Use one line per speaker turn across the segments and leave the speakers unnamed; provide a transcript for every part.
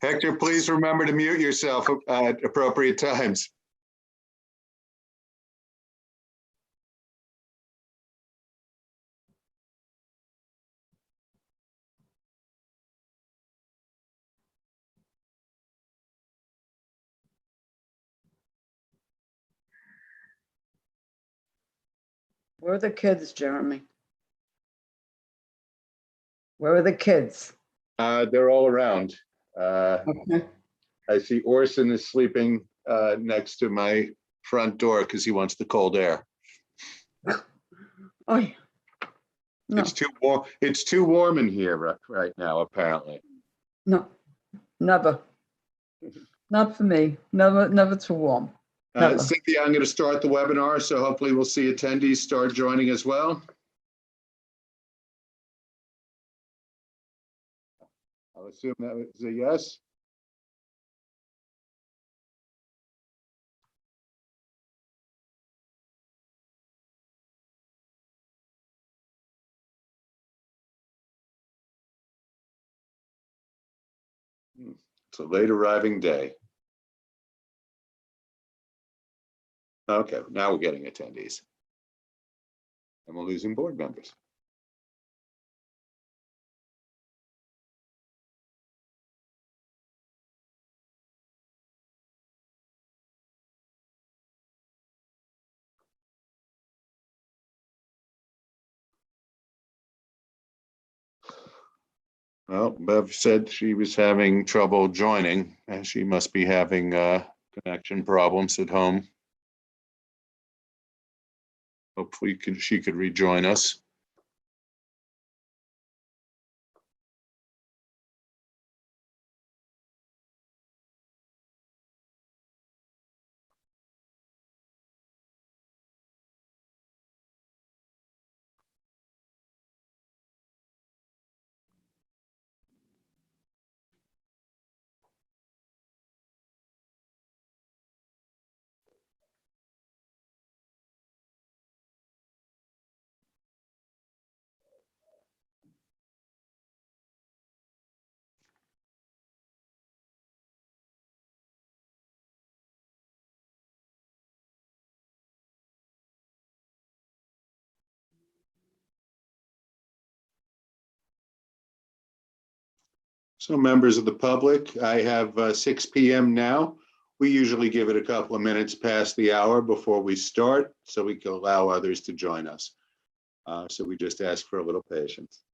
Hector, please remember to mute yourself at appropriate times.
Where are the kids, Jeremy? Where are the kids?
They're all around.
Okay.
I see Orson is sleeping next to my front door because he wants the cold air.
Oh, yeah. No,
It's too warm. It's too warm in here right now, apparently.
no, never. Not for me. Never too warm. Never.
Cynthia, I'm going to start the webinar, so hopefully we'll see attendees start joining as well. I'll assume that was a yes. It's a late arriving day. Okay, now we're getting attendees. And we're losing board members. Well, Bev said she was having trouble joining, and she must be having connection problems at home. Hopefully she could rejoin us. So members of the public, I have 6 p.m. now. We usually give it a couple of minutes past the hour before we start so we can allow others to join us. So we just ask for a little patience.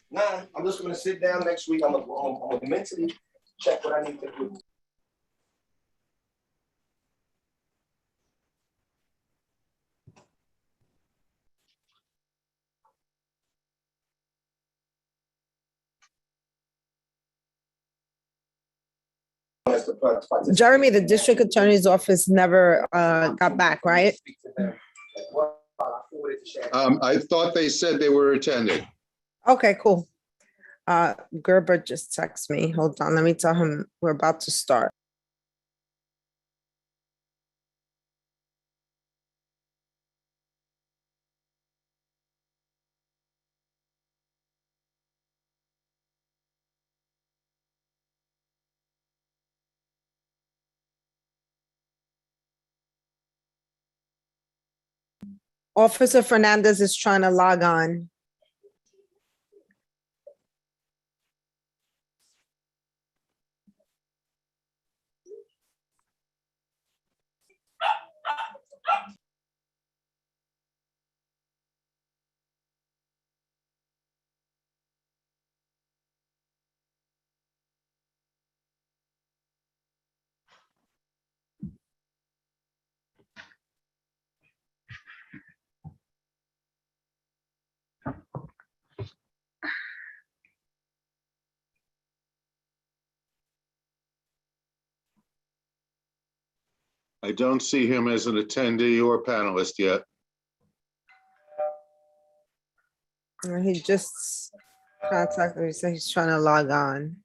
Nah, I'm just gonna sit down next week. I'm gonna mentally check what I need to do.
Jeremy, the district attorney's office never got back, right?
I thought they said they were attending.
Okay, cool. Gerber just texted me. Hold on, let me tell him we're about to start. Officer Fernandez is trying to log on.
I don't see him as an attendee or panelist yet.
He just contacted me, so he's trying to log on.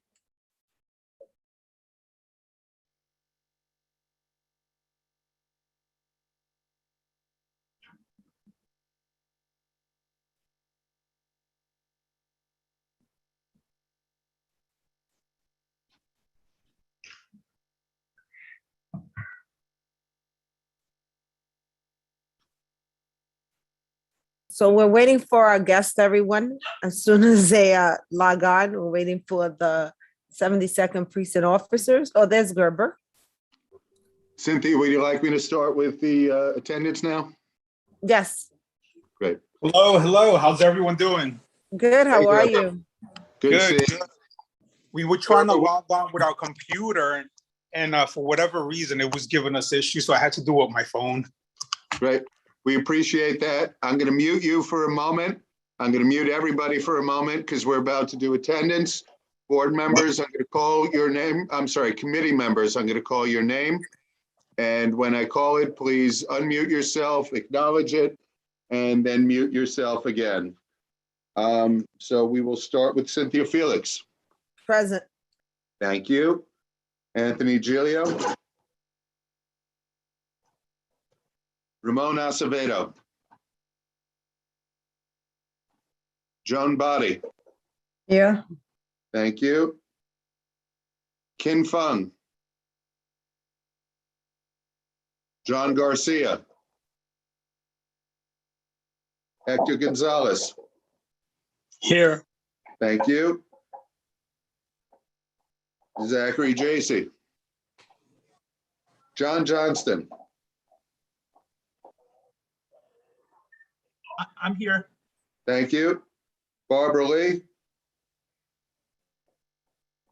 So we're waiting for our guest, everyone. As soon as they log on, we're waiting for the 72nd precinct officers. Oh, there's Gerber.
Cynthia, would you like me to start with the attendance now?
Yes,
Great.
Hello, hello. How's everyone doing?
good. How
Hey,
are
Gerber.
you?
Good
Good.
seeing you.
We were trying to log on with our computer, and for whatever reason, it was giving us issues, so I had to do it with my phone.
Great. We appreciate that. I'm going to mute you for a moment. I'm going to mute everybody for a moment because we're about to do attendance. Board members, I'm going to call your name. I'm sorry, committee members, I'm going to call your name. And when I call it, please unmute yourself, acknowledge it, and then mute yourself again. So we will start with Cynthia Felix.
Present.
Thank you. Anthony Gilio. Ramon Acevedo. Joan Body.
Here.
Thank you. Kin Fung. John Garcia. Hector Gonzalez.
Here.
Thank you. Zachary Jacy. John Johnston.
I'm here.
Thank you. Barbara Lee.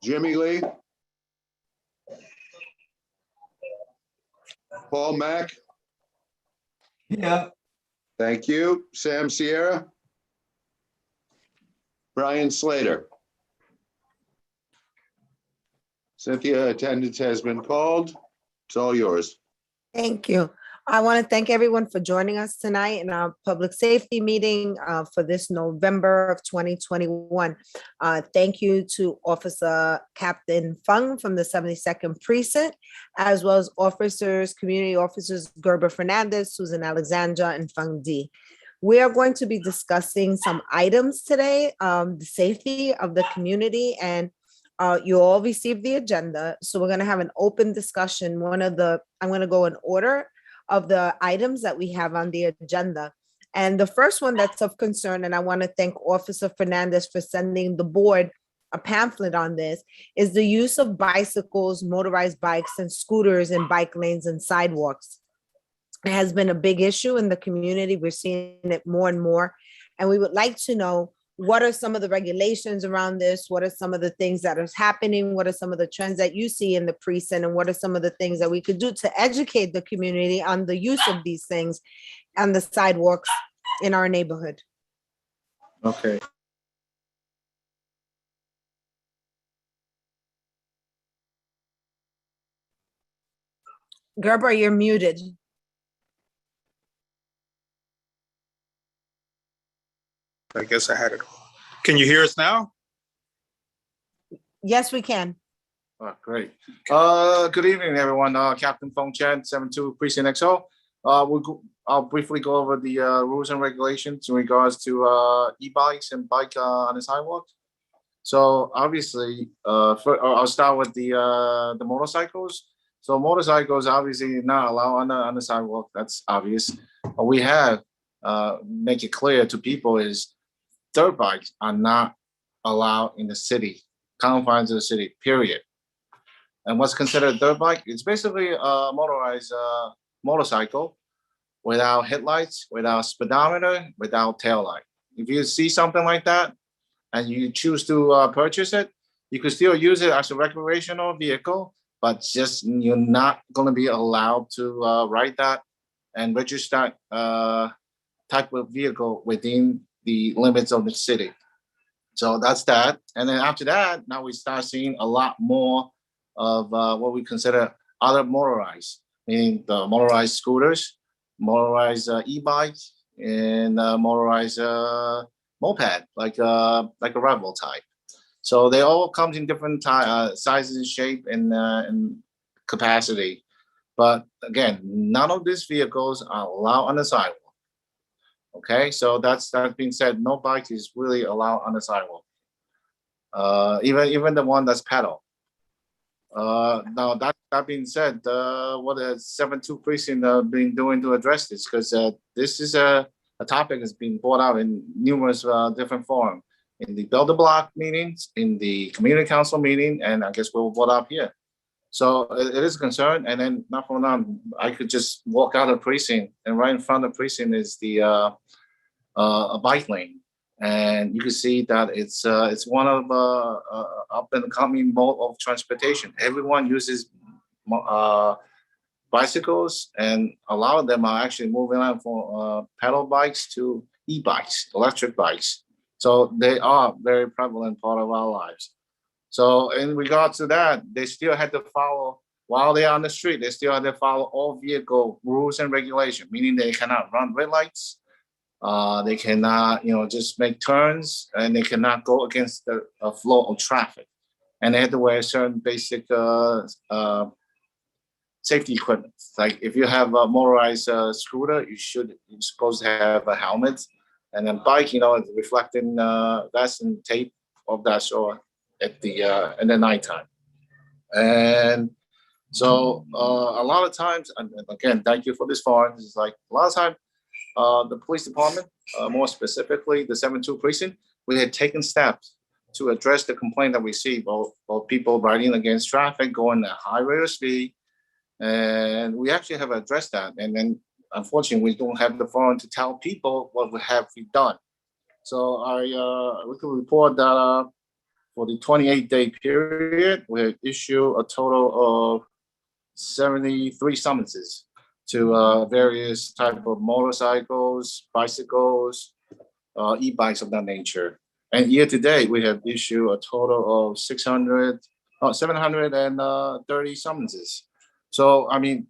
Jimmy Lee. Paul Mack.
Yeah.
Thank you. Sam Sierra. Brian Slater. Cynthia, attendance has been called. It's all yours.
Thank you. I want to thank everyone for joining us tonight in our public safety meeting for this November of 2021. Thank you to Officer Captain Fung from the 72nd Precinct, as well as officers, community officers Gerber Fernandez, Susan Alexandra, and Fung D. We are going to be discussing some items today, the safety of the community, and you all received the agenda. So we're going to have an open discussion. I'm going to go in order of the items that we have on the agenda. And the first one that's of concern, and I want to thank Officer Fernandez for sending the board a pamphlet on this, is the use of bicycles, motorized bikes, and scooters in bike lanes and sidewalks. It has been a big issue in the community. We're seeing it more and more. And we would like to know, what are some of the regulations around this? What are some of the things that are happening? What are some of the trends that you see in the precinct? And what are some of the things that we could do to educate the community on the use of these things and the sidewalks in our neighborhood?
Okay.
Gerber, you're muted.
I guess I had it. Can you hear us now?
Yes, we can.
Oh, great. Good evening, everyone. Captain Feng Chen, 72 Precinct XO. I'll briefly go over the rules and regulations in regards to e-bikes and bike on the sidewalk. So obviously, I'll start with the motorcycles. So motorcycles obviously not allowed on the sidewalk. That's obvious. What we have make it clear to people is dirt bikes are not allowed in the city, confines of the city, period. And what's considered a dirt bike? It's basically a motorized motorcycle without headlights, without speedometer, without tail light. If you see something like that and you choose to purchase it, you could still use it as a recreational vehicle, but just you're not going to be allowed to ride that and register type of vehicle within the limits of the city. So that's that. And then after that, now we start seeing a lot more of what we consider other motorized. meaning the motorized scooters, motorized e-bikes, and motorized moped, like a Rebel type. So they all comes in different sizes, shape, and capacity. But again, none of these vehicles are allowed on the sidewalk. Okay, so that being said, no bike is really allowed on the sidewalk. Even the one that's pedal. Now that being said, what the 7-2 precinct been doing to address this? Because this is a topic that's been brought out in numerous different forums, in the build a block meetings, in the community council meeting, and I guess we'll brought up here. So it is a concern. And then not for long, I could just walk out of precinct, and right in front of precinct is the a bike lane, and you can see that it's one of up and coming mode of transportation. Everyone uses bicycles, and a lot of them are actually moving on from pedal bikes to e-bikes, electric bikes. So they are very prevalent part of our lives. So in regards to that, they still had to follow, while they're on the street, they still have to follow all vehicle rules and regulation, meaning they cannot run red lights. They cannot, just make turns, and they cannot go against the flow of traffic. And they had to wear certain basic safety equipment. Like if you have a motorized scooter, you're supposed to have a helmet, and then bike, reflecting vest and tape of that sort at the in the nighttime. And so a lot of times, and again, thank you for this forum. It's like a lot of time, the police department, more specifically the 7-2 precinct, we had taken steps to address the complaint that we see about people riding against traffic, going at high rate of speed. And we actually have addressed that. And then unfortunately, we don't have the forum to tell people what we have done. So we can report that for the 28-day period, we have issued a total of 73 summonses to various type of motorcycles, bicycles, e-bikes of that nature. And year to date, we have issued a total of 730 summonses. So, I mean,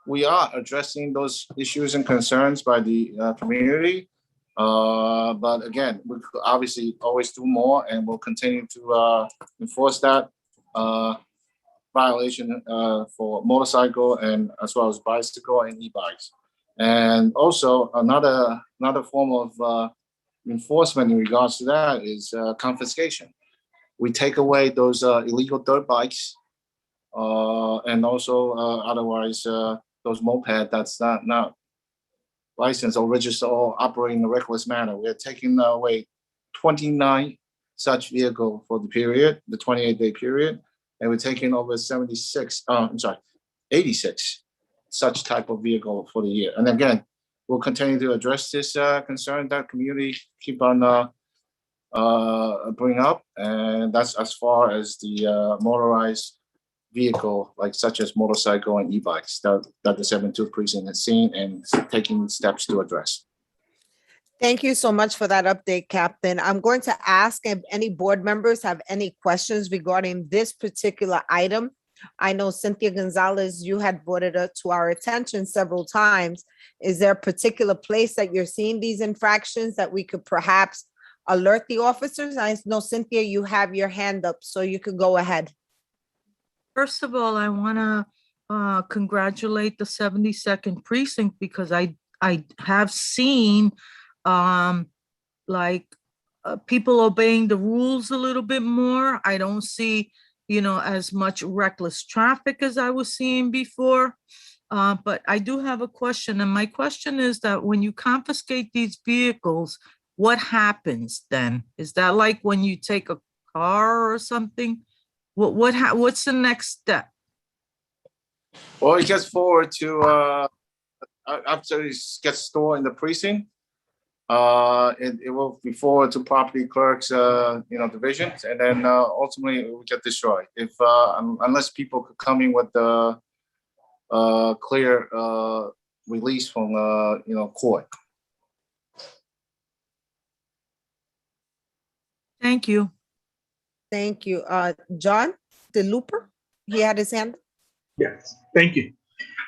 we are addressing those issues and concerns by the community. But again, we could obviously always do more, and we'll continue to enforce that violation for motorcycle and as well as bicycle and e-bikes. And also another form of enforcement in regards to that is confiscation. We take away those illegal dirt bikes and also otherwise those moped that's not licensed or registered or operating in a reckless manner. We're taking away 29 such vehicle for the period, the 28-day period, and we're taking over 86 such type of vehicle for the year. And again, we'll continue to address this concern that community keep on bring up, and that's as far as the motorized vehicle, like such as motorcycle and e-bikes that the 7-2 precinct has seen and taking steps to address.
Thank you so much for that update, Captain. I'm going to ask if any board members have any questions regarding this particular item. I know Cynthia Gonzalez, you had brought it up to our attention several times. Is there a particular place that you're seeing these infractions that we could perhaps alert the officers? I know, Cynthia, you have your hand up, so you could go ahead.
First of all, I want to congratulate the 72nd precinct because I have seen people obeying the rules a little bit more. I don't see, as much reckless traffic as I was seeing before. But I do have a question. And my question is that when you confiscate these vehicles, what happens then? Is that like when you take a car or something? What's the next step?
Well, it gets forward to after it gets stored in the precinct. It will be forwarded to property clerks, divisions, and then ultimately it will get destroyed. If unless people could come in with the clear release from court.
Thank you.
Thank you. John DeLooper, he had his hand.
Yes, thank you.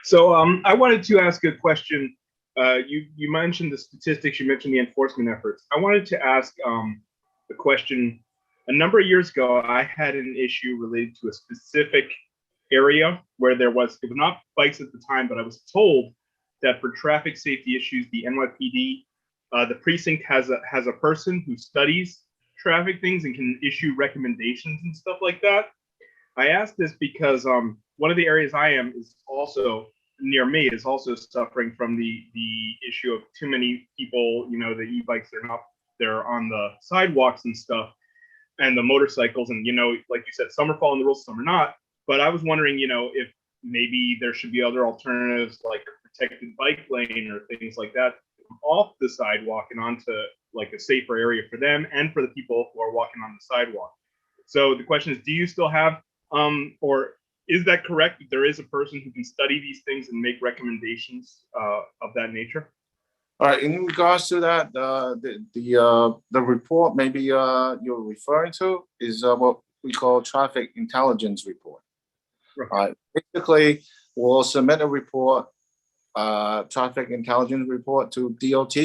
So I wanted to ask a question. You mentioned the statistics, you mentioned the enforcement efforts. I wanted to ask a question. A number of years ago, I had an issue related to a specific area where it was not bikes at the time, but I was told that for traffic safety issues, the NYPD, the precinct has a person who studies traffic things and can issue recommendations and stuff like that. I asked this because one of the areas I am is also near me is also suffering from the issue of too many people. You know, the e-bikes they're on the sidewalks and stuff, and the motorcycles, and like you said, some are following the rules, some are not. But I was wondering, if maybe there should be other alternatives like a protected bike lane or things like that off the sidewalk and onto like a safer area for them and for the people who are walking on the sidewalk. So the question is, do you still have or is that correct that there is a person who can study these things and make recommendations of that nature?
All right, in regards to that, the report maybe you're referring to is what we call traffic intelligence report.
Right.
Basically, we'll submit a report, traffic intelligence report to DOT,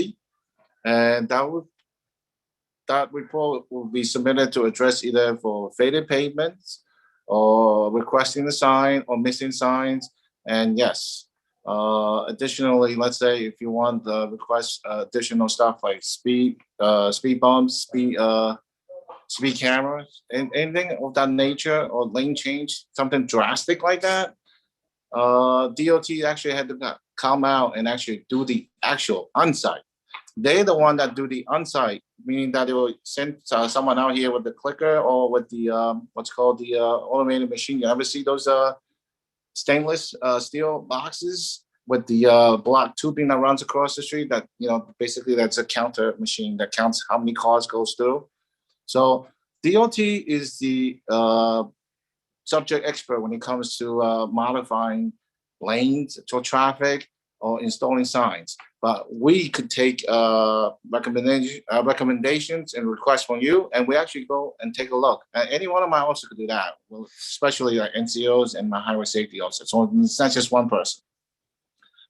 and that report will be submitted to address either for faded pavements or requesting the sign or missing signs. And yes, additionally, let's say if you want the request additional stuff like speed bumps, speed cameras, and anything of that nature, or lane change, something drastic like that, DOT actually had to come out and actually do the actual on-site. They're the one that do the on-site, meaning that they will send someone out here with the clicker or with the what's called the automated machine. You ever see those stainless steel boxes with the black tubing that runs across the street? That basically that's a counter machine that counts how many cars goes through. So DOT is the subject expert when it comes to modifying lanes for traffic or installing signs. But we could take recommendations and requests from you, and we actually go and take a look. Any one of my officers could do that, especially like NCOs and my highway safety officers. So it's not just one person.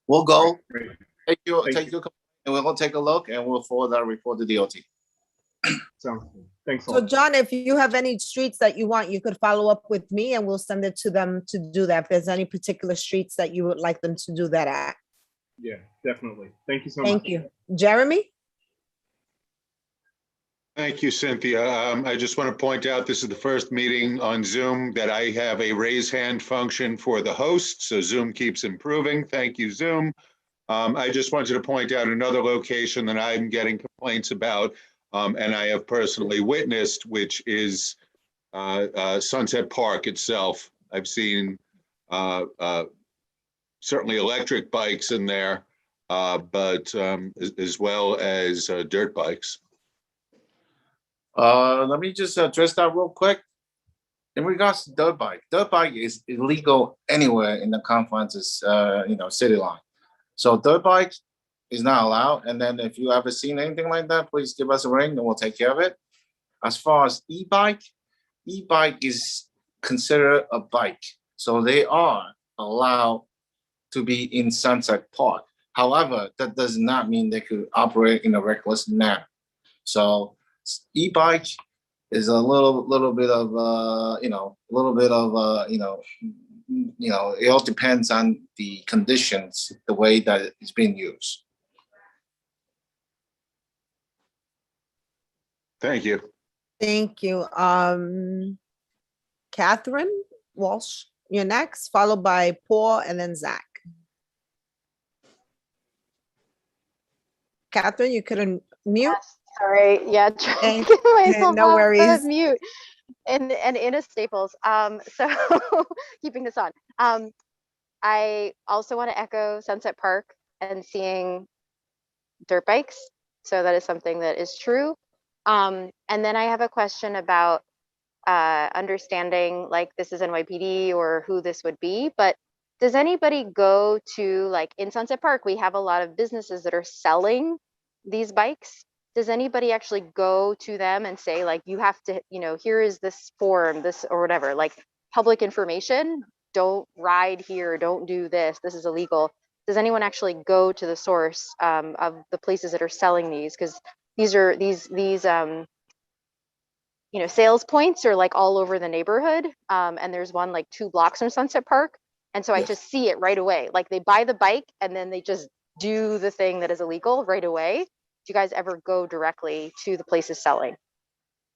We'll go take your and we'll take a look, and we'll forward that report to DOT.
Sounds good. Thanks a
So
lot.
John, if you have any streets that you want, you could follow up with me and we'll send it to them to do that. If there's any particular streets that you would like them to do that at.
Yeah, definitely. Thank you so much.
Thank you. Jeremy?
Thank you, Cynthia. I just want to point out this is the first meeting on Zoom that I have a raise hand function for the host, so Zoom keeps improving. Thank you, Zoom. I just wanted to point out another location that I'm getting complaints about, and I have personally witnessed, which is Sunset Park itself. I've seen certainly electric bikes in there, but as well as dirt bikes.
Let me just address that real quick. In regards to dirt bike is illegal anywhere in the confines of city line. So dirt bike is not allowed. And then if you ever seen anything like that, please give us a ring and we'll take care of it. As far as e-bike is considered a bike. So they are allowed to be in Sunset Park. However, that does not mean they could operate in a reckless manner. So e-bike is a little bit of it all depends on the conditions, the way that it's being used.
Thank you.
Thank you. Catherine Walsh, you're next, followed by Paul and then Zach. Catherine, you couldn't mute?
Sorry, yeah, trying to get myself
No
off
worries.
of mute and in a Staples. So keeping this on. I also want to echo Sunset Park and seeing dirt bikes. So that is something that is true. And then I have a question about understanding, like, this is NYPD or who this would be, but does anybody go to, like, in Sunset Park, we have a lot of businesses that are selling these bikes. Does anybody actually go to them and say, like, you have to, here is this form, this or whatever, like public information? don't ride here, don't do this, this is illegal, does anyone actually go to the source of the places that are selling these? Because these are sales points are like all over the neighborhood, and there's one like 2 blocks from Sunset Park, and so I
Yes.
just see it right away. Like they buy the bike and then they just do the thing that is illegal right away. Do you guys ever go directly to the places selling?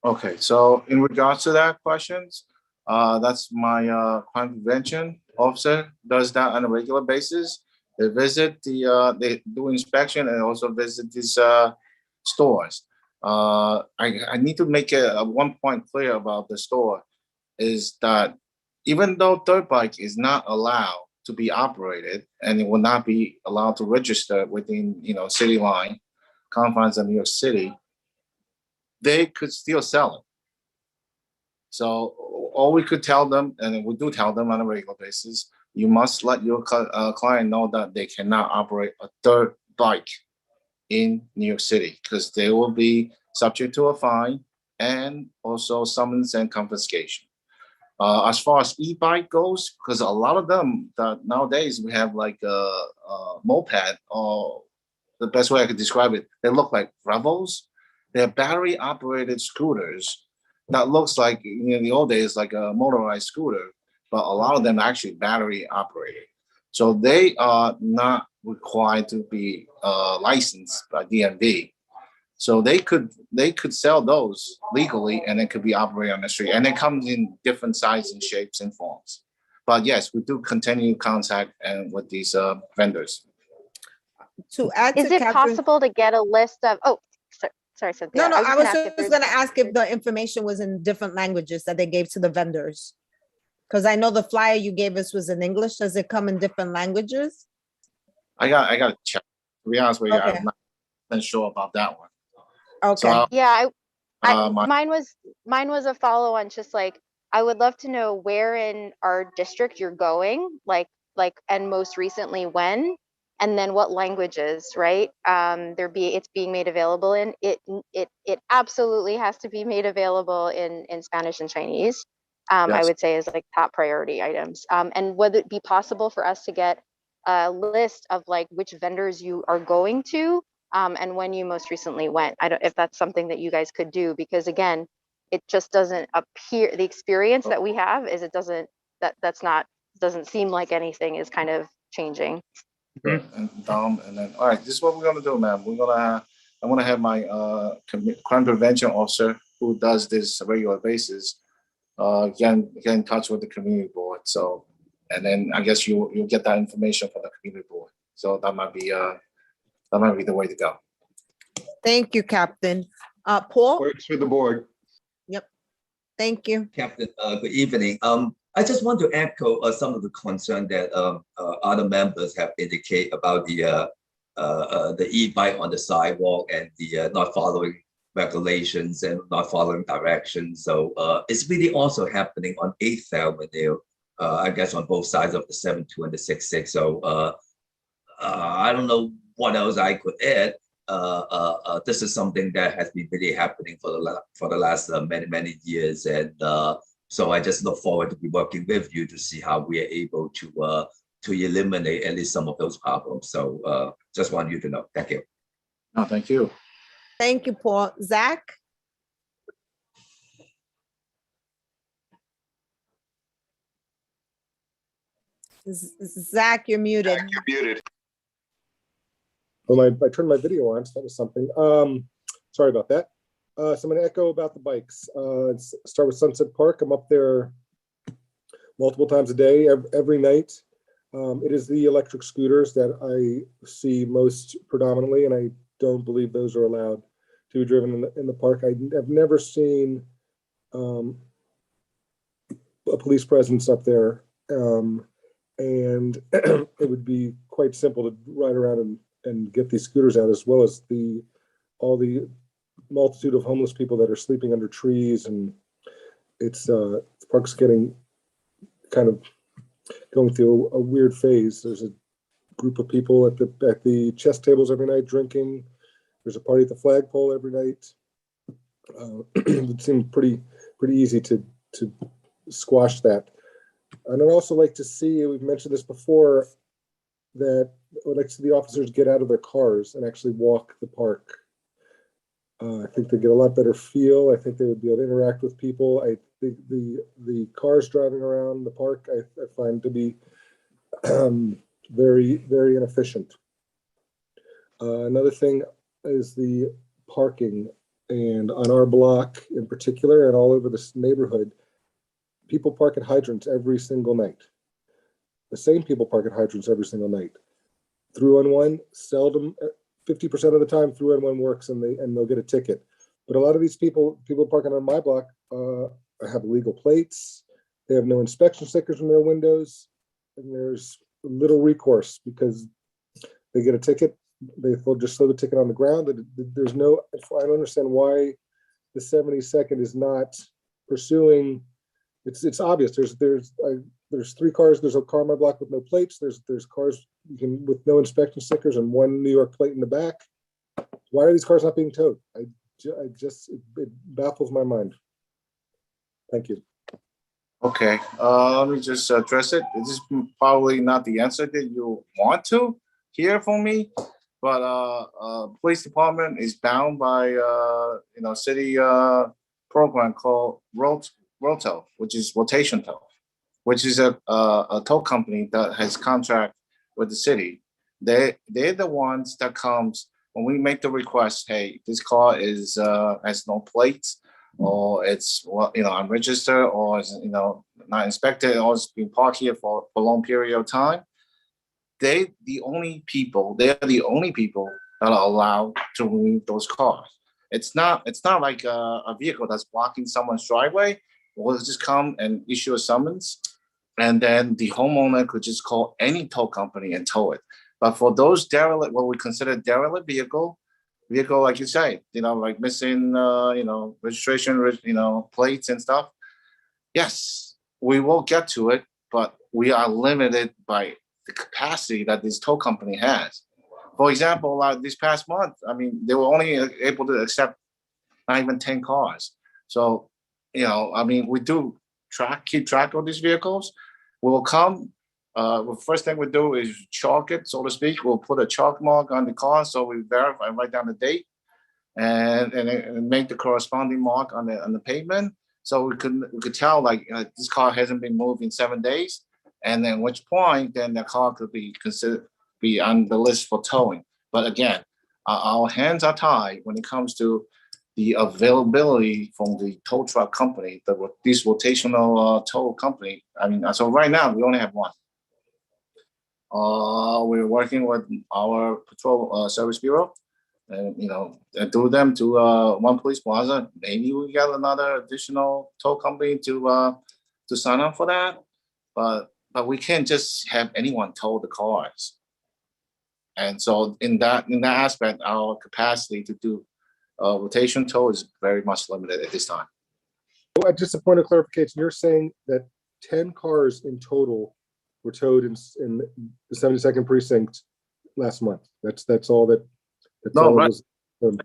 Okay, so in regards to that questions, that's my crime prevention officer does that on a regular basis. They visit they do inspection and also visit these stores. I need to make a one point clear about the store is that even though dirt bike is not allowed to be operated and it will not be allowed to register within city line confines of New York City, they could still sell it. So all we could tell them, and we do tell them on a regular basis, you must let your client know that they cannot operate a dirt bike in New York City because they will be subject to a fine and also summons and confiscation. As far as e-bike goes, because a lot of them that nowadays we have like a moped, or the best way I could describe it, they look like Revels. They're battery operated scooters that looks like in the old days like a motorized scooter, but a lot of them are actually battery operated. So they are not required to be licensed by DMV. So they could sell those legally and it could be operated on the street. And it comes in different sizes and shapes and forms. But yes, we do continue contact and with these vendors.
To add to
Is it
Catherine,
possible to get a list of, sorry, Cynthia.
no, I was
gonna ask if
just
there's-
gonna ask if the information was in different languages that they gave to the vendors. Because I know the flyer you gave us was in English. Does it come in different languages?
I got to check. To be honest with you,
Okay.
I'm not sure about that one.
Okay.
Yeah,
My-
mine was a follow on, just like, I would love to know where in our district you're going, like, and most recently when, and then what languages, right? It's being made available in. It absolutely has to be made available in Spanish and Chinese. I
Yes.
would say is like top priority items. And would it be possible for us to get a list of like which vendors you are going to? And when you most recently went. I don't, if that's something that you guys could do, because again, it just doesn't appear, the experience that we have is it doesn't, doesn't seem like anything is kind of changing.
And Dom, and then all right, this is what we're gonna do, ma'am. I'm gonna have my crime prevention officer who does this regular basis get in touch with the community board. So, and then I guess you'll get that information from the community board. So that might be the way to go.
Thank you, Captain. Paul?
Works for the board.
Thank you.
Captain, good evening. I just want to echo some of the concern that other members have indicated about the e-bike on the sidewalk and the not following regulations and not following directions. So it's really also happening on 8th Avenue, I guess on both sides of the 7-2 and the 6-6. So I don't know what else I could add. This is something that has been really happening for the last many years, and so I just look forward to be working with you to see how we are able to eliminate at least some of those problems. So just want you to know. Thank you.
No, thank you.
Thank you, Paul. Zach? Zach, you're muted.
You're muted.
Well, I turned my video on, so that was something. Sorry about that. So I'm going to echo about the bikes. Let's start with Sunset Park. I'm up there multiple times a day, every night. It is the electric scooters that I see most predominantly, and I don't believe those are allowed to be driven in the park. I have never seen a police presence up there, and it would be quite simple to ride around and get these scooters out, as well as all the multitude of homeless people that are sleeping under trees, and the park's getting kind of going through a weird phase. There's a group of people at the chess tables every night drinking. There's a party at the flagpole every night. It seemed pretty easy to squash that. And I'd also like to see, we've mentioned this before, that I would like to see the officers get out of their cars and actually walk the park. I think they get a lot better feel. I think they would be able to interact with people. I think the cars driving around the park, I find to be very, very inefficient. Another thing is the parking, and on our block in particular and all over this neighborhood, people park at hydrants every single night. The same people park at hydrants every single night. Through on one, seldom, 50% of the time through on one works and they'll get a ticket. But a lot of these people parking on my block have illegal plates. They have no inspection stickers in their windows, and there's little recourse because they get a ticket. They'll just throw the ticket on the ground. There's no, I don't understand why the 72nd is not pursuing. It's obvious. There's 3 cars. There's a car on my block with no plates. There's cars with no inspection stickers and 1 New York plate in the back. Why are these cars not being towed? It baffles my mind. Thank you.
Okay, let me just address it. This is probably not the answer that you want to hear from me, but police department is bound by city program called road tow, which is rotation tow, which is a tow company that has contract with the city. They're the ones that comes when we make the request. Hey, this car is has no plates, or it's unregistered, or it's not inspected, or it's been parked here for a long period of time. They're the only people that are allowed to remove those cars. It's not like a vehicle that's blocking someone's driveway. We'll just come and issue a summons, and then the homeowner could just call any tow company and tow it. But for those derelict, what we consider derelict vehicle, like you say, like missing, registration, plates and stuff. Yes, we will get to it, but we are limited by the capacity that this tow company has. For example, like this past month, they were only able to accept not even 10 cars. So, we do keep track of these vehicles. We will come. The first thing we do is chalk it, so to speak. We'll put a chalk mark on the car, so we verify, write down the date, and make the corresponding mark on the pavement, so we could tell this car hasn't been moved in 7 days, and then which point then the car could be considered be on the list for towing. But again, our hands are tied when it comes to the availability from the tow truck company, this rotational tow company. So right now we only have one. We're working with our patrol service bureau, and do them to one police plaza. Maybe we get another additional tow company to sign up for that, but we can't just have anyone tow the cars. And so in that aspect, our capacity to do rotation tow is very much limited at this time.
Well, just a point of clarification, you're saying that 10 cars in total were towed in the 72nd precinct last month. That's all that.
No, right. No,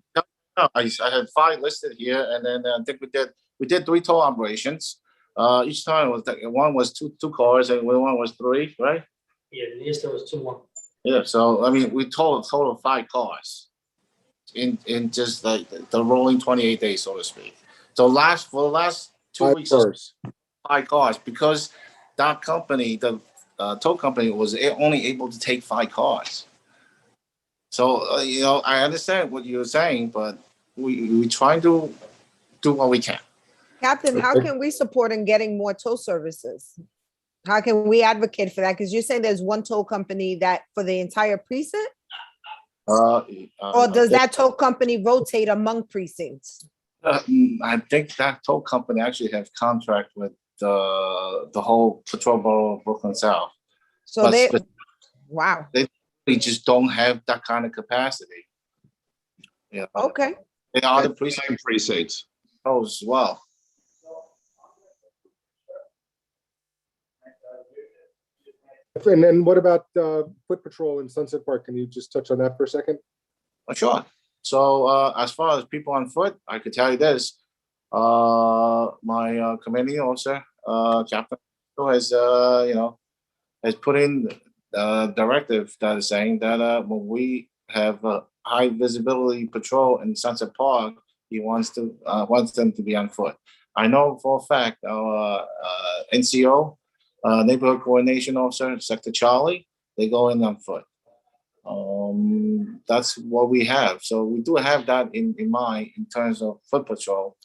I had 5 listed here, and then I think we did 3 tow operations. Each time was one was two cars, and one was 3, right?
Yeah, yesterday was 2 more.
Yeah, so we towed a total of 5 cars in just like the rolling 28 days, so to speak. So for the last 2 weeks, 5 cars, because that company, the tow company, was only able to take 5 cars. So I understand what you're saying, but we try to do what we can.
Captain, how can we support in getting more tow services? How can we advocate for that? Because you're saying there's one tow company that for the entire precinct? Or does that tow company rotate among precincts?
I think that tow company actually has contract with the whole patrol borough of Brooklyn South.
So wow.
They just don't have that kind of capacity. Yeah.
Okay.
They are the precincts. Oh, as well.
And then what about foot patrol in Sunset Park? Can you just touch on that for a second?
Sure. So as far as people on foot, I could tell you this. My commanding officer, Captain, has, has put in directive that is saying that when we have high visibility patrol in Sunset Park, he wants them to be on foot. I know for a fact our NCO, neighborhood coordination officer, Sector Charlie, they go in on foot. That's what we have. So we do have that in mind in terms of foot patrol.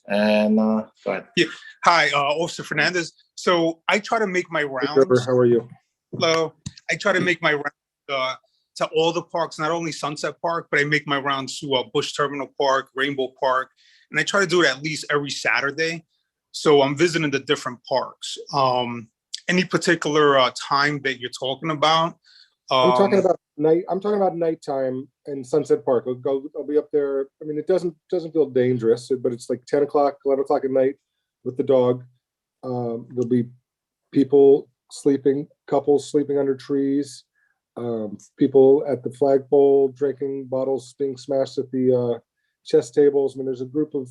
And go ahead.
Yeah. Hi, Officer Fernandez. So I try to make my
Hey, Trevor,
rounds.
how are you?
Hello. I try to make my rounds to all the parks, not only Sunset Park, but I make my rounds to Bush Terminal Park, Rainbow Park, and I try to do it at least every Saturday. So I'm visiting the different parks. Any particular time that you're talking about?
I'm talking about nighttime in Sunset Park. I'll be up there. I mean, it doesn't feel dangerous, but it's like 10 o'clock, 11 o'clock at night with the dog. There'll be people sleeping, couples sleeping under trees, people at the flagpole drinking, bottles being smashed at the chess tables. I mean, there's a group of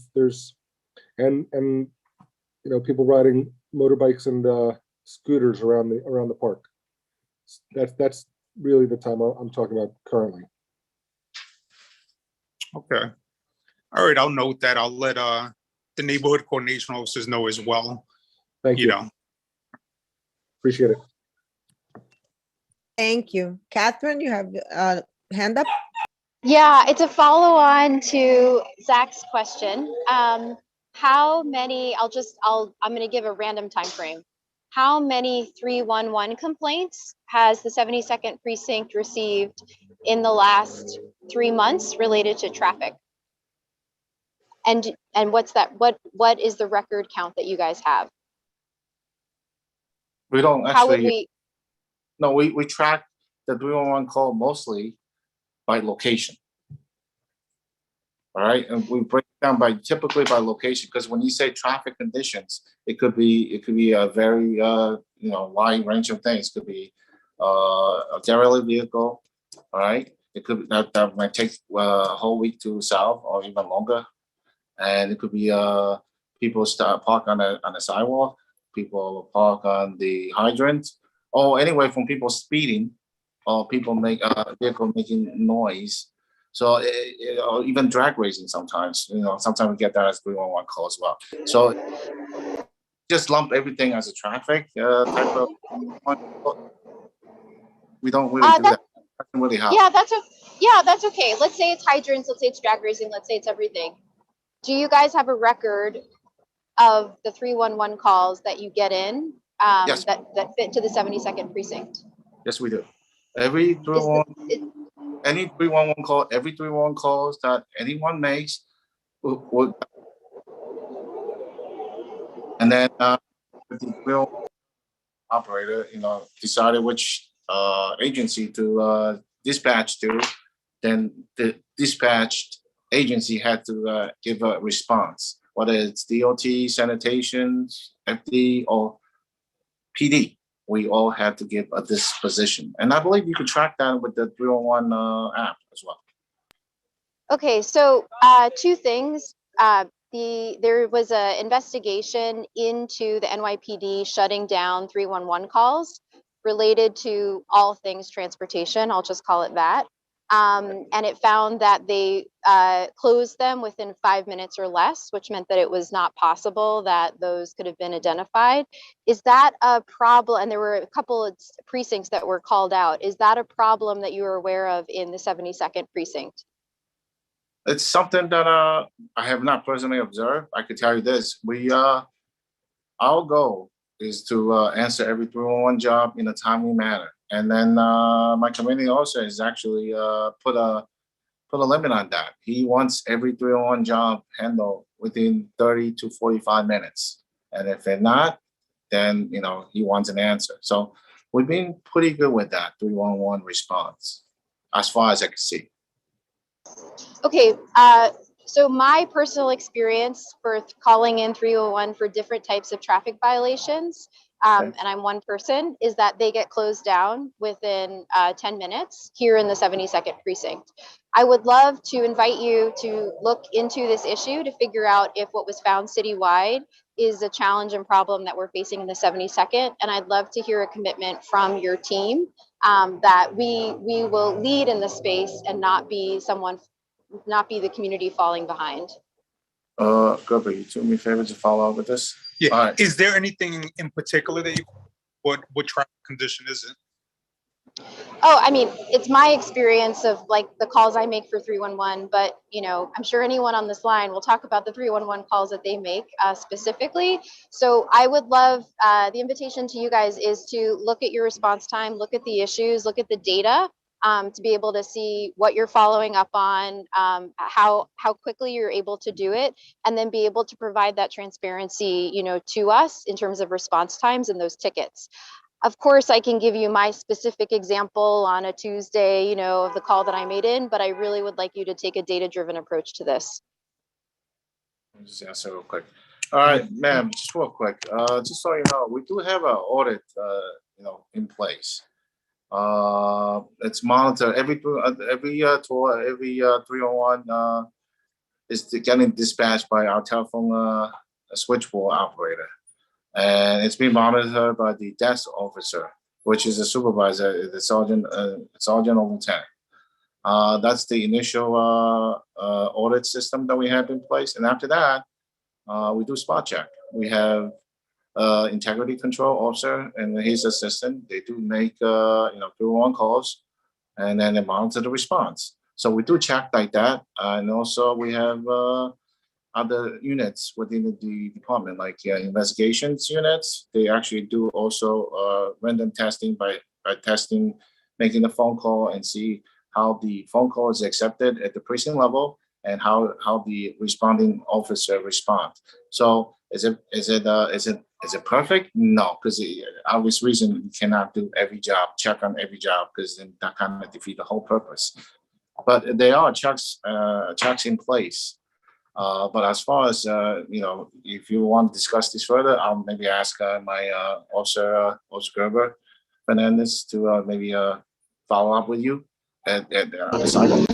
people riding motorbikes and scooters around the park. That's really the time I'm talking about currently.
Okay. All right. I'll note that. I'll let the neighborhood coordination officers know as well.
Thank you. Appreciate it.
Thank you. Catherine, you have a hand up?
Yeah, it's a follow on to Zach's question. How many, I'm going to give a random time frame. How many 311 complaints has the 72nd precinct received in the last 3 months related to traffic? And what's that? What is the record count that you guys have?
We don't actually.
How would we?
No, we track the 311 call mostly by location. All right, and we break it down typically by location, because when you say traffic conditions, it could be a very wide range of things. It could be a derelict vehicle. All right, it could that might take a whole week to solve or even longer, and it could be people park on the sidewalk, people park on the hydrant, or anyway from people speeding, or people vehicle making noise. So or even drag racing sometimes, sometimes we get that as 311 call as well. So just lump everything as a traffic type of. We don't really do that. Doesn't really help.
Yeah, that's okay. Let's say it's hydrants. Let's say it's drag racing. Let's say it's everything. Do you guys have a record of the 311 calls that you get in
Yes.
that fit to the 72nd precinct?
Yes, we do. Every 311. Any 311 call, every 311 calls that anyone makes, and then the real operator, decided which agency to dispatch to, then the dispatched agency had to give a response, whether it's DOT, sanitation, FD, or PD. We all have to give a disposition. And I believe you can track that with the 311 app as well.
Okay, so two things. There was an investigation into the NYPD shutting down 311 calls related to all things transportation. I'll just call it that. And it found that they closed them within 5 minutes or less, which meant that it was not possible that those could have been identified. Is that a problem? And there were a couple of precincts that were called out. Is that a problem that you were aware of in the 72nd precinct?
It's something that I have not personally observed. I could tell you this: our goal is to answer every 311 job in a timely manner. And then my community also has actually put a limit on that. He wants every 311 job handled within 30 to 45 minutes. And if they're not, then he wants an answer. So we've been pretty good with that 311 response, as far as I can see.
Okay, so my personal experience for calling in 311 for different types of traffic violations, and I'm one person, is that they get closed down within 10 minutes here in the 72nd precinct. I would love to invite you to look into this issue to figure out if what was found citywide is a challenge and problem that we're facing in the 72nd. And I'd love to hear a commitment from your team that we will lead in the space and not be the community falling behind.
Gerber, you do me a favor to follow up with this?
Yeah.
All right.
Is there anything in particular that you, what traffic condition is it?
Oh, I mean, it's my experience of like the calls I make for 311, but I'm sure anyone on this line will talk about the 311 calls that they make specifically. So I would love, the invitation to you guys is to look at your response time, look at the issues, look at the data, to be able to see what you're following up on, how quickly you're able to do it, and then be able to provide that transparency, to us in terms of response times and those tickets. Of course, I can give you my specific example on a Tuesday, of the call that I made in, but I really would like you to take a data-driven approach to this.
Let me just answer real quick. All right, ma'am, just real quick. Just so you know, we do have an audit, in place. It's monitored every tour, every 301 is getting dispatched by our telephone switchboard operator. And it's being monitored by the desk officer, which is a supervisor, the sergeant or lieutenant. That's the initial audit system that we have in place. And after that, we do spot check. We have integrity control officer and his assistant. They do make 301 calls, and then they monitor the response. So we do check like that, and also we have other units within the department, like investigations units. They actually do also random testing by testing, making the phone call and see how the phone call is accepted at the precinct level and how the responding officer responds. So is it perfect? No, because obvious reason you cannot do every job, check on every job, because then that kind of defeat the whole purpose. But there are checks in place. But as far as, if you want to discuss this further, I'll maybe ask my Officer Gerber Fernandez to maybe follow up with you at the sidewalk.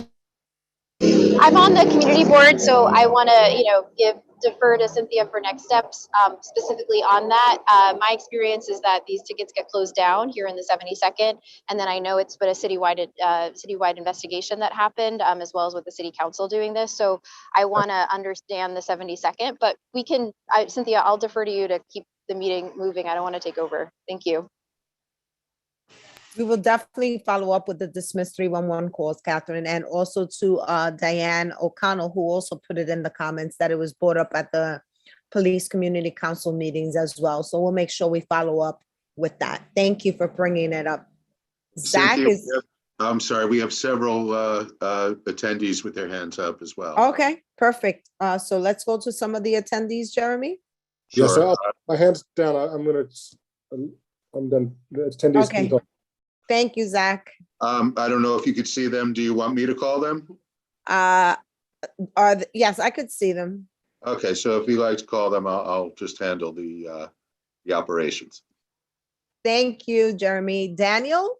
I'm on the community board, so I want to, defer to Cynthia for next steps, specifically on that. My experience is that these tickets get closed down here in the 72nd, and then I know it's been a citywide investigation that happened, as well as with the city council doing this. So I want to understand the 72nd, but Cynthia, I'll defer to you to keep the meeting moving. I don't want to take over. Thank you.
We will definitely follow up with the dismissed 311 calls, Catherine, and also to Diane O'Connell, who also put it in the comments that it was brought up at the police community council meetings as well. So we'll make sure we follow up with that. Thank you for bringing it up. Zach
Cynthia,
is.
I'm sorry, we have several attendees with their hands up as well.
Okay, perfect. So let's go to some of the attendees, Jeremy.
Sure.
Yes, I'll put my hands down. I'm done. Attendees.
Okay. Thank you, Zach.
I don't know if you could see them. Do you want me to call them?
Yes, I could see them.
Okay, so if you like to call them, I'll just handle the operations.
Thank you, Jeremy. Daniel,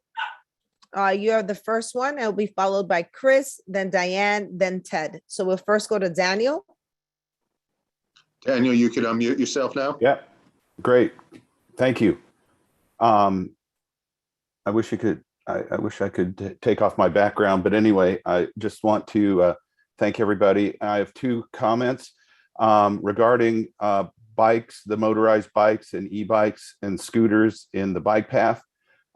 you're the first one. It'll be followed by Chris, then Diane, then Ted. So we'll first go to Daniel.
Daniel, you can unmute yourself now.
Yeah, great. Thank you. I wish I could take off my background, but anyway, I just want to thank everybody. I have two comments regarding bikes, the motorized bikes and e-bikes and scooters in the bike path.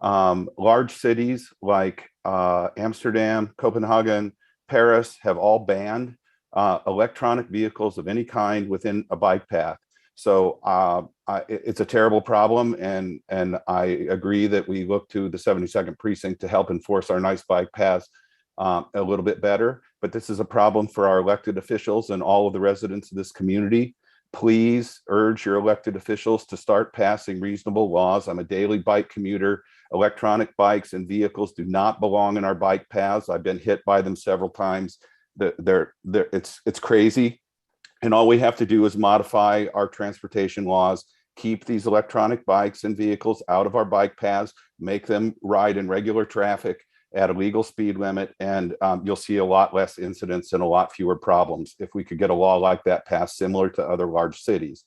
Large cities like Amsterdam, Copenhagen, Paris have all banned electronic vehicles of any kind within a bike path. So it's a terrible problem, and I agree that we look to the 72nd precinct to help enforce our nice bike paths a little bit better. But this is a problem for our elected officials and all of the residents of this community. Please urge your elected officials to start passing reasonable laws. I'm a daily bike commuter. Electronic bikes and vehicles do not belong in our bike paths. I've been hit by them several times. It's crazy. And all we have to do is modify our transportation laws, keep these electronic bikes and vehicles out of our bike paths, make them ride in regular traffic, at a legal speed limit, and you'll see a lot less incidents and a lot fewer problems if we could get a law like that passed, similar to other large cities.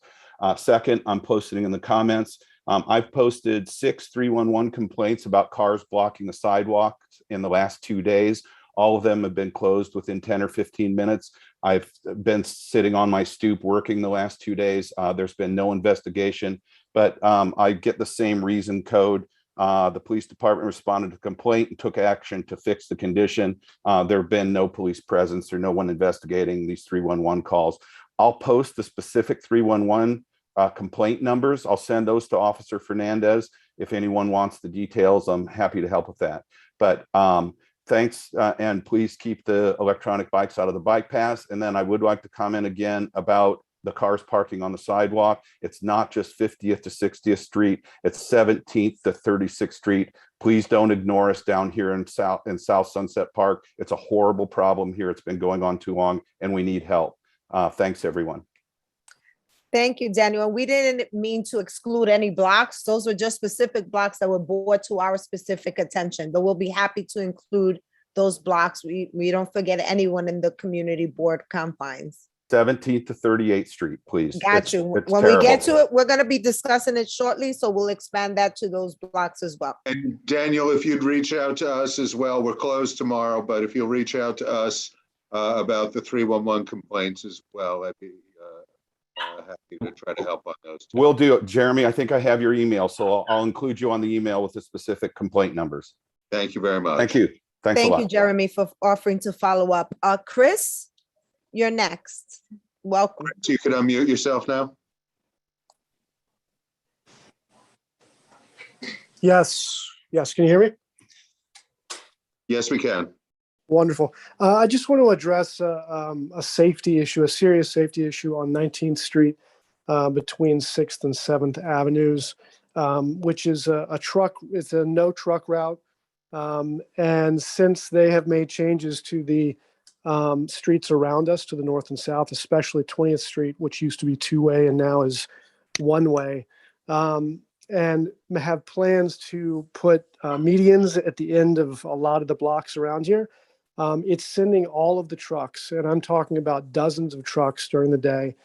Second, I'm posting in the comments. I've posted 6 311 complaints about cars blocking the sidewalks in the last 2 days. All of them have been closed within 10 or 15 minutes. I've been sitting on my stoop working the last 2 days. There's been no investigation, but I get the same reason code. The police department responded to complaint and took action to fix the condition. There have been no police presence or no one investigating these 311 calls. I'll post the specific 311 complaint numbers. I'll send those to Officer Fernandez. If anyone wants the details, I'm happy to help with that. But thanks, and please keep the electronic bikes out of the bike paths. And then I would like to comment again about the cars parking on the sidewalk. It's not just 50th to 60th Street, it's 17th to 36th Street. Please don't ignore us down here in South Sunset Park. It's a horrible problem here. It's been going on too long and we need help. Thanks, everyone.
Thank you, Daniel. We didn't mean to exclude any blocks. Those were just specific blocks that were brought to our specific attention, but we'll be happy to include those blocks. We don't forget anyone in the community board confines.
17th to 38th Street, please.
Got you.
It's
When
terrible.
we get to it, we're going to be discussing it shortly, so we'll expand that to those blocks as well.
And Daniel, if you'd reach out to us as well, we're closed tomorrow, but if you'll reach out to us about the 311 complaints as well, I'd be happy to try to help on those too.
We'll do it. Jeremy, I think I have your email, so I'll include you on the email with the specific complaint numbers.
Thank you very much.
Thank you. Thanks a
Thank
lot.
you, Jeremy, for offering to follow up. Chris, you're next. Welcome.
So you could unmute yourself now.
Yes, can you hear me?
Yes, we can.
Wonderful. I just want to address a safety issue, a serious safety issue on 19th Street between 6th and 7th Avenues, which is it's a no truck route. And since they have made changes to the streets around us to the north and south, especially 20th Street, which used to be two-way and now is one-way, and have plans to put medians at the end of a lot of the blocks around here. It's sending all of the trucks, and I'm talking about dozens of trucks during the day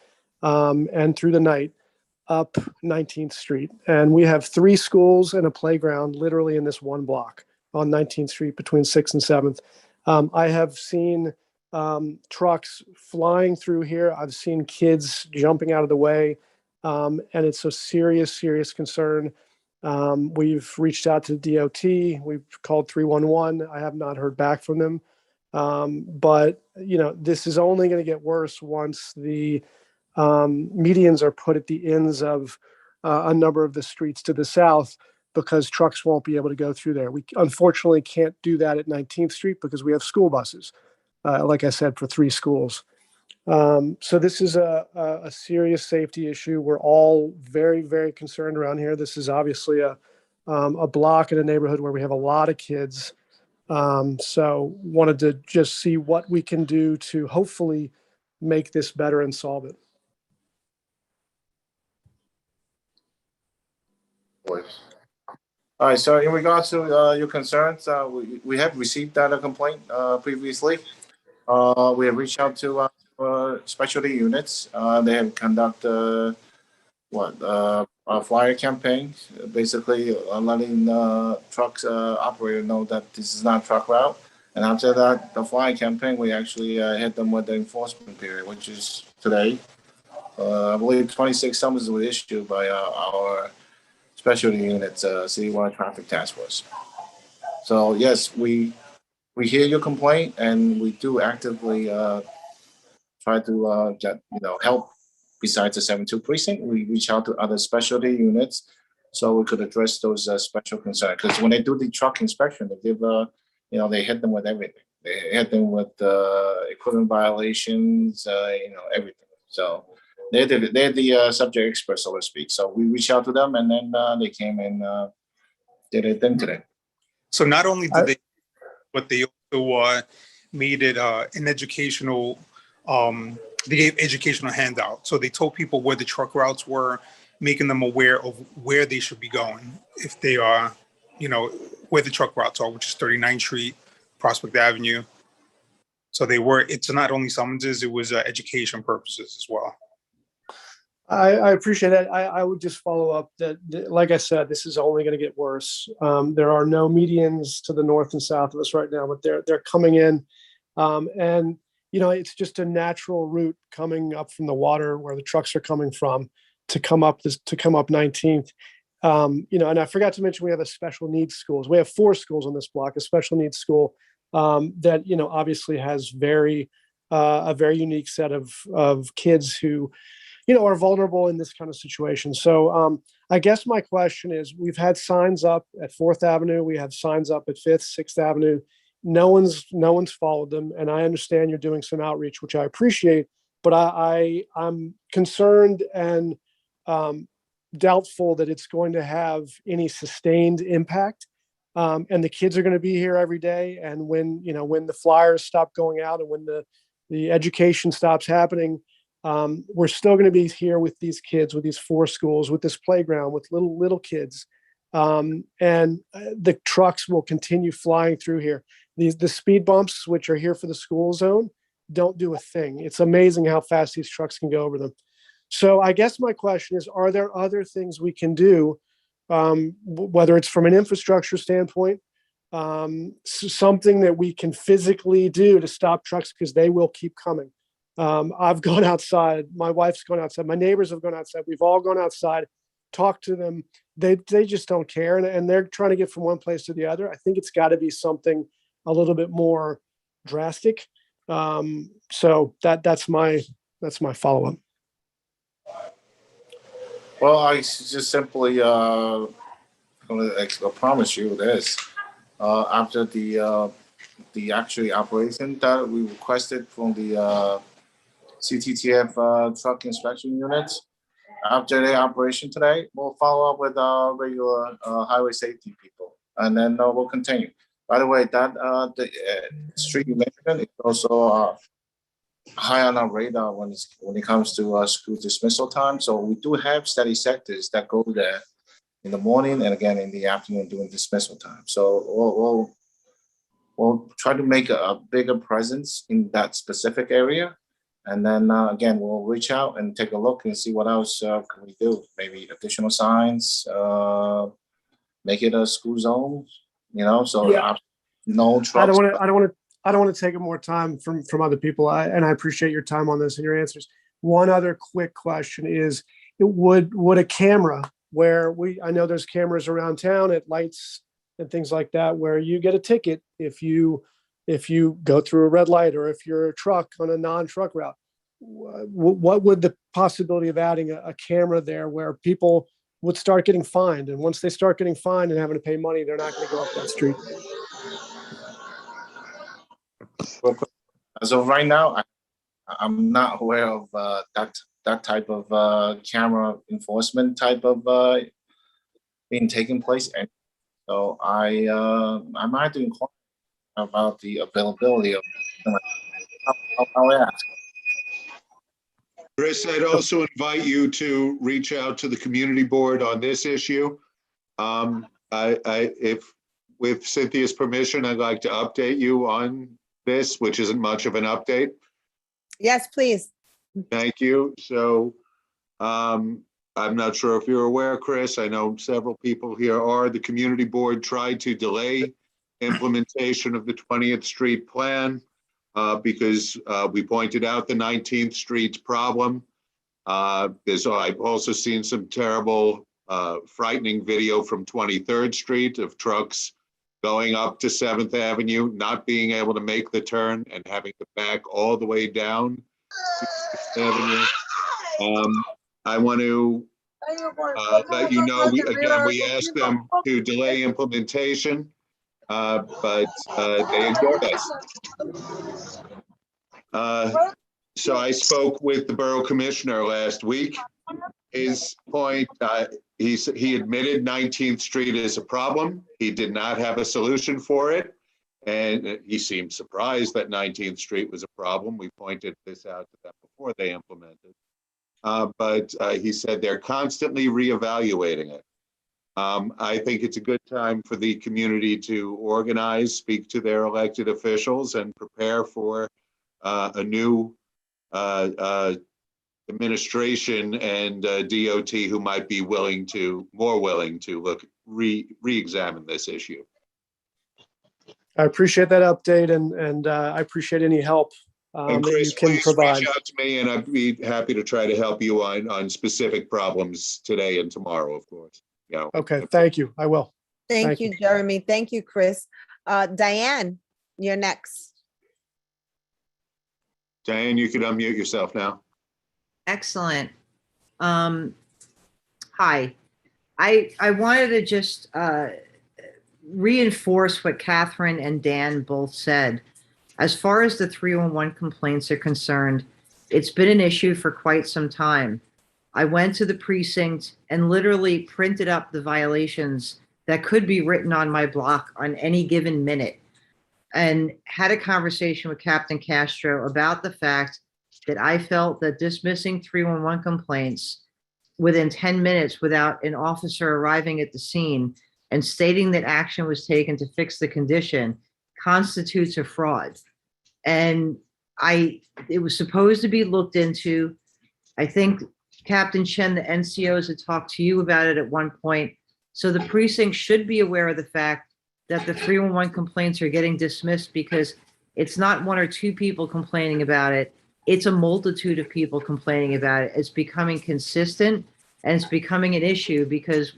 and through the night, up 19th Street. And we have 3 schools and a playground literally in this one block on 19th Street between 6th and 7th. I have seen trucks flying through here. I've seen kids jumping out of the way, and it's a serious, serious concern. We've reached out to DOT. We've called 311. I have not heard back from them. But, this is only going to get worse once the medians are put at the ends of a number of the streets to the south, because trucks won't be able to go through there. We unfortunately can't do that at 19th Street because we have school buses, like I said, for 3 schools. So this is a serious safety issue. We're all very, very concerned around here. This is obviously a block in a neighborhood where we have a lot of kids. So wanted to just see what we can do to hopefully make this better and solve it.
All right, so in regards to your concerns, we have received that complaint previously. We have reached out to specialty units. They have conducted a flyer campaign, basically letting trucks operator know that this is not truck route. And after that, the flyer campaign, we actually hit them with the enforcement period, which is today. I believe 26 summonses were issued by our specialty units, citywide traffic task force. So yes, we hear your complaint, and we do actively try to get help. Besides the 72 precinct, we reach out to other specialty units so we could address those special concerns. Because when they do the truck inspection, they give they hit them with everything. They hit them with equipment violations, everything. So they're the subject experts, so to speak. So we reached out to them, and then they came and did their thing today.
So not only did they, but they also made it an educational. They gave educational handout. So they told people where the truck routes were, making them aware of where they should be going if they are, where the truck routes are, which is 39th Street, Prospect Avenue. So it's not only summonses, it was education purposes as well.
I appreciate that. I would just follow up that, like I said, this is only going to get worse. There are no medians to the north and south of us right now, but they're coming in. And, it's just a natural route coming up from the water where the trucks are coming from to come up 19th. And I forgot to mention we have a special needs schools. We have 4 schools on this block, a special needs school that, obviously has a very unique set of kids who, are vulnerable in this kind of situation. So I guess my question is, we've had signs up at 4th Avenue. We have signs up at 5th, 6th Avenue. No one's followed them. And I understand you're doing some outreach, which I appreciate, but I'm concerned and doubtful that it's going to have any sustained impact. And the kids are going to be here every day. And when the flyers stop going out and when the education stops happening, we're still going to be here with these kids, with these 4 schools, with this playground, with little kids. And the trucks will continue flying through here. The speed bumps, which are here for the school zone, don't do a thing. It's amazing how fast these trucks can go over them. So I guess my question is, are there other things we can do, whether it's from an infrastructure standpoint, something that we can physically do to stop trucks, because they will keep coming. I've gone outside. My wife's gone outside. My neighbors have gone outside. We've all gone outside, talked to them. They just don't care. And they're trying to get from one place to the other. I think it's got to be something a little bit more drastic. So that's my follow-up.
Well, I just simply gonna promise you this. After the actual operation that we requested from the CTTF truck inspection units, after the operation today, we'll follow up with regular highway safety people, and then we'll continue. By the way, that the street you mentioned is also high on our radar when it comes to school dismissal time. So we do have steady sectors that go there in the morning and again in the afternoon during dismissal time. So we'll try to make a bigger presence in that specific area. And then again, we'll reach out and take a look and see what else can we do. Maybe additional signs, make it a school zone, so
Yeah.
no trucks.
I don't want to take more time from other people. And I appreciate your time on this and your answers. One other quick question is, would a camera where I know there's cameras around town at lights and things like that, where you get a ticket if you go through a red light, or if you're a truck on a non-truck route, what would the possibility of adding a camera there where people would start getting fined? And once they start getting fined and having to pay money, they're not going to go up that street.
As of right now, I'm not aware of that type of camera enforcement type of being taking place. And so I might inquire about the availability of. I'll ask.
Chris, I'd also invite you to reach out to the community board on this issue. If with Cynthia's permission, I'd like to update you on this, which isn't much of an update.
Yes, please.
Thank you. So I'm not sure if you're aware, Chris, I know several people here are. The community board tried to delay implementation of the 20th Street plan because we pointed out the 19th Street problem. I've also seen some terrible, frightening video from 23rd Street of trucks going up to 7th Avenue, not being able to make the turn and having to back all the way down 6th Avenue. I want to let you know, we asked them to delay implementation, but they ignored us. So I spoke with the borough commissioner last week. His point, he admitted 19th Street is a problem. He did not have a solution for it. And he seemed surprised that 19th Street was a problem. We pointed this out to them before they implemented. But he said they're constantly reevaluating it. I think it's a good time for the community to organize, speak to their elected officials, and prepare for a new administration and DOT who might be more willing to re-examine this issue.
I appreciate that update and I appreciate any help
And
that you
Chris,
can
please
provide.
reach out to me, and I'd be happy to try to help you on specific problems today and tomorrow, of course. Yeah.
Okay, thank you. I will.
Thank
Thank
you, Jeremy. Thank you, Chris. Diane, you're next.
Diane, you could unmute yourself now.
Excellent. Hi. I wanted to just reinforce what Catherine and Dan both said. As far as the 311 complaints are concerned, it's been an issue for quite some time. I went to the precinct and literally printed up the violations that could be written on my block on any given minute, and had a conversation with Captain Castro about the fact that I felt that dismissing 311 complaints within 10 minutes without an officer arriving at the scene and stating that action was taken to fix the condition constitutes a fraud. And it was supposed to be looked into. I think Captain Chen, the NCOs, had talked to you about it at one point. So the precinct should be aware of the fact that the 311 complaints are getting dismissed, because it's not one or two people complaining about it. It's a multitude of people complaining about it. It's becoming consistent, and it's becoming an issue because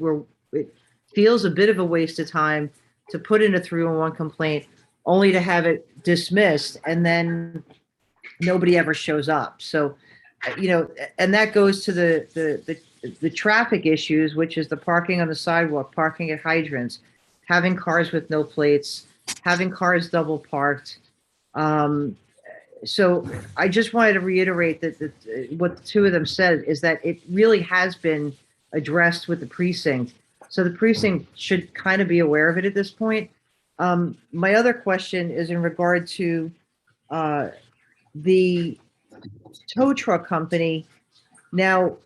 it feels a bit of a waste of time to put in a 311 complaint only to have it dismissed, and then nobody ever shows up. So, and that goes to the traffic issues, which is the parking on the sidewalk, parking at hydrants, having cars with no plates, having cars double parked. So I just wanted to reiterate that what the two of them said is that it really has been addressed with the precinct. So the precinct should kind of be aware of it at this point. My other question is in regard to the tow truck company. Now,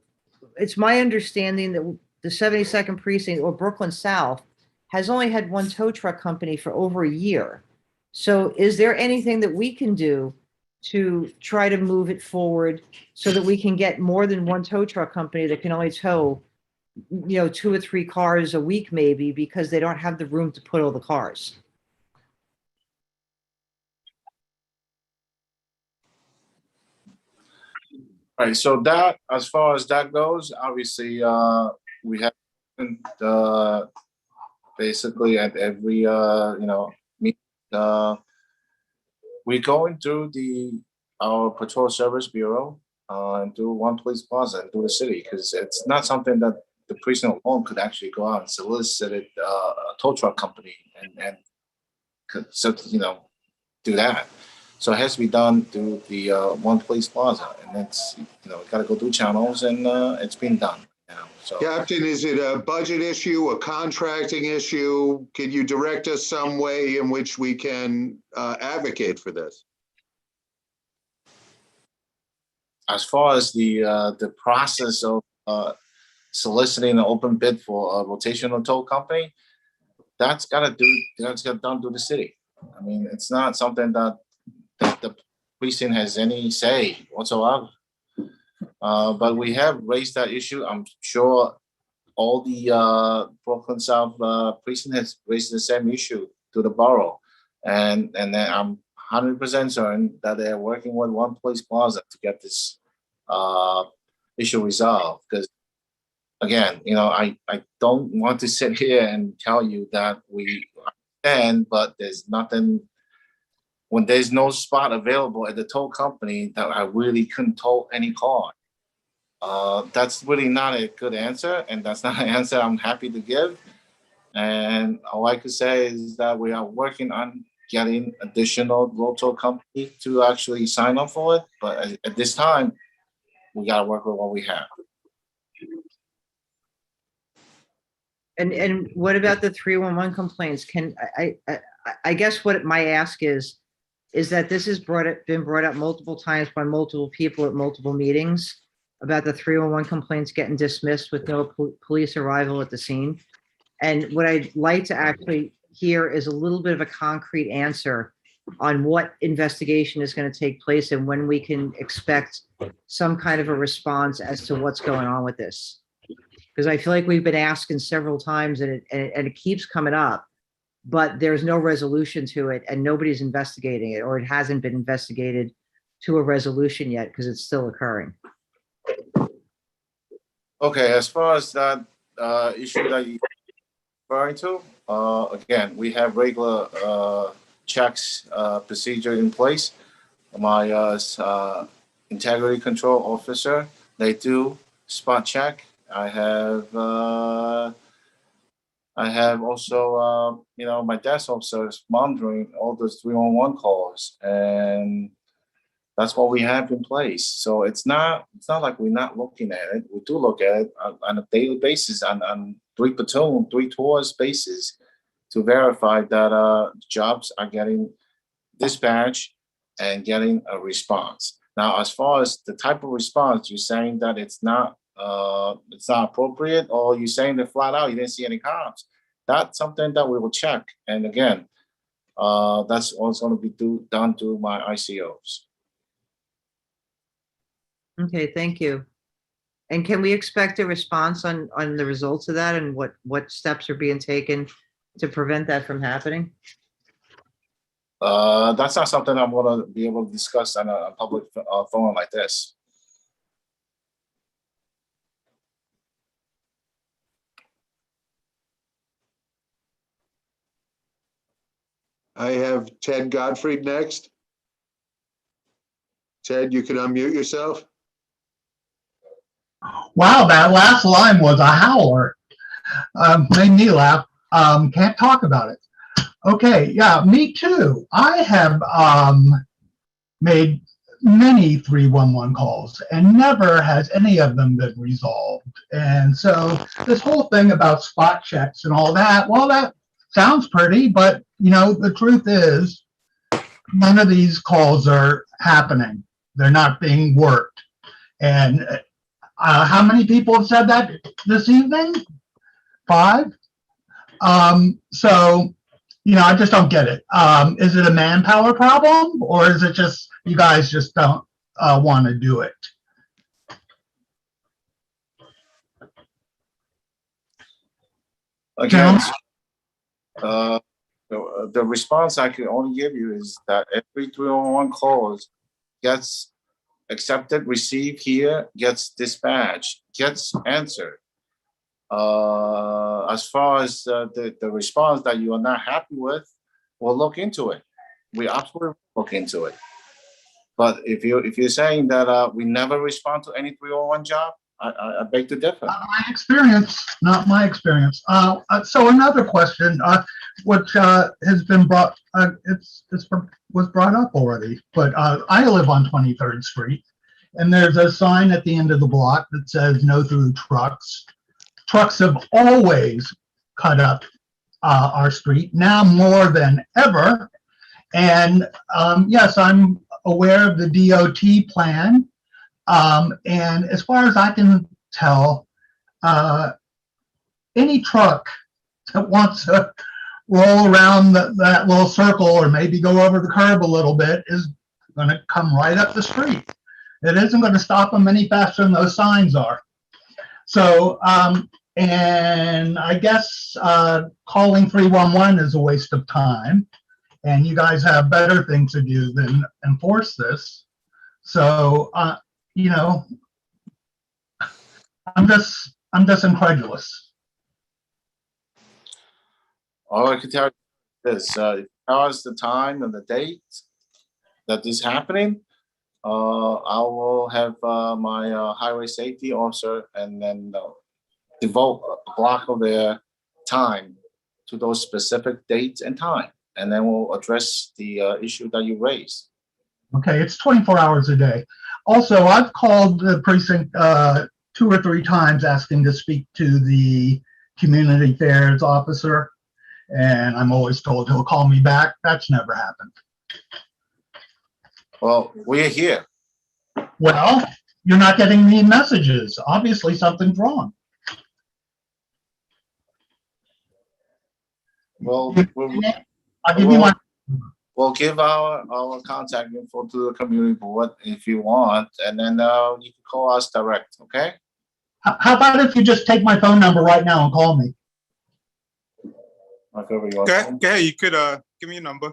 it's my understanding that the 72nd precinct, or Brooklyn South, has only had one tow truck company for over a year. So is there anything that we can do to try to move it forward so that we can get more than one tow truck company that can only tow, 2 or 3 cars a week, maybe, because they don't have the room to put all the cars?
Right, so that, as far as that goes, obviously, we have basically at every meet, we're going through our patrol service bureau and do One Police Plaza and do the city, because it's not something that the precinct alone could actually go out and solicit a tow truck company and could, do that. So it has to be done through the One Police Plaza, and it's got to go through channels, and it's being done now. So,
Captain, is it a budget issue, a contracting issue? Can you direct us some way in which we can advocate for this?
as far as the process of soliciting an open bid for a rotational tow company, that's got done through the city. I mean, it's not something that the precinct has any say whatsoever. But we have raised that issue. I'm sure all the Brooklyn South precinct has raised the same issue to the borough, and then I'm 100% certain that they're working with One Police Plaza to get this issue resolved. Because again, I don't want to sit here and tell you that we can, but there's nothing. When there's no spot available at the tow company, that I really couldn't tow any car. That's really not a good answer, and that's not an answer I'm happy to give. And all I could say is that we are working on getting additional tow company to actually sign up for it. But at this time, we got to work with what we have.
And what about the 311 complaints? Can I guess what my ask is that this has been brought up multiple times by multiple people at multiple meetings about the 311 complaints getting dismissed with no police arrival at the scene. And what I'd like to actually hear is a little bit of a concrete answer on what investigation is going to take place and when we can expect some kind of a response as to what's going on with this. Because I feel like we've been asking several times and it keeps coming up, but there's no resolution to it and nobody's investigating it, or it hasn't been investigated to a resolution yet because it's still occurring.
Okay, as far as that issue that you're referring to, again, we have regular checks procedure in place. My integrity control officer, they do spot check. I have also, my desk officer is monitoring all those 311 calls, and that's what we have in place. So it's not like we're not looking at it. We do look at it on a daily basis, on 3 platoon, 3 tours basis, to verify that jobs are getting dispatched and getting a response. Now, as far as the type of response, you're saying that it's not appropriate, or you're saying that flat out you didn't see any cops. That's something that we will check. And again, that's also going to be done to my ICOs.
Okay, thank you. And can we expect a response on the results of that and what steps are being taken to prevent that from happening?
That's not something I'm going to be able to discuss on a public forum like this.
I have Ted Gottfried next. Ted, you can unmute yourself.
Wow, that last line was a howler. Made me laugh. Can't talk about it. Okay, yeah, me too. I have made many 311 calls and never has any of them been resolved. And so this whole thing about spot checks and all that, well, that sounds pretty, but the truth is none of these calls are happening. They're not being worked. And how many people have said that this evening? 5? So, I just don't get it. Is it a manpower problem, or is it just you guys just don't want to do it?
Again, the response I can only give you is that every 311 calls gets accepted, received here, gets dispatched, gets answered. As far as the response that you are not happy with, we'll look into it. We absolutely look into it. But if you're saying that we never respond to any 301 job, I beg to differ.
Not my experience, not my experience. So another question, which has been brought, was brought up already, but I live on 23rd Street, and there's a sign at the end of the block that says no through trucks. Trucks have always cut up our street, now more than ever. And yes, I'm aware of the DOT plan. And as far as I can tell, any truck that wants to roll around that little circle or maybe go over the curb a little bit is going to come right up the street. It isn't going to stop them any faster than those signs are. So, and I guess calling 311 is a waste of time, and you guys have better things to do than enforce this. So, I'm just incredulous.
All I can tell you is, as far as the time and the date that this is happening, I will have my highway safety officer and then devote a block of their time to those specific dates and time, and then we'll address the issue that you raised.
Okay, it's 24 hours a day. Also, I've called the precinct 2 or 3 times asking to speak to the community affairs officer, and I'm always told he'll call me back. That's never happened.
Well, we're here.
Well, you're not getting me messages. Obviously, something's wrong.
We'll
I'll give you my,
we'll give our contact info to the community board if you want, and then you can call us direct, okay?
how about if you just take my phone number right now and call me?
Okay, you could give me a number.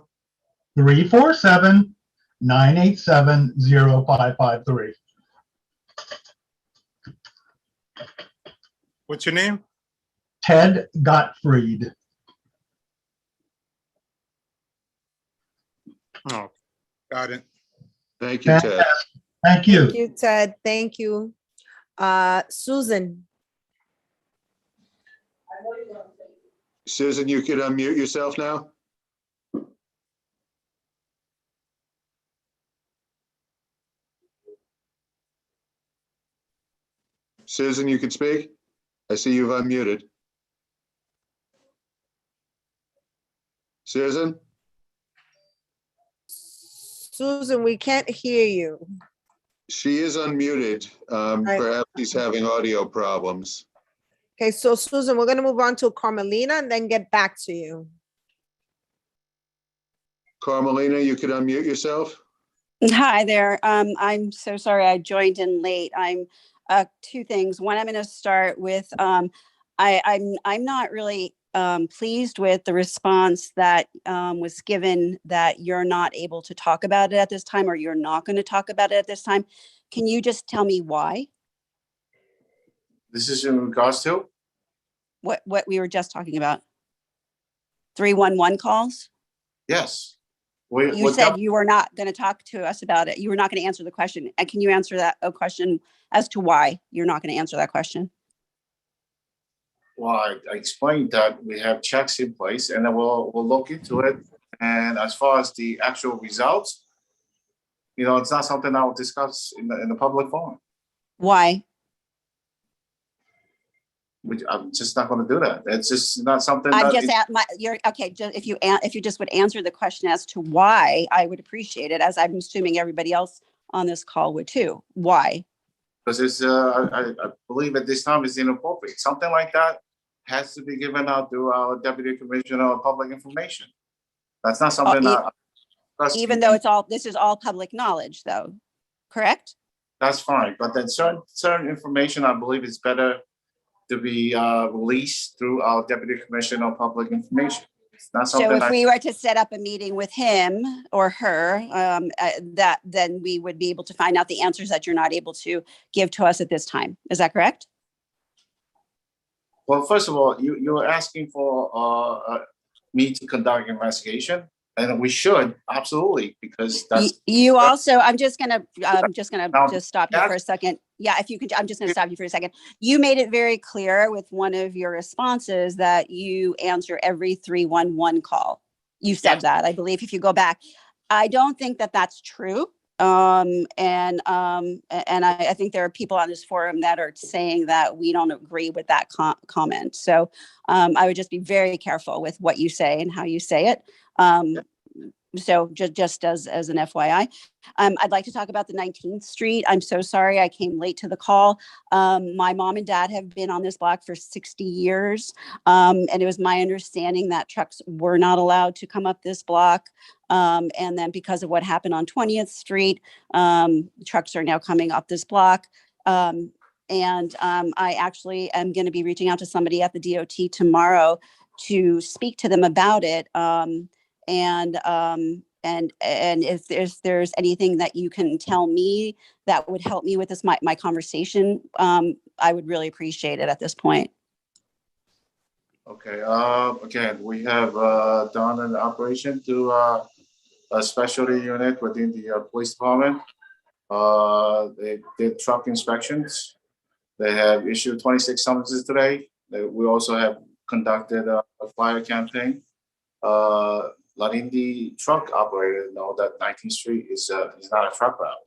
347-987-0553.
What's your name?
Ted Gottfried.
Oh, got it.
Thank you, Ted.
Thank you.
Thank you, Ted. Thank you. Susan.
Susan, you could unmute yourself now. Susan, you can speak. I see you've unmuted. Susan?
Susan, we can't hear you.
She is unmuted. Perhaps she's having audio problems.
Okay, so Susan, we're gonna move on to Carmelina and then get back to you.
Carmelina, you could unmute yourself.
Hi there. I'm so sorry I joined in late. I'm two things. One, I'm going to start with I'm not really pleased with the response that was given that you're not able to talk about it at this time, or you're not going to talk about it at this time. Can you just tell me why?
This is in regards to?
What we were just talking about? 311 calls?
Yes.
You said you were not going to talk to us about it. You were not going to answer the question. And can you answer that question as to why you're not going to answer that question?
Well, I explained that we have checks in place, and then we'll look into it. And as far as the actual results, it's not something I will discuss in the public forum.
Why?
I'm just not going to do that. It's just not something.
I'm just at you're okay. If you just would answer the question as to why, I would appreciate it, as I'm assuming everybody else on this call would too. Why?
Because it's I believe at this time it's inappropriate. Something like that has to be given out to our Deputy Commissioner of Public Information. That's not something that.
Even though this is all public knowledge, though, correct?
That's fine, but then certain information I believe is better to be released through our Deputy Commissioner of Public Information. It's not something.
So if we were to set up a meeting with him or her, then we would be able to find out the answers that you're not able to give to us at this time. Is that correct?
Well, first of all, you're asking for me to conduct an investigation, and we should absolutely, because that's.
You also, I'm just gonna stop you for a second. Yeah, if you could, I'm just gonna stop you for a second. You made it very clear with one of your responses that you answer every 311 call. You said that, I believe, if you go back. I don't think that that's true. And I think there are people on this forum that are saying that we don't agree with that comment. So I would just be very careful with what you say and how you say it. So just as an FYI, I'd like to talk about the 19th Street. I'm so sorry I came late to the call. My mom and dad have been on this block for 60 years. And it was my understanding that trucks were not allowed to come up this block. And then because of what happened on 20th Street, trucks are now coming up this block. I actually am going to be reaching out to somebody at the DOT tomorrow to speak to them about it. And if there's anything that you can tell me that would help me with this, my conversation, I would really appreciate it at this point.
Okay. Again, we have done an operation to a specialty unit within the police department. They did truck inspections. They have issued 26 summonses today. We also have conducted a flyer campaign. Letting the truck operator know that 19th Street is not a truck route.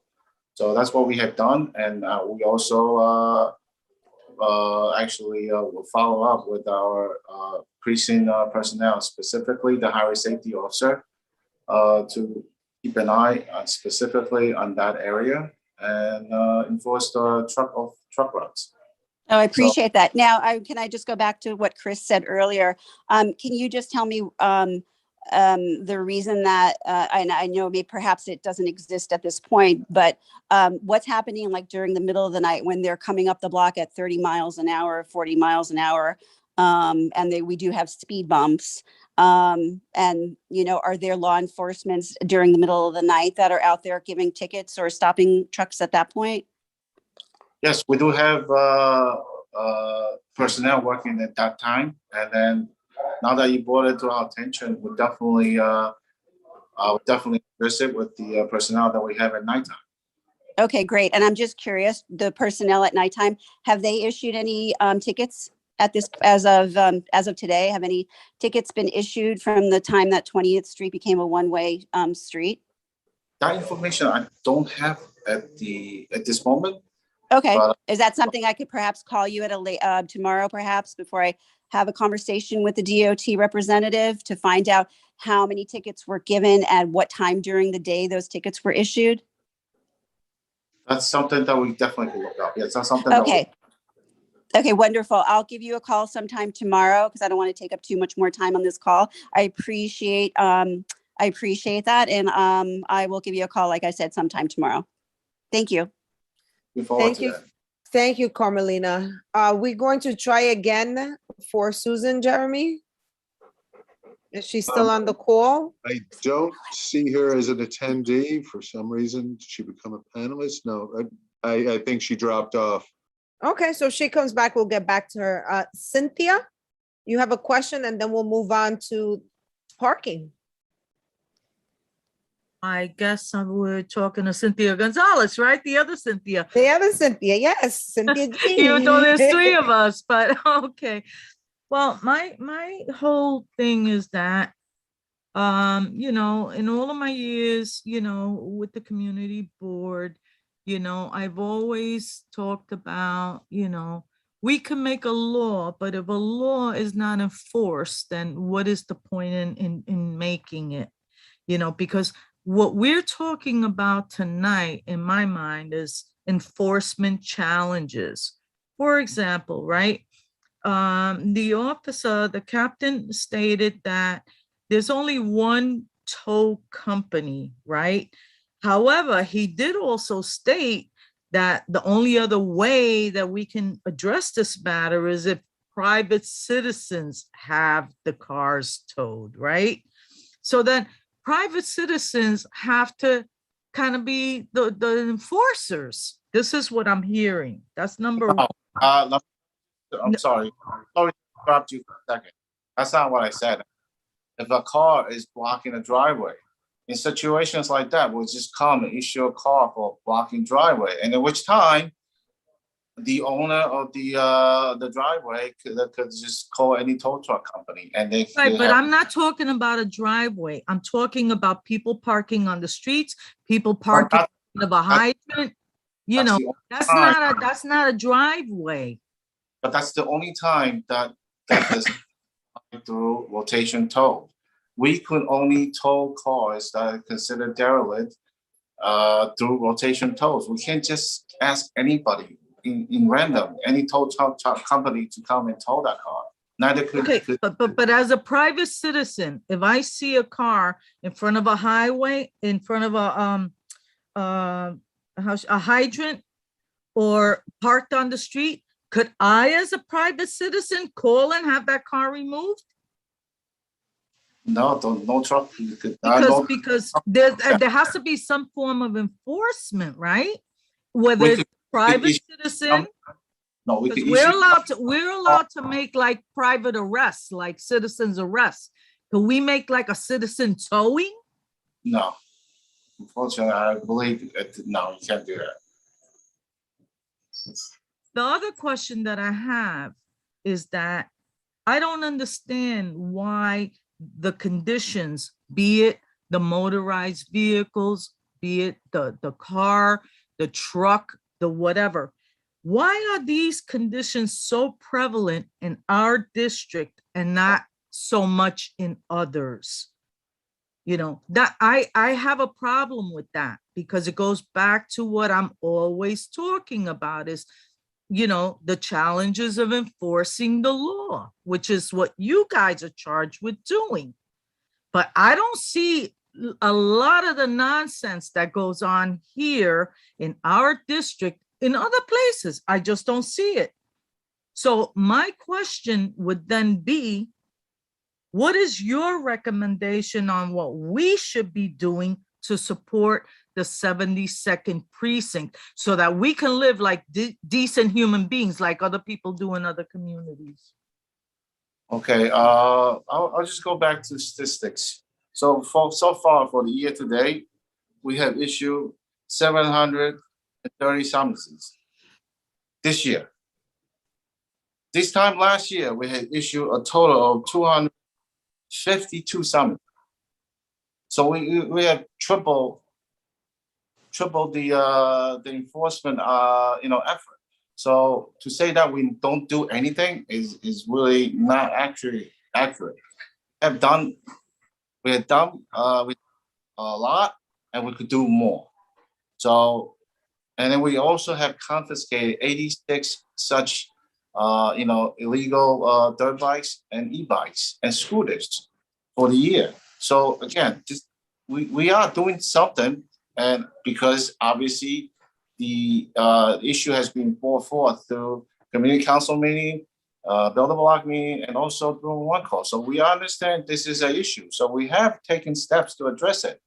So that's what we have done. And we also actually will follow up with our precinct personnel, specifically the highway safety officer, to keep an eye on specifically on that area and enforce the truck routes.
Oh, I appreciate that. Now, can I just go back to what Chris said earlier? Can you just tell me the reason that, and I know maybe perhaps it doesn't exist at this point, but what's happening like during the middle of the night when they're coming up the block at 30 miles an hour, 40 miles an hour, and we do have speed bumps. And, are there law enforcement during the middle of the night that are out there giving tickets or stopping trucks at that point?
Yes, we do have personnel working at that time, and then now that you brought it to our attention, we definitely visit with the personnel that we have at nighttime.
Okay, great. And I'm just curious, the personnel at nighttime, have they issued any tickets at this as of today? Have any tickets been issued from the time that 20th Street became a one-way street?
That information I don't have at this moment.
Okay,
but
is that something I could perhaps call you at a late tomorrow, perhaps before I have a conversation with the DOT representative to find out how many tickets were given at what time during the day those tickets were issued?
that's something that we definitely can look up. Yes, that's something.
Okay. Okay, wonderful. I'll give you a call sometime tomorrow because I don't want to take up too much more time on this call. I appreciate that, and I will give you a call, like I said, sometime tomorrow. Thank you.
Thank you. Thank you, Carmelina. Are we going to try again for Susan, Jeremy? Is she still on the call?
I don't see her as an attendee. For some reason, did she become a panelist? No, I think she dropped off.
Okay, so if she comes back, we'll get back to her. Cynthia, you have a question and then we'll move on to parking.
I guess we're talking to Cynthia Gonzalez, right? The other Cynthia.
The other Cynthia, yes, Cynthia G.
Even though there's three of us, but okay. Well, my whole thing is that, in all of my years, with the community board, I've always talked about, we can make a law, but if a law is not enforced, then what is the point in making it? Because what we're talking about tonight, in my mind, is enforcement challenges. For example, right? The captain stated that there's only one tow company, right? However, he did also state that the only other way that we can address this matter is if private citizens have the cars towed, right? So then private citizens have to kind of be the enforcers. This is what I'm hearing. That's number one.
I'm sorry. Sorry to interrupt you for a second. That's not what I said. If a car is blocking a driveway, in situations like that, we'll just come and issue a car for blocking driveway, and at which time the owner of the driveway could just call any tow truck company, and they
right. But I'm not talking about a driveway. I'm talking about people parking on the streets, people parking in a hydrant. That's not a driveway.
But that's the only time that is through rotation tow. We could only tow cars that are considered derelict through rotation tows. We can't just ask anybody in random, any tow truck company to come and tow that car. Neither could.
Okay, but as a private citizen, if I see a car in front of a highway, in front of a hydrant, or parked on the street, could I, as a private citizen, call and have that car removed?
No truck.
Because there has to be some form of enforcement, right? Whether it's private citizen.
No, we could.
We're allowed to make like private arrests, like citizens arrests. Can we make like a citizen towing?
No, unfortunately, I believe no, you can't do that.
The other question that I have is that I don't understand why the conditions, be it the motorized vehicles, be it the car, the truck, the whatever, why are these conditions so prevalent in our district and not so much in others? That I have a problem with that, because it goes back to what I'm always talking about is the challenges of enforcing the law, which is what you guys are charged with doing. But I don't see a lot of the nonsense that goes on here in our district in other places. I just don't see it. So my question would then be, what is your recommendation on what we should be doing to support the 72nd precinct so that we can live like decent human beings like other people do in other communities?
Okay, I'll just go back to statistics. So far for the year to date, we have issued 730 summonses this year. This time last year, we had issued a total of 252 summonses. So we have triple the enforcement effort. So to say that we don't do anything is really not actually accurate. We have done a lot, and we could do more. So, and then we also have confiscated 86 such illegal dirt bikes and e-bikes and scooters for the year. So again, we are doing something, and because obviously the issue has been brought forth through community council meeting, build a block meeting, and also through one call. So we understand this is an issue. So we have taken steps to address it.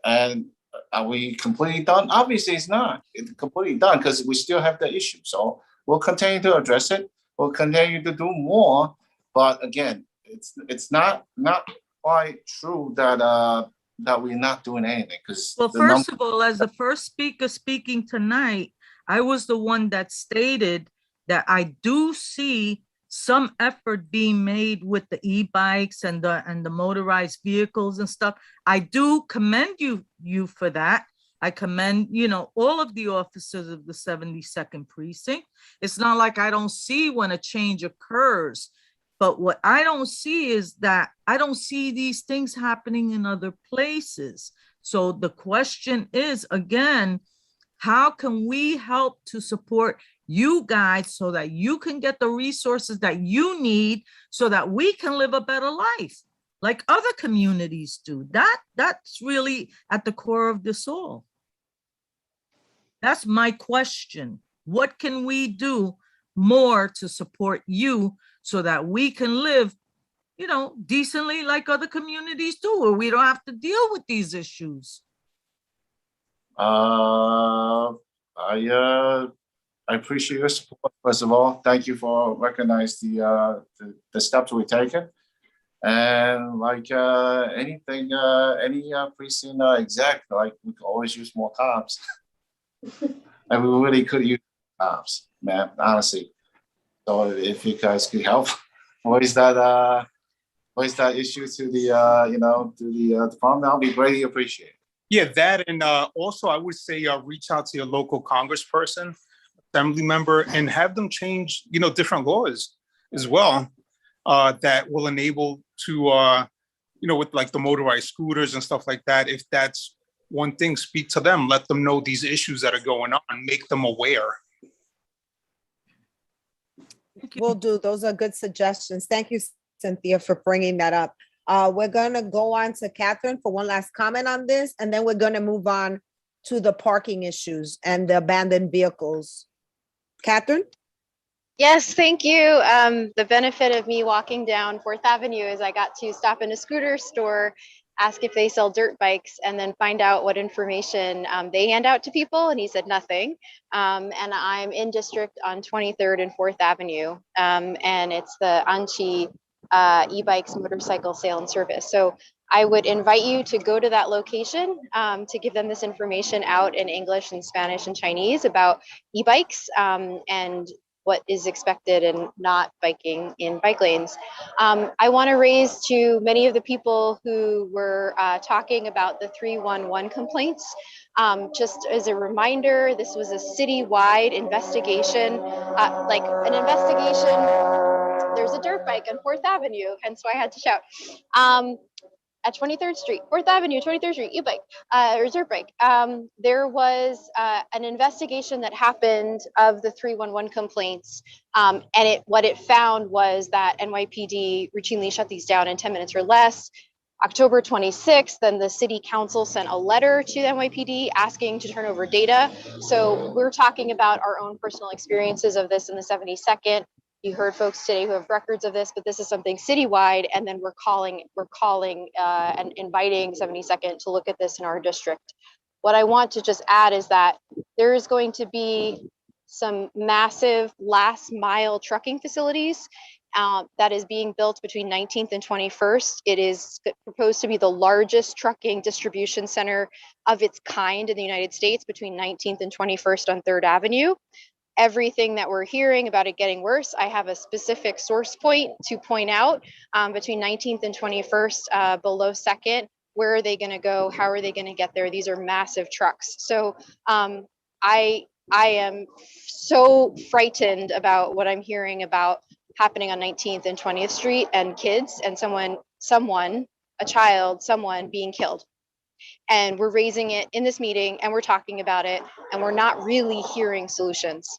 And are we completely done? Obviously, it's not completely done because we still have the issue. So we'll continue to address it. We'll continue to do more. But again, it's not quite true that we're not doing anything. Because
first of all, as the first speaker speaking tonight, I was the one that stated that I do see some effort being made with the e-bikes and the motorized vehicles and stuff. I do commend you for that. I commend, all of the officers of the 72nd precinct. It's not like I don't see when a change occurs, but what I don't see is that I don't see these things happening in other places. So the question is, again, how can we help to support you guys so that you can get the resources that you need so that we can live a better life like other communities do? That's really at the core of this all. That's my question. What can we do more to support you so that we can live, decently like other communities do, where we don't have to deal with these issues?
I appreciate your support. First of all, thank you for recognizing the steps we've taken. And like anything, any precinct exec, like we could always use more cops. And we really could use cops, man, honestly. So if you guys could help, voice that issue to the department, that'll be greatly appreciated.
Yeah, that, and also I would say reach out to your local congressperson, assembly member, and have them change, different laws as well that will enable to, with like the motorized scooters and stuff like that. If that's one thing, speak to them, let them know these issues that are going on, make them aware.
Will do. Those are good suggestions. Thank you, Cynthia, for bringing that up. We're going to go on to Catherine for one last comment on this, and then we're going to move on to the parking issues and the abandoned vehicles. Catherine?
Yes, thank you. The benefit of me walking down 4th Avenue is I got to stop in a scooter store, ask if they sell dirt bikes, and then find out what information they hand out to people. And he said nothing. And I'm in district on 23rd and 4th Avenue. And it's the Anchi e-bikes motorcycle sale and service. So I would invite you to go to that location to give them this information out in English and Spanish and Chinese about e-bikes and what is expected and not biking in bike lanes. I want to raise to many of the people who were talking about the 311 complaints. Just as a reminder, this was a citywide investigation, like an investigation. There's a dirt bike on 4th Avenue, hence why I had to shout. at 23rd Street, 4th Avenue, 23rd Street, e-bike, reserve bike. There was an investigation that happened of the 311 complaints. And what it found was that NYPD routinely shut these down in 10 minutes or less. October 26th, then the city council sent a letter to the NYPD asking to turn over data. So we're talking about our own personal experiences of this in the 72nd. You heard folks today who have records of this, but this is something citywide, and then we're calling and inviting 72nd to look at this in our district. What I want to just add is that there is going to be some massive last mile trucking facilities that is being built between 19th and 21st. It is proposed to be the largest trucking distribution center of its kind in the United States between 19th and 21st on 3rd Avenue. Everything that we're hearing about it getting worse, I have a specific source point to point out between 19th and 21st below 2nd. Where are they going to go? How are they going to get there? These are massive trucks. So I am so frightened about what I'm hearing about happening on 19th and 20th Street and kids and someone, a child, someone being killed. And we're raising it in this meeting and we're talking about it and we're not really hearing solutions.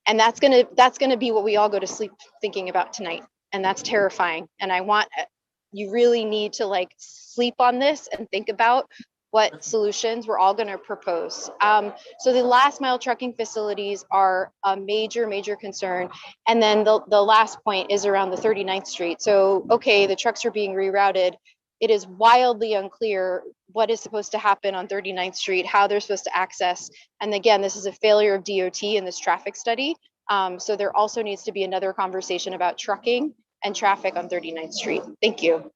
And that's gonna be what we all go to sleep thinking about tonight. And that's terrifying. And you really need to like sleep on this and think about what solutions we're all gonna propose. So the last mile trucking facilities are a major, major concern. And then the last point is around the 39th Street. So, okay, the trucks are being rerouted. It is wildly unclear what is supposed to happen on 39th Street, how they're supposed to access. And again, this is a failure of DOT in this traffic study. So there also needs to be another conversation about trucking and traffic on 39th Street. Thank you.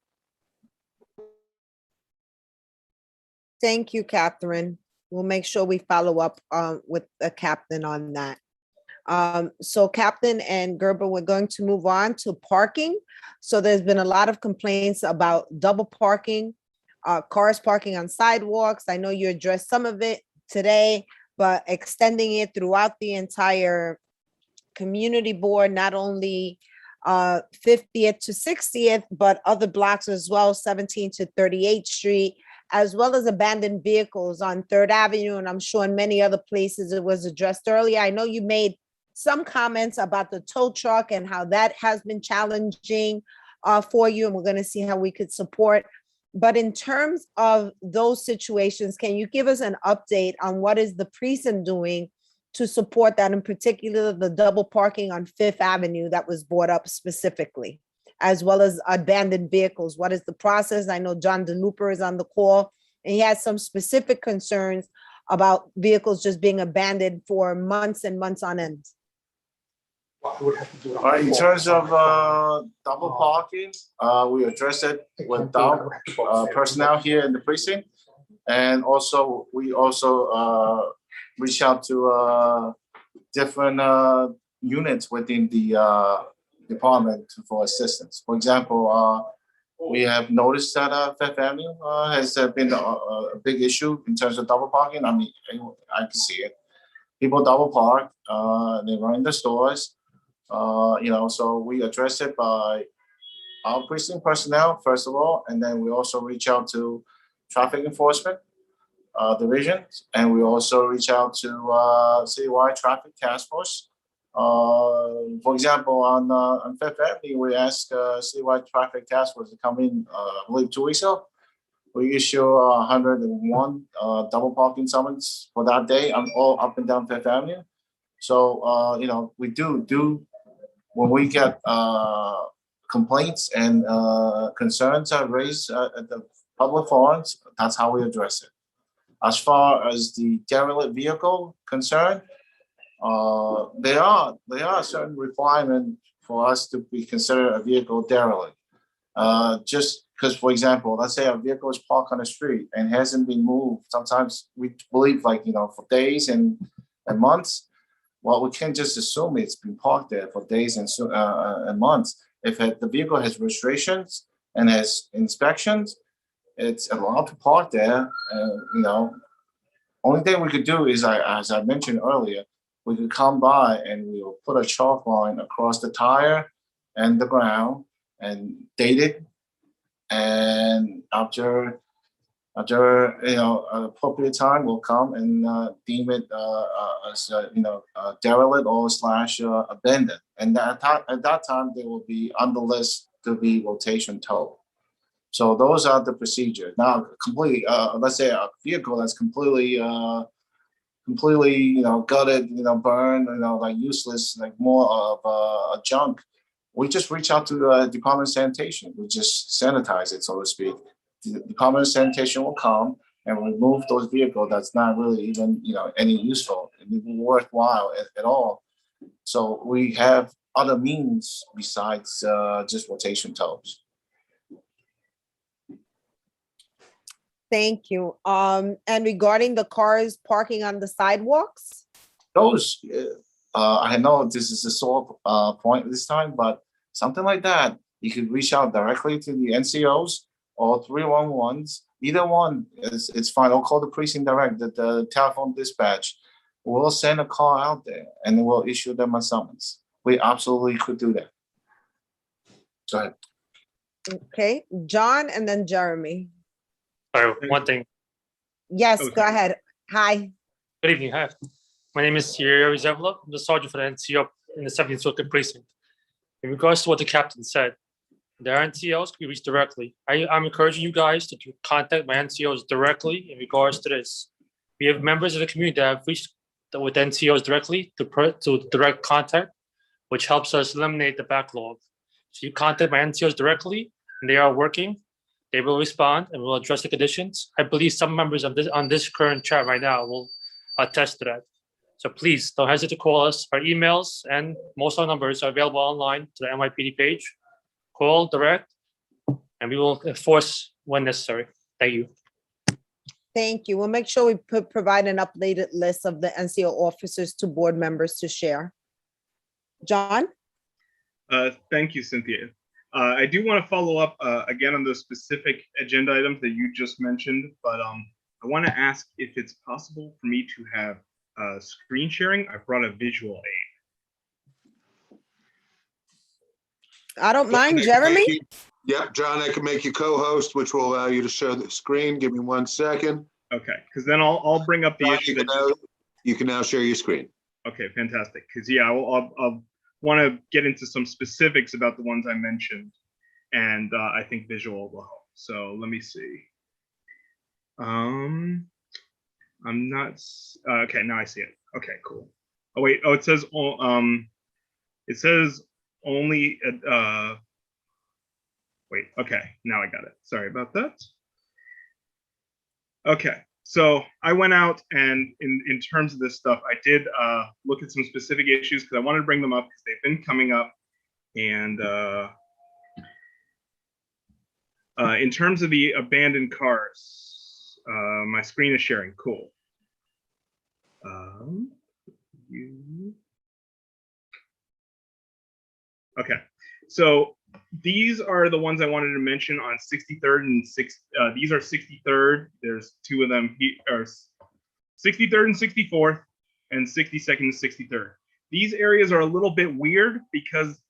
Thank you, Catherine. We'll make sure we follow up with the captain on that. So Captain and Gerber, we're going to move on to parking. So there's been a lot of complaints about double parking, cars parking on sidewalks. I know you addressed some of it today, but extending it throughout the entire community board, not only 50th to 60th, but other blocks as well, 17th to 38th Street, as well as abandoned vehicles on 3rd Avenue. And I'm sure in many other places it was addressed earlier. I know you made some comments about the tow truck and how that has been challenging for you, and we're going to see how we could support. But in terms of those situations, can you give us an update on what is the precinct doing to support that, in particular the double parking on 5th Avenue that was brought up specifically, as well as abandoned vehicles? What is the process? I know John DeLuper is on the call, and he has some specific concerns about vehicles just being abandoned for months and months on end.
In terms of double parking, we address it with our personnel here in the precinct. And also, we also reach out to different units within the department for assistance. For example, we have noticed that Fifth Avenue has been a big issue in terms of double parking. I mean, I can see it. People double park, they run in the stores. So we address it by our precinct personnel, first of all, and then we also reach out to traffic enforcement divisions, and we also reach out to citywide traffic task force. For example, on Fifth Avenue, we asked citywide traffic task force to come in, I believe 2 weeks ago. We issue 101 double parking summons for that day on all up and down Fifth Avenue. So, we do when we get complaints and concerns are raised at the public forums, that's how we address it. As far as the derelict vehicle concerned, there are certain requirements for us to be considered a vehicle derelict. Just because, for example, let's say a vehicle is parked on the street and hasn't been moved. Sometimes we believe for days and months. Well, we can't just assume it's been parked there for days and months. If the vehicle has registrations and has inspections, it's allowed to park there. Only thing we could do is, as I mentioned earlier, we could come by and we will put a chalk line across the tire and the ground and date it And after an appropriate time, we'll come and deem it as derelict or slash abandoned. And at that time, they will be on the list to be rotation tow. So those are the procedures. Now, completely, let's say a vehicle that's completely gutted, burned, like useless, like more of a junk. We just reach out to the Department of Sanitation. We just sanitize it, so to speak. The Department of Sanitation will come and remove those vehicles that's not really even, any useful, even worthwhile at all. So we have other means besides just rotation tows.
Thank you. And regarding the cars parking on the sidewalks?
Those, I know this is a sore point this time, but something like that, you could reach out directly to the NCOs or 311s. Either one it's fine. I'll call the precinct direct, the telephone dispatch. We'll send a call out there and we'll issue them a summons. We absolutely could do that. Go ahead.
Okay, John and then Jeremy.
One thing.
Yes, go ahead. Hi.
Good evening. Hi. My name is Sierra Rizevla. I'm the sergeant for the NCO in the 17th Circuit Precinct. In regards to what the captain said, the NCOs can be reached directly. I'm encouraging you guys to contact my NCOs directly in regards to this. We have members of the community that have reached with NCOs directly to direct contact, which helps us eliminate the backlog. So you contact my NCOs directly, and they are working. They will respond and will address the conditions. I believe some members of on this current chat right now will attest to that. So please don't hesitate to call us. Our emails and most of our numbers are available online to the NYPD page. Call direct, and we will enforce when necessary. Thank you.
Thank you. We'll make sure we provide an updated list of the NCO officers to board members to share. John?
Thank you, Cynthia. I do want to follow up again on those specific agenda items that you just mentioned, but I want to ask if it's possible for me to have screen sharing. I brought a visual aid.
I don't mind, Jeremy.
Yep, John, I can make you co-host, which will allow you to show the screen. Give me 1 second.
Okay, because then I'll bring up the issue that
you can now share your screen.
Okay, fantastic. Because yeah, I'll want to get into some specifics about the ones I mentioned, and I think visual will help. So let me see. I'm not. Okay, now I see it. Okay, cool. Oh wait. Oh, it says only. Wait. Okay, now I got it. Sorry about that. Okay, so I went out and in terms of this stuff, I did look at some specific issues because I wanted to bring them up because they've been coming up. And in terms of the abandoned cars, my screen is sharing. Cool. Okay, so these are the ones I wanted to mention on 63rd and 6th. These are 63rd. There's two of them here, or 63rd and 64th, and 62nd and 63rd. These areas are a little bit weird because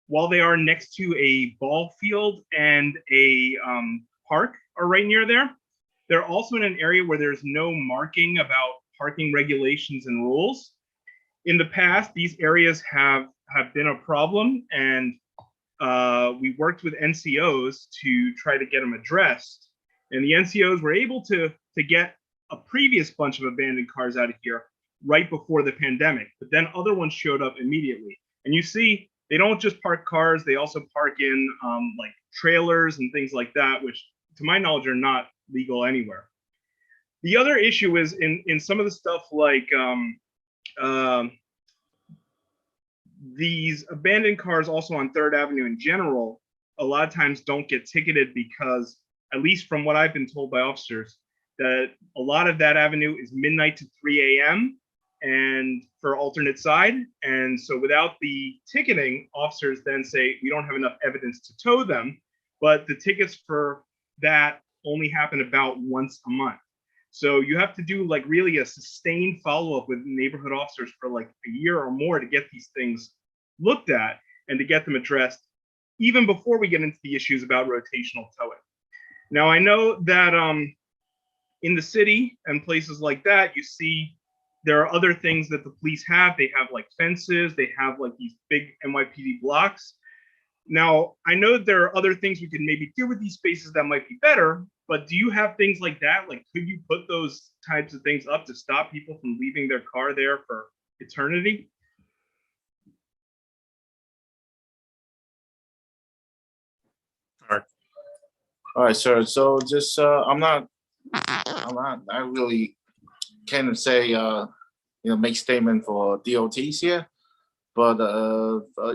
while they are next to a ball field and a park are right near there, they're also in an area where there's no marking about parking regulations and rules. In the past, these areas have been a problem, and we worked with NCOs to try to get them addressed. And the NCOs were able to get a previous bunch of abandoned cars out of here right before the pandemic, but then other ones showed up immediately. And you see, they don't just park cars, they also park in like trailers and things like that, which to my knowledge are not legal anywhere. The other issue is in some of the stuff like these abandoned cars also on 3rd Avenue in general, a lot of times don't get ticketed because, at least from what I've been told by officers, that a lot of that avenue is midnight to 3 a.m. and for alternate side. And so without the ticketing, officers then say, we don't have enough evidence to tow them, but the tickets for that only happen about once a month. So you have to do like really a sustained follow-up with neighborhood officers for like a year or more to get these things looked at and to get them addressed, even before we get into the issues about rotational towing. Now, I know that in the city and places like that, you see there are other things that the police have. They have like fences, they have like these big NYPD blocks. Now, I know that there are other things we can maybe do with these spaces that might be better, but do you have things like that? Like, could you put those types of things up to stop people from leaving their car there for eternity?
All right, sir. So just, I really can't say, make statement for DOTs here. But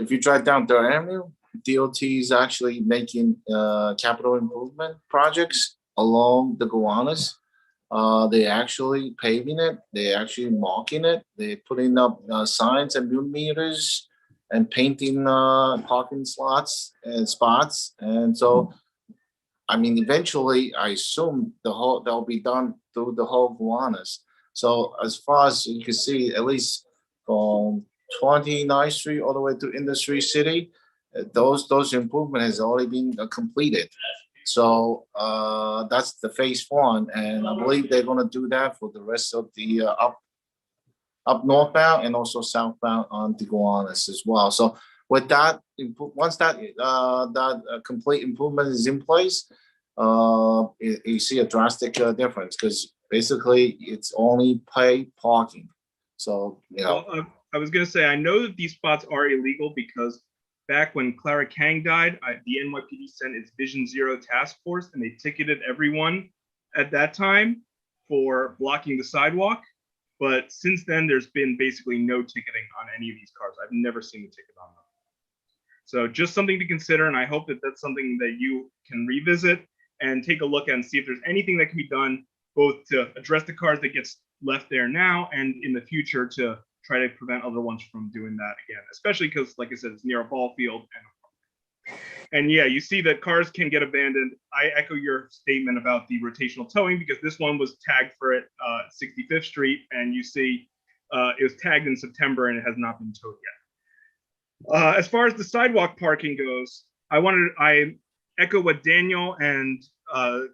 if you drive down Third Avenue, DOT is actually making capital improvement projects along the Gowanus. They actually paving it. They actually marking it. They putting up signs and meters and painting parking slots and spots. And so, I mean, eventually, I assume they'll be done through the whole Gowanus. So as far as you can see, at least from 29th Street all the way to Industry City, those improvement has already been completed. So that's the phase one, and I believe they're going to do that for the rest of the up northbound and also southbound on the Gowanus as well. So with that, once that complete improvement is in place, you see a drastic difference because basically it's only paid parking. So
Well, I was going to say, I know that these spots are illegal because back when Clara Kang died, the NYPD sent its Vision Zero task force and they ticketed everyone at that time for blocking the sidewalk. But since then, there's been basically no ticketing on any of these cars. I've never seen a ticket on them. So just something to consider, and I hope that that's something that you can revisit and take a look at and see if there's anything that can be done both to address the cars that gets left there now and in the future to try to prevent other ones from doing that again, especially because, like I said, it's near a ball field. And yeah, you see that cars can get abandoned. I echo your statement about the rotational towing because this one was tagged for it 65th Street, and you see it was tagged in September and it has not been towed yet. As far as the sidewalk parking goes, I echo what Daniel and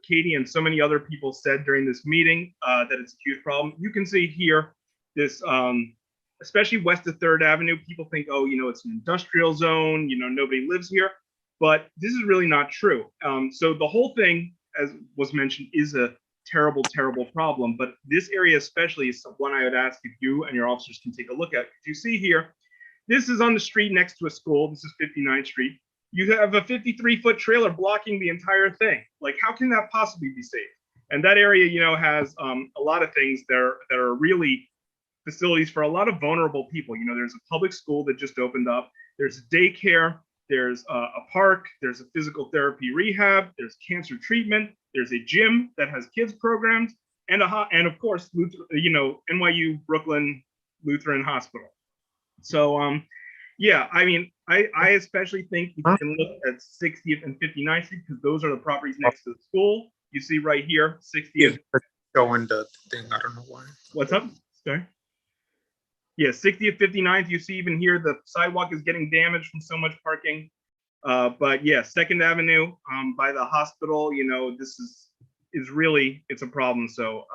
Katie and so many other people said during this meeting, that it's a huge problem. You can see here, this, especially west of 3rd Avenue, people think, oh, it's an industrial zone, nobody lives here. But this is really not true. So the whole thing, as was mentioned, is a terrible, terrible problem. But this area especially is one I would ask if you and your officers can take a look at. You see here, this is on the street next to a school. This is 59th Street. You have a 53-foot trailer blocking the entire thing. Like, how can that possibly be safe? And that area, has a lot of things that are really facilities for a lot of vulnerable people. There's a public school that just opened up. There's a daycare. There's a park. There's a physical therapy rehab. There's cancer treatment. There's a gym that has kids programs, and of course, NYU Brooklyn Lutheran Hospital. So, yeah, I mean, I especially think you can look at 60th and 59th Street because those are the properties next to the school. You see right here, 60th.
Showing the thing, I don't know why.
What's up? Sorry. Yeah, 60th, 59th. You see even here the sidewalk is getting damaged from so much parking. But yeah, 2nd Avenue by the hospital. This is really, it's a problem. So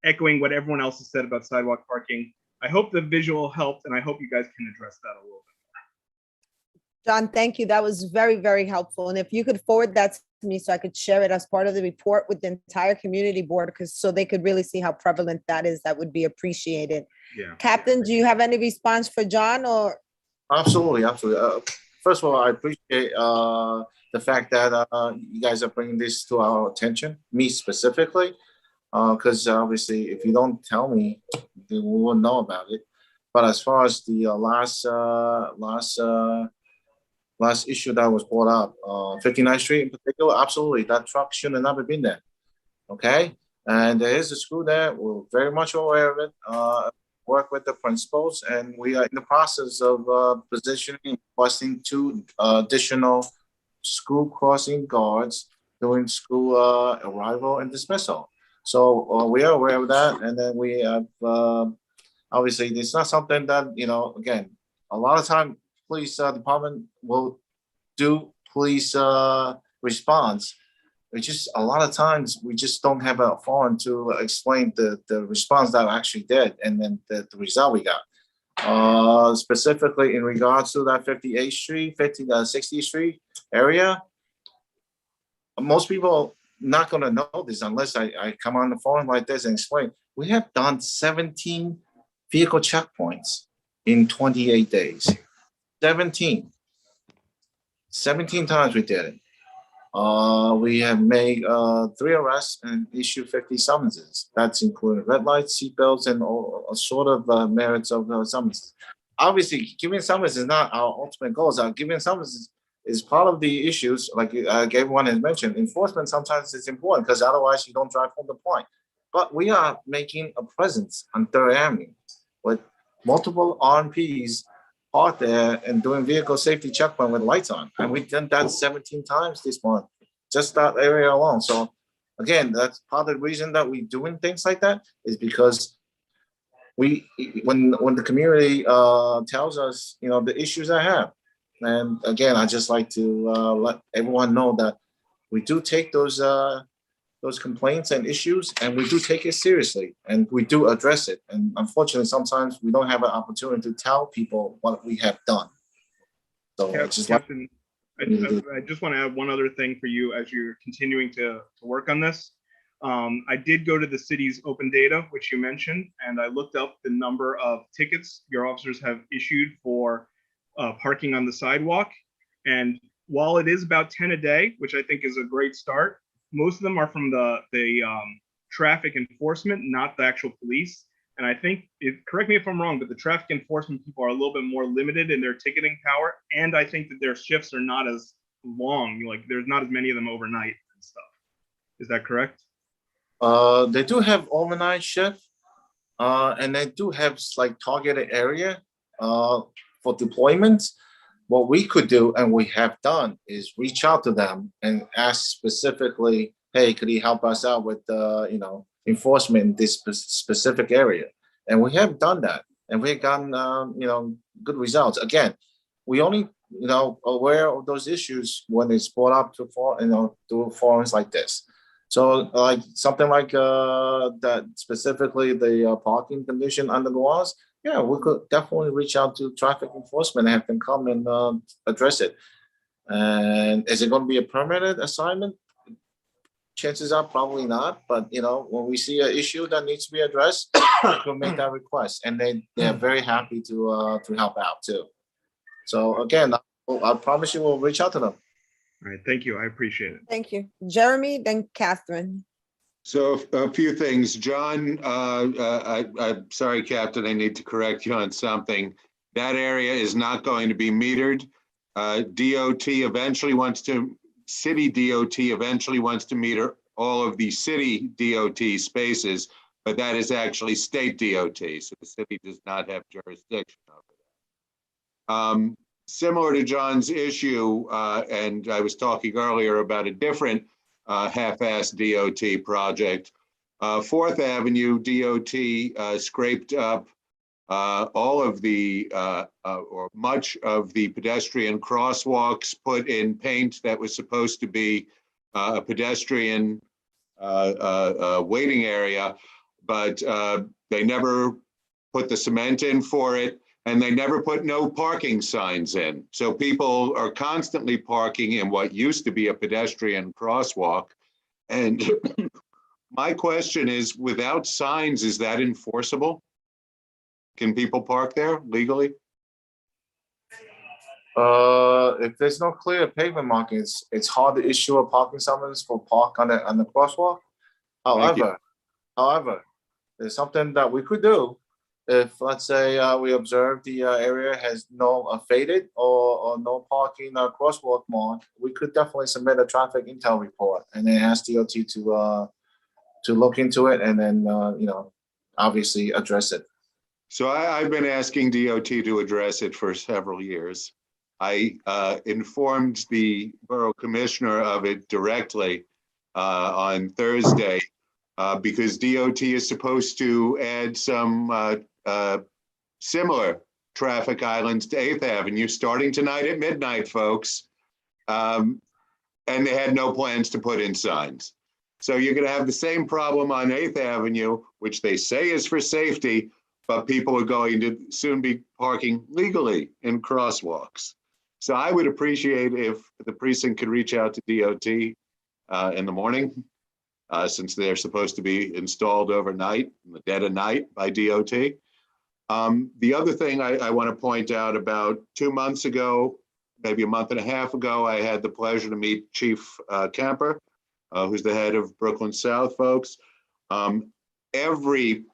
echoing what everyone else has said about sidewalk parking. I hope the visual helped, and I hope you guys can address that a little bit.
John, thank you. That was very, very helpful. And if you could forward that to me so I could share it as part of the report with the entire community board, so they could really see how prevalent that is, that would be appreciated.
Yeah.
Captain, do you have any response for John or?
Absolutely. First of all, I appreciate the fact that you guys are bringing this to our attention, me specifically, because obviously if you don't tell me, then we won't know about it. But as far as the last issue that was brought up, 59th Street in particular, absolutely, that truck should have never been there. Okay, and there is a school there. We're very much aware of it. Work with the principals, and we are in the process of positioning, requesting 2 additional school crossing guards during school arrival and dismissal. So we are aware of that, and then we have obviously it's not something that again, a lot of time police department will do police response we just, a lot of times, we just don't have a forum to explain the response that I actually did and then the result we got. Specifically in regards to that 58th Street, 60th Street area, most people not gonna know this unless I come on the phone like this and explain. We have done 17 vehicle checkpoints in 28 days. 17 times we did it. We have made 3 arrests and issued 50 summonses. That's including red lights, seatbelts, and all sort of merits of summonses. Obviously, giving summons is not our ultimate goal. Giving summons is part of the issues, like everyone has mentioned. Enforcement sometimes is important because otherwise you don't drive home the point. But we are making a presence on 3rd Avenue with multiple RMPs parked there and doing vehicle safety checkpoint with lights on. And we've done that 17 times this month, just that area alone. So again, that's part of the reason that we're doing things like that is because when the community tells us, the issues I have. And again, I just like to let everyone know that we do take those complaints and issues, and we do take it seriously, and we do address it. And unfortunately, sometimes we don't have an opportunity to tell people what we have done. So
Captain, I just want to add one other thing for you as you're continuing to work on this. I did go to the city's open data, which you mentioned, and I looked up the number of tickets your officers have issued for parking on the sidewalk. And while it is about 10 a day, which I think is a great start, most of them are from the traffic enforcement, not the actual police. And I think, correct me if I'm wrong, but the traffic enforcement people are a little bit more limited in their ticketing power. And I think that their shifts are not as long, like there's not as many of them overnight and stuff. Is that correct?
They do have overnight shift, and they do have like targeted area for deployments. What we could do, and we have done, is reach out to them and ask specifically, hey, could you help us out with enforcement in this specific area? And we have done that, and we've gotten good results. Again, we only aware of those issues when it's brought up to forums like this. So like something like that, specifically the parking condition under the laws, yeah, we could definitely reach out to traffic enforcement and have them come and address it. And is it going to be a permanent assignment? Chances are probably not. But when we see an issue that needs to be addressed, we'll make that request, and they're very happy to help out too. So again, I promise you, we'll reach out to them.
All right, thank you. I appreciate it.
Thank you. Jeremy, then Catherine.
So a few things, John, I'm sorry, Captain, I need to correct you on something. That area is not going to be metered. City DOT eventually wants to meter all of the city DOT spaces, but that is actually state DOT. So the city does not have jurisdiction over that. Similar to John's issue, and I was talking earlier about a different half-assed DOT project. 4th Avenue DOT scraped up all of the, or much of the pedestrian crosswalks, put in paint that was supposed to be a pedestrian waiting area, but they never put the cement in for it, and they never put no parking signs in. So people are constantly parking in what used to be a pedestrian crosswalk. And my question is, without signs, is that enforceable? Can people park there legally?
If there's no clear pavement markings, it's hard to issue a parking summons for park on the crosswalk. However, there's something that we could do. If, let's say, we observe the area has no faded or no parking crosswalk mark, we could definitely submit a traffic intel report and then ask DOT to look into it and then obviously address it.
So I've been asking DOT to address it for several years. I informed the borough commissioner of it directly on Thursday because DOT is supposed to add some similar traffic islands to 8th Avenue starting tonight at midnight, folks. and they had no plans to put in signs. So you're going to have the same problem on 8th Avenue, which they say is for safety, but people are going to soon be parking legally in crosswalks. So I would appreciate if the precinct could reach out to DOT in the morning, since they're supposed to be installed overnight in the dead of night by DOT. The other thing I want to point out, about 2 months ago, maybe a month and a half ago, I had the pleasure to meet Chief Camper, who's the head of Brooklyn South, folks. Every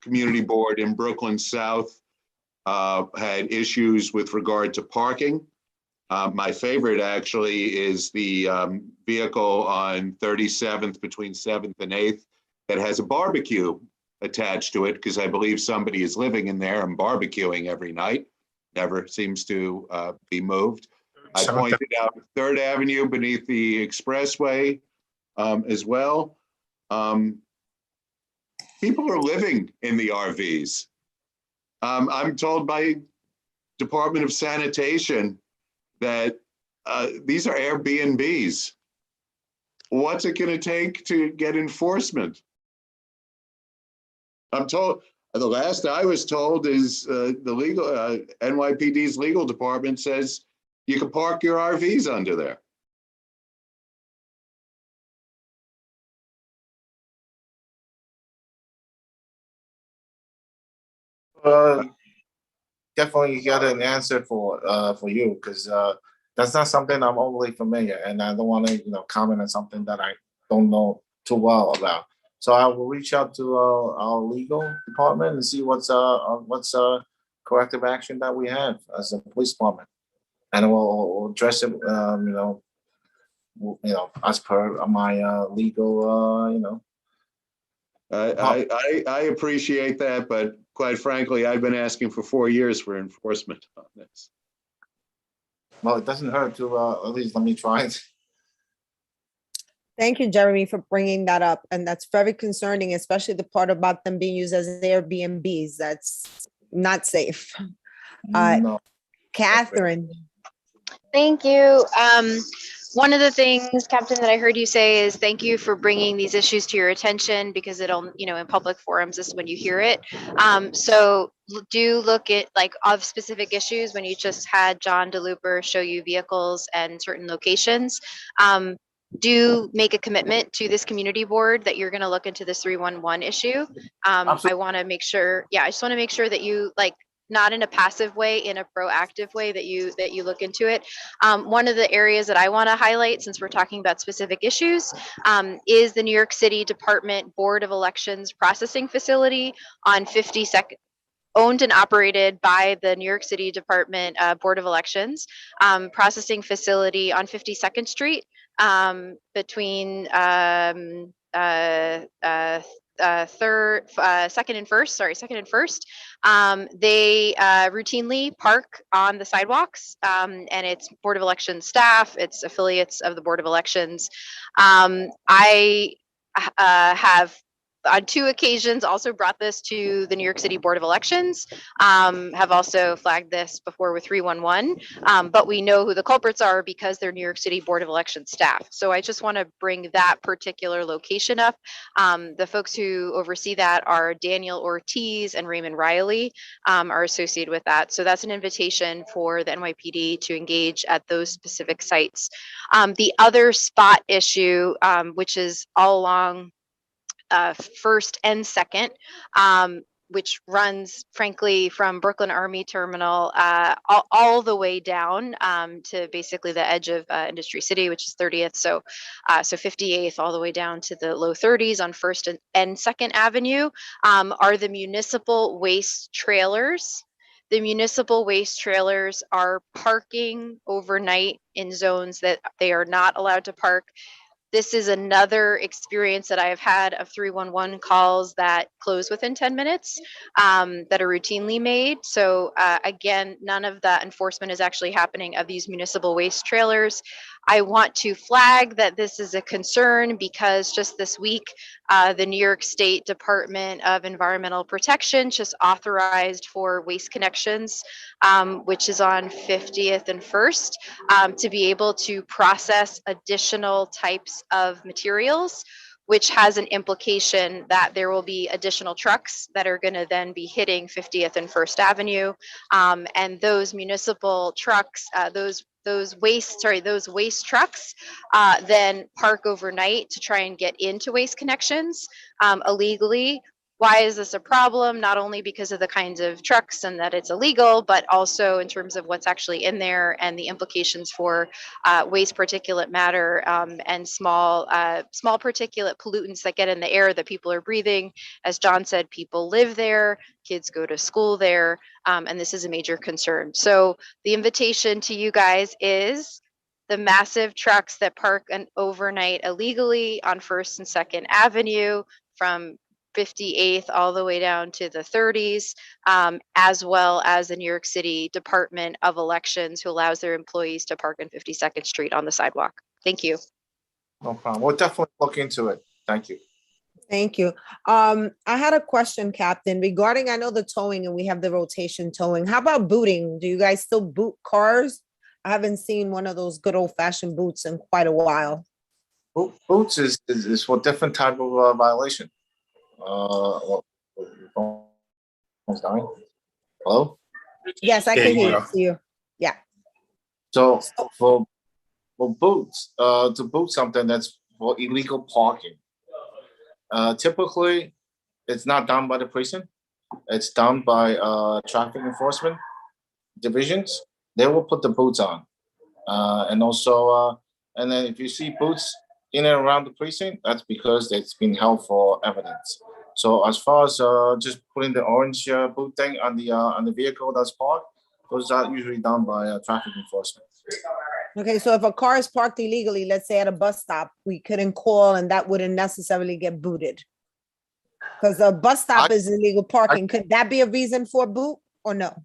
community board in Brooklyn South had issues with regard to parking. My favorite actually is the vehicle on 37th between 7th and 8th that has a barbecue attached to it, because I believe somebody is living in there and barbecuing every night. Never seems to be moved. I pointed out 3rd Avenue beneath the expressway as well. People are living in the RVs. I'm told by Department of Sanitation that these are Airbnbs. What's it going to take to get enforcement? I'm told, the last I was told is the legal NYPD's legal department says you can park your RVs under there.
Definitely get an answer for you, because that's not something I'm overly familiar, and I don't want to comment on something that I don't know too well about. So I will reach out to our legal department and see what's corrective action that we have as a police department, and we'll address it as per my legal
I appreciate that, but quite frankly, I've been asking for 4 years for enforcement on this.
Well, it doesn't hurt to at least let me try it.
Thank you, Jeremy, for bringing that up. And that's very concerning, especially the part about them being used as Airbnbs. That's not safe.
No.
Catherine.
Thank you. One of the things, Captain, that I heard you say is thank you for bringing these issues to your attention, because it'll, in public forums, this is when you hear it. So do look at of specific issues when you just had John DeLooper show you vehicles and certain locations. Do make a commitment to this community board that you're going to look into this 311 issue. I want to make sure, I just want to make sure that you not in a passive way, in a proactive way, that you look into it. One of the areas that I want to highlight, since we're talking about specific issues, is the New York City Department Board of Elections processing facility on 52nd, owned and operated by the New York City Department Board of Elections, processing facility on 52nd Street between second and first. They routinely park on the sidewalks, and it's Board of Elections staff, it's affiliates of the Board of Elections. I have on 2 occasions also brought this to the New York City Board of Elections, have also flagged this before with 311, but we know who the culprits are because they're New York City Board of Elections staff. So I just want to bring that particular location up. The folks who oversee that are Daniel Ortiz and Raymond Riley, are associated with that. So that's an invitation for the NYPD to engage at those specific sites. The other spot issue, which is all along First and Second, which runs, frankly, from Brooklyn Army Terminal all the way down to basically the edge of Industry City, which is 30th. So 58th all the way down to the low 30s on First and Second Avenue, are the municipal waste trailers. The municipal waste trailers are parking overnight in zones that they are not allowed to park. This is another experience that I have had of 311 calls that close within 10 minutes that are routinely made. So again, none of that enforcement is actually happening of these municipal waste trailers. I want to flag that this is a concern because just this week, The New York State Department of Environmental Protection just authorized for Waste Connections, which is on 50th and 1st, to be able to process additional types of materials, which has an implication that there will be additional trucks that are going to then be hitting 50th and 1st Avenue. And those municipal trucks, those waste trucks then park overnight to try and get into Waste Connections illegally. Why is this a problem? Not only because of the kinds of trucks and that it's illegal, but also in terms of what's actually in there and the implications for waste particulate matter and small particulate pollutants that get in the air that people are breathing. As John said, people live there, kids go to school there, and this is a major concern. So the invitation to you guys is the massive trucks that park an overnight illegally on 1st and 2nd Avenue from 58th all the way down to the 30s, as well as the New York City Department of Elections, who allows their employees to park on 52nd Street on the sidewalk. Thank you.
No problem. We'll definitely look into it. Thank you.
Thank you. I had a question, Captain, regarding, I know the towing and we have the rotation towing. How about booting? Do you guys still boot cars? I haven't seen one of those good old fashioned boots in quite a while.
Boots is for different type of violation. Hello?
Yes, I can hear you. Yeah.
So for boots, to boot something that's for illegal parking, typically it's not done by the precinct. It's done by traffic enforcement divisions. They will put the boots on, and also, and then if you see boots in and around the precinct, that's because it's been held for evidence. So as far as just putting the orange boot thing on the vehicle that's parked, those are usually done by traffic enforcement.
Okay, so if a car is parked illegally, let's say at a bus stop, we couldn't call and that wouldn't necessarily get booted. Because a bus stop is illegal parking. Could that be a reason for a boot or no?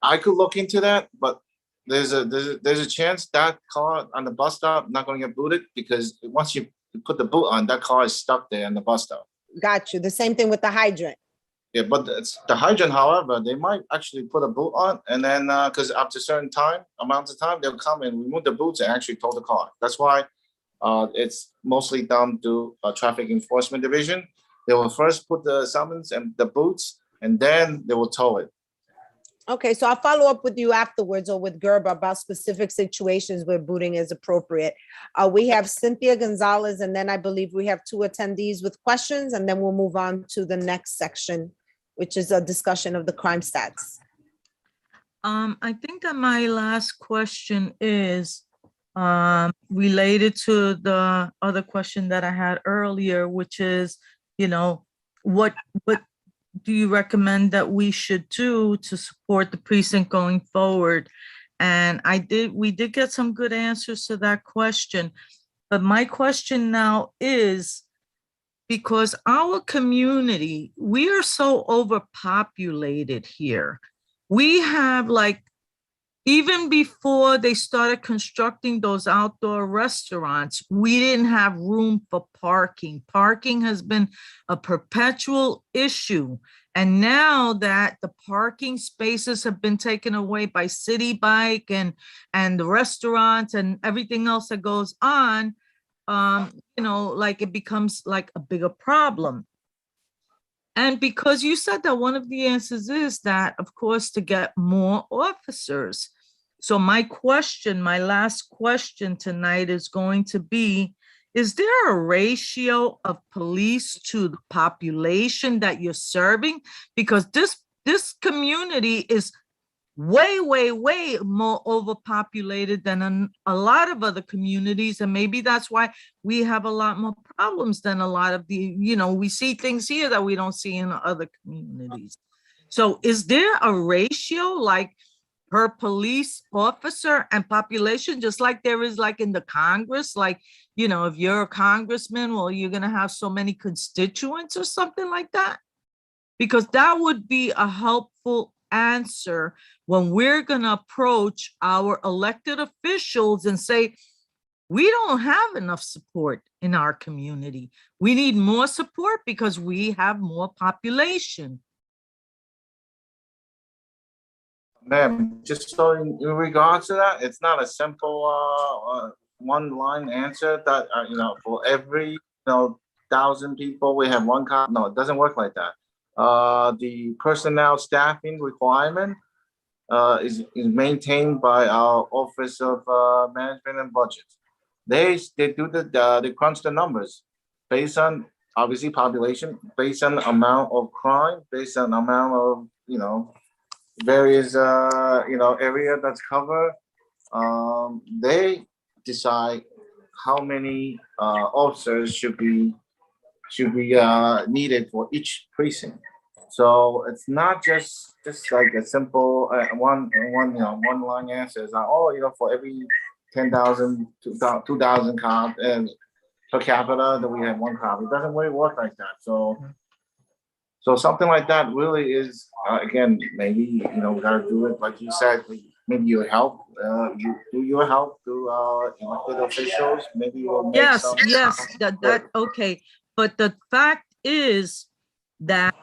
I could look into that, but there's a chance that car on the bus stop not going to get booted, because once you put the boot on, that car is stuck there in the bus stop.
Got you. The same thing with the hydrant.
Yeah, but it's the hydrant, however, they might actually put a boot on, and then because after a certain amount of time, they'll come and remove the boots and actually tow the car. That's why it's mostly done through a traffic enforcement division. They will first put the summons and the boots, and then they will tow it.
Okay, so I'll follow up with you afterwards or with Gerber about specific situations where booting is appropriate. We have Cynthia Gonzalez, and then I believe we have 2 attendees with questions, and then we'll move on to the next section, which is a discussion of the crime stats.
I think that my last question is related to the other question that I had earlier, which is, what do you recommend that we should do to support the precinct going forward? And we did get some good answers to that question. But my question now is, because our community, we are so overpopulated here. We have, like, even before they started constructing those outdoor restaurants, we didn't have room for parking. Parking has been a perpetual issue. And now that the parking spaces have been taken away by City Bike and the restaurants and everything else that goes on, like it becomes like a bigger problem. And because you said that one of the answers is that, of course, to get more officers. So my last question tonight is going to be, is there a ratio of police to the population that you're serving? Because this community is way, way, way more overpopulated than a lot of other communities. And maybe that's why we have a lot more problems than a lot of we see things here that we don't see in other communities. So is there a ratio like per police officer and population, just like there is like in the Congress? Like, if you're a congressman, well, you're going to have so many constituents or something like that? Because that would be a helpful answer when we're going to approach our elected officials and say, We don't have enough support in our community. We need more support because we have more population.
Ma'am, just so in regards to that, it's not a simple one line answer that for every 1,000 people we have one cop. No, it doesn't work like that. The personnel staffing requirement is maintained by our Office of Management and Budget. They do they crunch the numbers based on obviously population, based on amount of crime, based on amount of various area that's covered. They decide how many officers should be needed for each precinct. So it's not just like a simple one line answer. It's like, for every 10,000 2,000 cop and per capita that we have one cop. It doesn't really work like that. So something like that really is again, maybe we gotta do it like you said. Maybe your help, you do your help through elected officials. Maybe you'll make
Yes,
some.
yes, okay. But the fact is that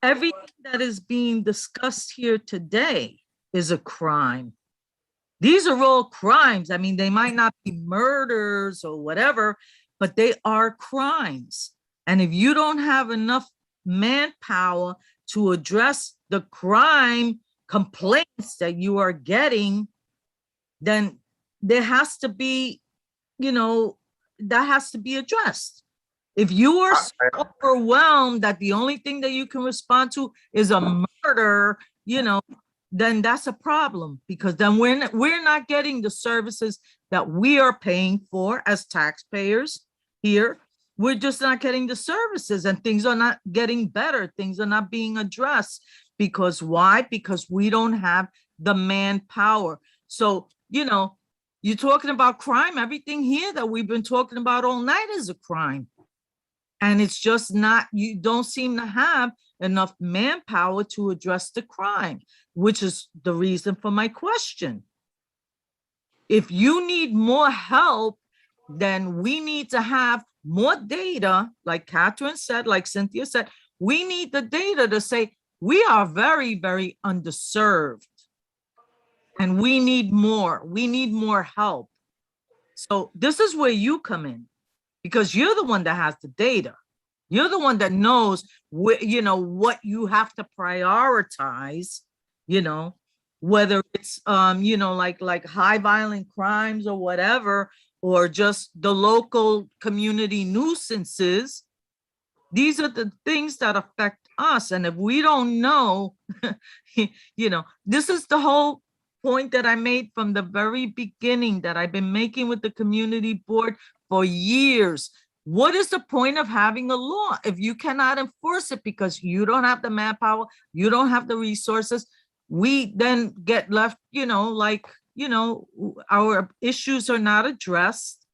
everything that is being discussed here today is a crime. These are all crimes. I mean, they might not be murders or whatever, but they are crimes. And if you don't have enough manpower to address the crime complaints that you are getting, then there has to be, that has to be addressed. If you are so overwhelmed that the only thing that you can respond to is a murder, then that's a problem, because then we're not getting the services that we are paying for as taxpayers here. We're just not getting the services, and things are not getting better. Things are not being addressed. Because why? Because we don't have the manpower. So, you're talking about crime. Everything here that we've been talking about all night is a crime. And it's just not, you don't seem to have enough manpower to address the crime, which is the reason for my question. If you need more help, then we need to have more data, like Catherine said, like Cynthia said. We need the data to say we are very, very underserved and we need more help. So this is where you come in, because you're the one that has the data. You're the one that knows what you have to prioritize, whether it's like high violent crimes or whatever, or just the local community nuisances. These are the things that affect us. And if we don't know, this is the whole point that I made from the very beginning that I've been making with the community board for years. What is the point of having a law if you cannot enforce it because you don't have the manpower, you don't have the resources? We then get left, our issues are not addressed.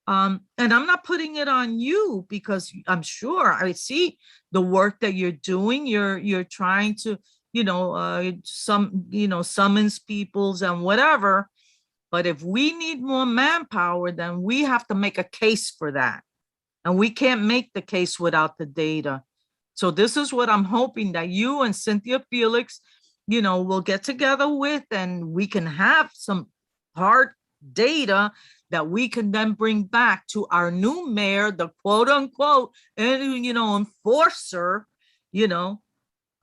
And I'm not putting it on you, because I'm sure I see the work that you're doing. You're trying to, summons peoples and whatever. But if we need more manpower, then we have to make a case for that. And we can't make the case without the data. So this is what I'm hoping that you and Cynthia Felix, will get together with, and we can have some hard data that we can then bring back to our new mayor, the quote unquote, enforcer,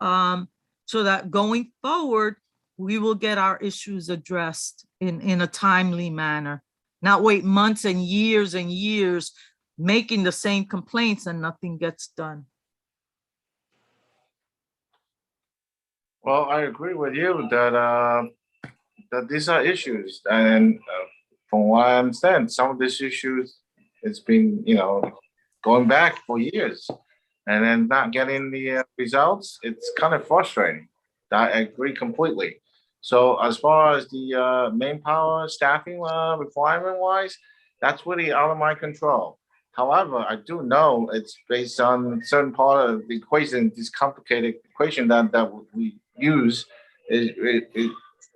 so that going forward, we will get our issues addressed in a timely manner, not wait months and years making the same complaints and nothing gets done.
Well, I agree with you that these are issues, and from what I understand, some of these issues it's been going back for years, and then not getting the results. It's kind of frustrating. I agree completely. So as far as the manpower staffing requirement wise, that's really out of my control. However, I do know it's based on certain part of the equation, this complicated equation that we use. It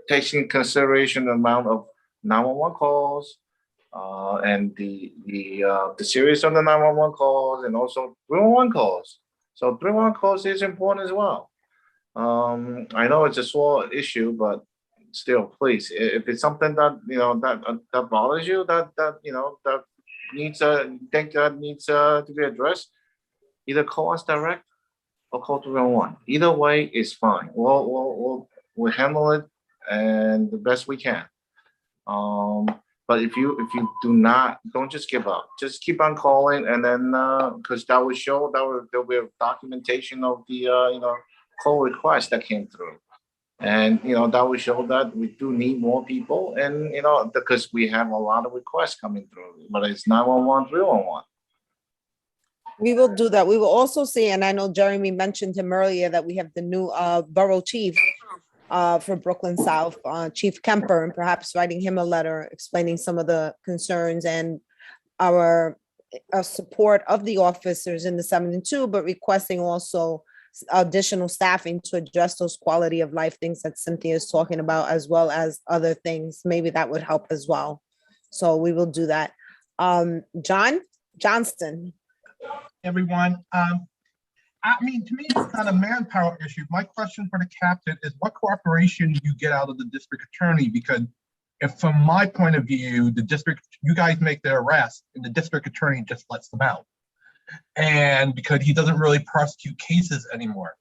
takes in consideration the amount of 911 calls, and the series of the 911 calls and also 311 calls. So 311 calls is important as well. I know it's a small issue, but still, please, if it's something that that bothers you, that needs to be addressed, either call us direct or call 311. Either way is fine. We'll handle it and the best we can. But if you don't just give up. Just keep on calling, and then because that will show there'll be a documentation of the call request that came through, and that will show that we do need more people, and because we have a lot of requests coming through, but it's 911, 311.
We will do that. We will also see, and I know Jeremy mentioned him earlier, that we have the new borough chief for Brooklyn South, Chief Kemper, and perhaps writing him a letter explaining some of the concerns and our support of the officers in the 7 and 2, but requesting also additional staffing to address those quality of life things that Cynthia is talking about, as well as other things. Maybe that would help as well. So we will do that. John Johnston.
Everyone. I mean, to me, it's not a manpower issue. My question for the captain is what cooperation do you get out of the district attorney? Because if from my point of view, you guys make the arrest and the district attorney just lets them out. And because he doesn't really prosecute cases anymore.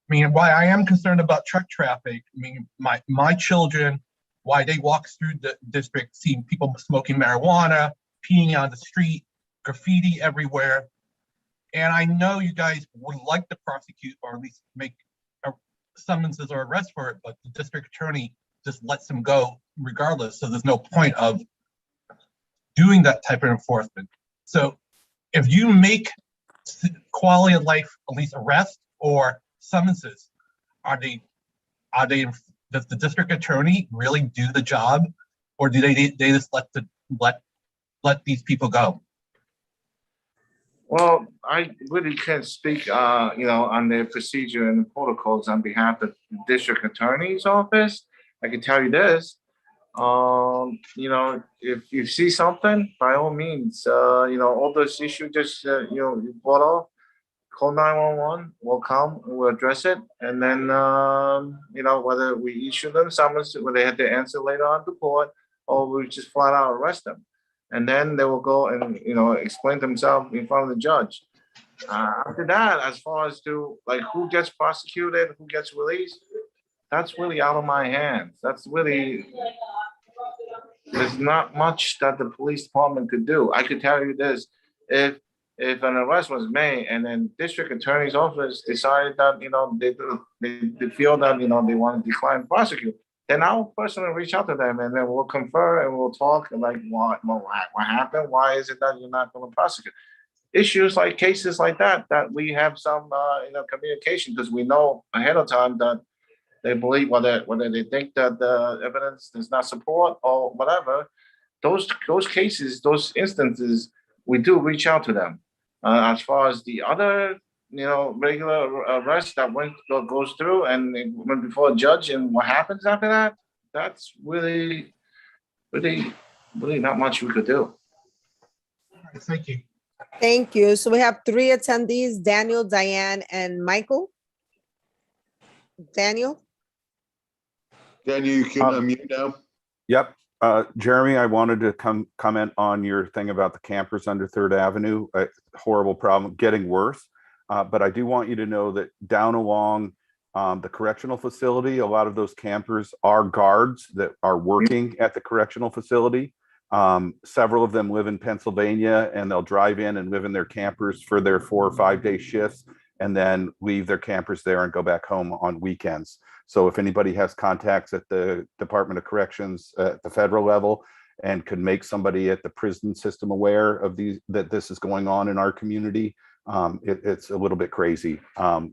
I mean, why I am concerned about truck traffic, I mean, my children, why they walk through the district, seeing people smoking marijuana, peeing on the street, graffiti everywhere. And I know you guys would like to prosecute or at least make summonses or arrests for it, but the district attorney just lets them go regardless. So there's no point of doing that type of enforcement. So if you make quality of life, at least arrests or summonses, does the district attorney really do the job, or do they just let these people go?
Well, I really can't speak, on their procedure and the protocols on behalf of the district attorney's office. I can tell you this, if you see something, by all means, all those issues just, you brought off, call 911, we'll come, we'll address it. And then, whether we issue them summons, where they have to answer later on to court, or we just flat out arrest them. And then they will go and, explain themselves in front of the judge. After that, as far as to like who gets prosecuted, who gets released, that's really out of my hands. That's really, there's not much that the police department could do. I could tell you this, if an arrest was made and then district attorney's office decided that, they feel that, they want to decline prosecute, then I'll personally reach out to them and then we'll confer and we'll talk and like what happened? Why is it that you're not going to prosecute? Issues like cases like that we have some communication, because we know ahead of time that they believe whether they think that the evidence does not support or whatever. Those cases, those instances, we do reach out to them. As far as the other regular arrest that goes through and it went before a judge, and what happens after that, that's really not much we could do.
Thank you.
Thank you. So we have 3 attendees, Daniel, Diane, and Michael. Daniel?
Daniel, you can unmute now.
Yep. Jeremy, I wanted to comment on your thing about the campers under 3rd Avenue. Horrible problem, getting worse. But I do want you to know that down along the correctional facility, a lot of those campers are guards that are working at the correctional facility. Several of them live in Pennsylvania, and they'll drive in and live in their campers for their 4 or 5 day shifts and then leave their campers there and go back home on weekends. So if anybody has contacts at the Department of Corrections at the federal level and could make somebody at the prison system aware of that this is going on in our community, it's a little bit crazy. The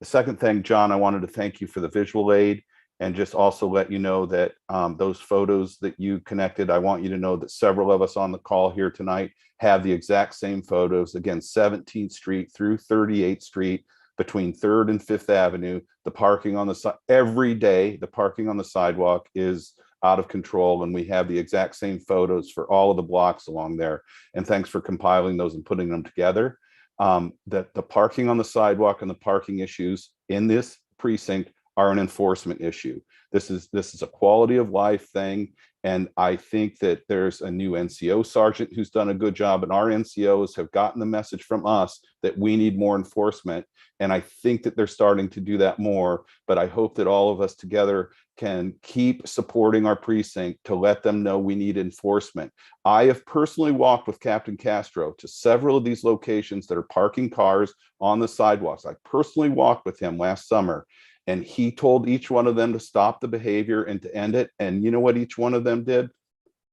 second thing, John, I wanted to thank you for the visual aid and just also let you know that those photos that you connected, I want you to know that several of us on the call here tonight have the exact same photos. Again, 17th Street through 38th Street, between 3rd and 5th Avenue, the parking on the side, every day, the parking on the sidewalk is out of control. And we have the exact same photos for all of the blocks along there. And thanks for compiling those and putting them together. That the parking on the sidewalk and the parking issues in this precinct are an enforcement issue. This is a quality of life thing. And I think that there's a new NCO sergeant who's done a good job, and our NCOs have gotten the message from us that we need more enforcement. And I think that they're starting to do that more, but I hope that all of us together can keep supporting our precinct to let them know we need enforcement. I have personally walked with Captain Castro to several of these locations that are parking cars on the sidewalks. I personally walked with him last summer, and he told each one of them to stop the behavior and to end it. And you know what each one of them did?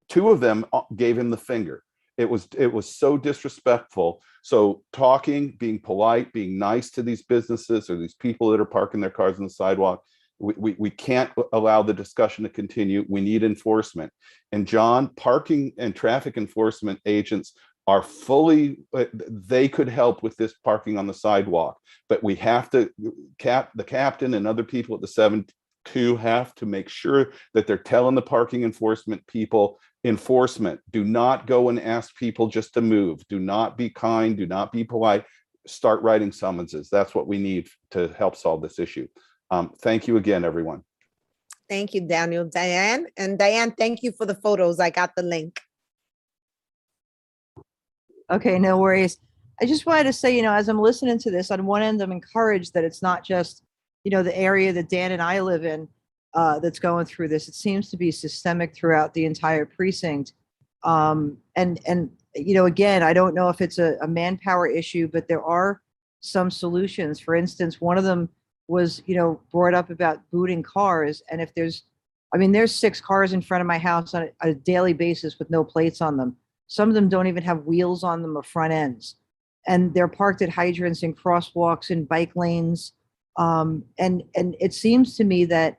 Two of them gave him the finger. It was so disrespectful. So talking, being polite, being nice to these businesses or these people that are parking their cars on the sidewalk, we can't allow the discussion to continue. We need enforcement. And John, parking and traffic enforcement agents are fully, they could help with this parking on the sidewalk, but we have to, the captain and other people at the 7-2 have to make sure that they're telling the parking enforcement people, enforcement, do not go and ask people just to move. Do not be kind, do not be polite, start writing summonses. That's what we need to help solve this issue. Thank you again, everyone.
Thank you, Daniel. Diane, and Diane, thank you for the photos. I got the link.
Okay, no worries. I just wanted to say, as I'm listening to this, on one end, I'm encouraged that it's not just, the area that Dan and I live in that's going through this. It seems to be systemic throughout the entire precinct. And again, I don't know if it's a manpower issue, but there are some solutions. For instance, one of them was, brought up about booting cars. And if there's 6 cars in front of my house on a daily basis with no plates on them. Some of them don't even have wheels on them or front ends. And they're parked at hydrants and crosswalks and bike lanes. And it seems to me that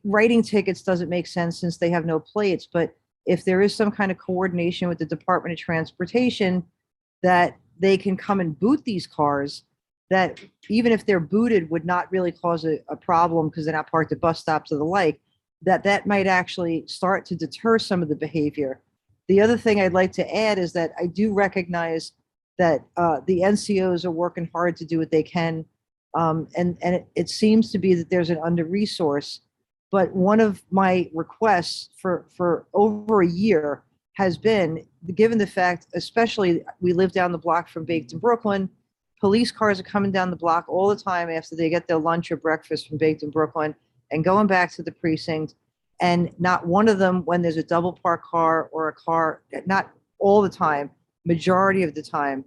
writing tickets doesn't make sense since they have no plates. But if there is some kind of coordination with the Department of Transportation that they can come and boot these cars, that even if they're booted would not really cause a problem because they're not parked at bus stops or the like, that might actually start to deter some of the behavior. The other thing I'd like to add is that I do recognize that the NCOs are working hard to do what they can. And it seems to be that there's an under-resource. But one of my requests for over a year has been, given the fact, especially we live down the block from Baked in Brooklyn, police cars are coming down the block all the time after they get their lunch or breakfast from Baked in Brooklyn and going back to the precinct. And not one of them, when there's a double park car or a car, not all the time, majority of the time,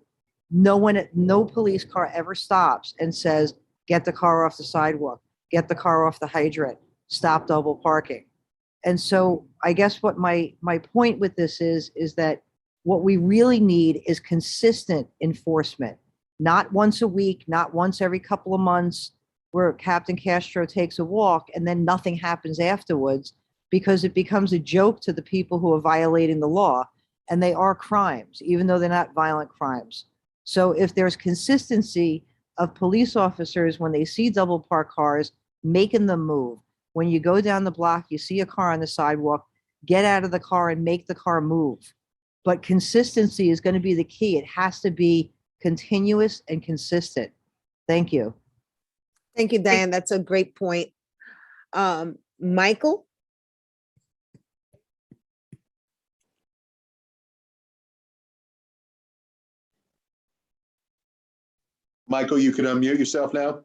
no police car ever stops and says, get the car off the sidewalk, get the car off the hydrant, stop double parking. And so I guess what my point with this is that what we really need is consistent enforcement, not once a week, not once every couple of months, where Captain Castro takes a walk and then nothing happens afterwards, because it becomes a joke to the people who are violating the law, and they are crimes, even though they're not violent crimes. So if there's consistency of police officers when they see double park cars, making them move. When you go down the block, you see a car on the sidewalk, get out of the car and make the car move. But consistency is going to be the key. It has to be continuous and consistent. Thank you.
Thank you, Diane. That's a great point. Michael?
Michael, you can unmute yourself now.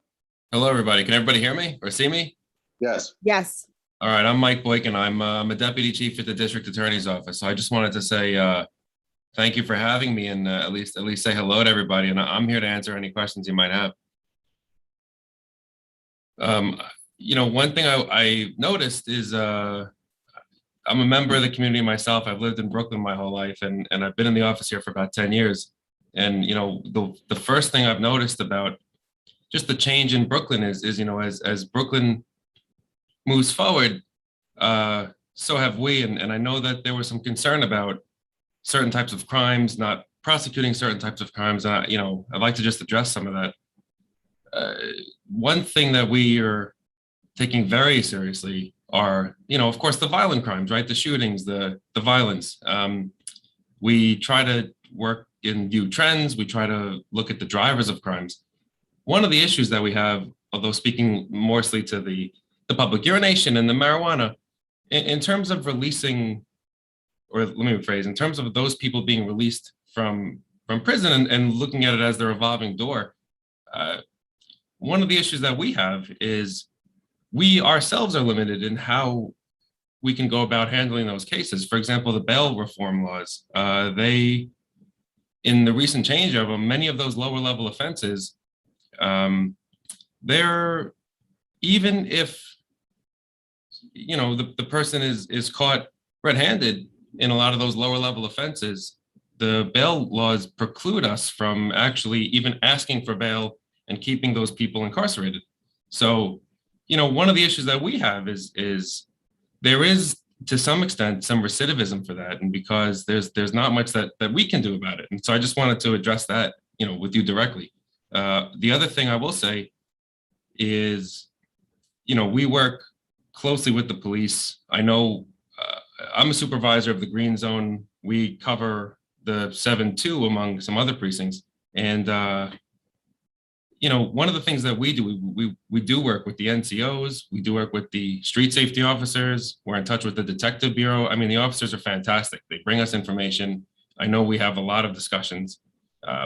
Hello, everybody. Can everybody hear me or see me?
Yes.
Yes.
All right. I'm Mike Boykin. I'm a deputy chief at the district attorney's office. So I just wanted to say thank you for having me, and at least say hello to everybody. And I'm here to answer any questions you might have. One thing I noticed is I'm a member of the community myself. I've lived in Brooklyn my whole life, and I've been in the office here for about 10 years. And, the first thing I've noticed about just the change in Brooklyn is as Brooklyn moves forward, so have we. And I know that there was some concern about certain types of crimes, not prosecuting certain types of crimes. And, I'd like to just address some of that. One thing that we are taking very seriously are, of course, the violent crimes, right? The shootings, the violence. We try to work in view trends. We try to look at the drivers of crimes. One of the issues that we have, although speaking mostly to the public urination and the marijuana, in terms of releasing, or let me rephrase, in terms of those people being released from prison and looking at it as the revolving door, one of the issues that we have is we ourselves are limited in how we can go about handling those cases. For example, the bail reform laws, in the recent change of them, many of those lower level offenses, they're, even if, the person is caught red-handed in a lot of those lower level offenses, the bail laws preclude us from actually even asking for bail and keeping those people incarcerated. So, one of the issues that we have is there is, to some extent, some recidivism for that, and because there's not much that we can do about it. And so I just wanted to address that, with you directly. The other thing I will say is, we work closely with the police. I know I'm a supervisor of the Green Zone. We cover the 7-2 among some other precincts. And, one of the things that we do, we do work with the NCOs. We do work with the street safety officers. We're in touch with the detective bureau. I mean, the officers are fantastic. They bring us information. I know we have a lot of discussions.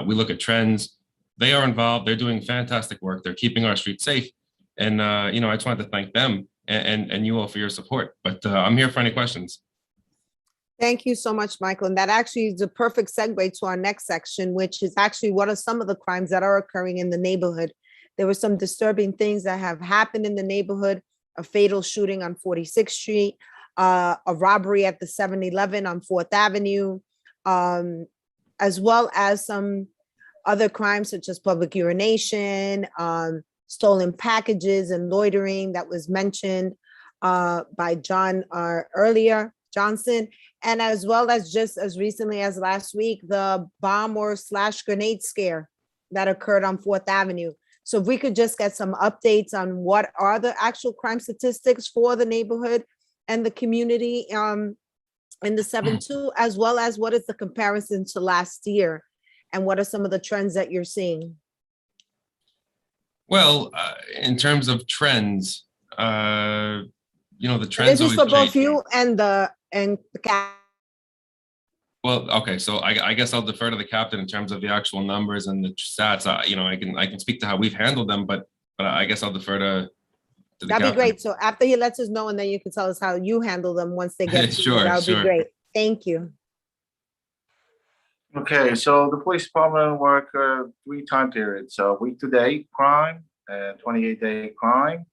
We look at trends. They are involved. They're doing fantastic work. They're keeping our streets safe. And, I just wanted to thank them and you all for your support. But I'm here for any questions.
Thank you so much, Michael. And that actually is a perfect segue to our next section, which is actually what are some of the crimes that are occurring in the neighborhood. There were some disturbing things that have happened in the neighborhood: a fatal shooting on 46th Street, a robbery at the 7-Eleven on 4th Avenue, as well as some other crimes such as public urination, stolen packages and loitering that was mentioned by John Johnson, and as well as just as recently as last week, the bomb or / grenade scare that occurred on 4th Avenue. So if we could just get some updates on what are the actual crime statistics for the neighborhood and the community in the 7-2, as well as what is the comparison to last year and what are some of the trends that you're seeing?
Well, in terms of trends, the trends.
And this is for
always
both
change.
you and the cap.
Well, okay, so I guess I'll defer to the captain in terms of the actual numbers and the stats. I can speak to how we've handled them, but I guess I'll defer to the
That'd
captain.
be great. So after he lets us know, and then you can tell us how you handle them once they get to you,
Sure,
that would be
sure.
great. Thank you.
Okay, so the police department work 3 time periods: week-to-date crime, and 28-day crime,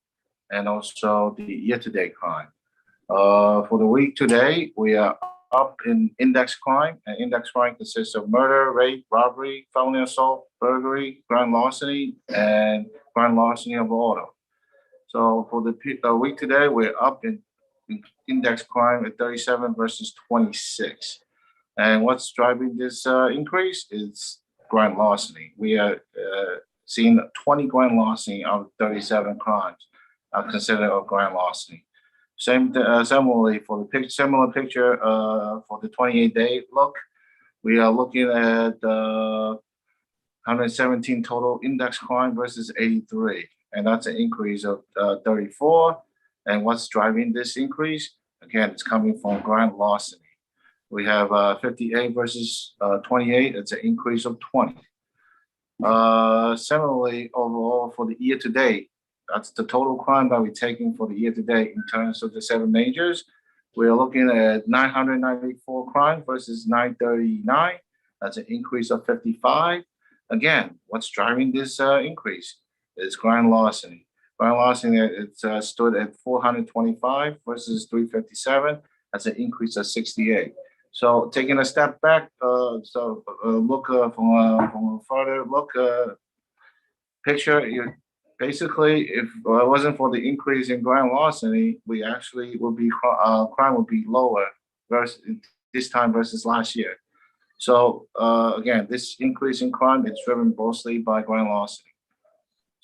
and also the year-to-date crime. For the week-to-date, we are up in index crime, and index crime consists of murder, rape, robbery, felony assault, burglary, grand larceny, and grand larceny of auto. So for the week today, we're up in index crime at 37 versus 26. And what's driving this increase is grand larceny. We are seeing 20 grand larceny out of 37 crimes are considered a grand larceny. Similarly, for the similar picture for the 28-day look, we are looking at 117 total index crime versus 83, and that's an increase of 34. And what's driving this increase? Again, it's coming from grand larceny. We have 58 versus 28. It's an increase of 20. Similarly, overall for the year to date, that's the total crime that we're taking for the year to date in terms of the 7 majors. We're looking at 994 crime versus 939. That's an increase of 55. Again, what's driving this increase is grand larceny. Grand larceny, it's stood at 425 versus 357. That's an increase of 68. So taking a step back, look from a further look picture, basically, if it wasn't for the increase in grand larceny, we actually would be crime would be lower versus this time versus last year. So again, this increase in crime is driven mostly by grand larceny.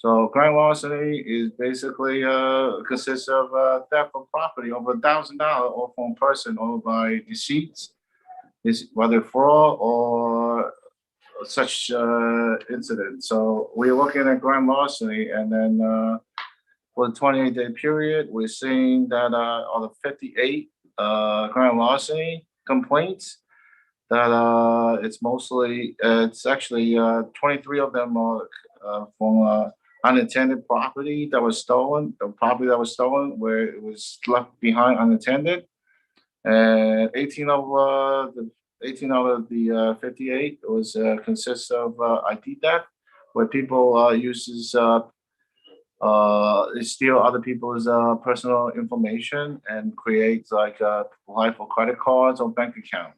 So grand larceny is basically consists of theft of property over $1,000 or from person or by deceits, is whether fraud or such incident. So we're looking at grand larceny, and then for the 28-day period, we're seeing that on the 58 grand larceny complaints, that it's mostly, it's actually 23 of them are from unattended property that was stolen, the property that was stolen where it was left behind unattended. And 18 out of the 58 was consists of ID theft, where people uses steal other people's personal information and create like apply for credit cards or bank account.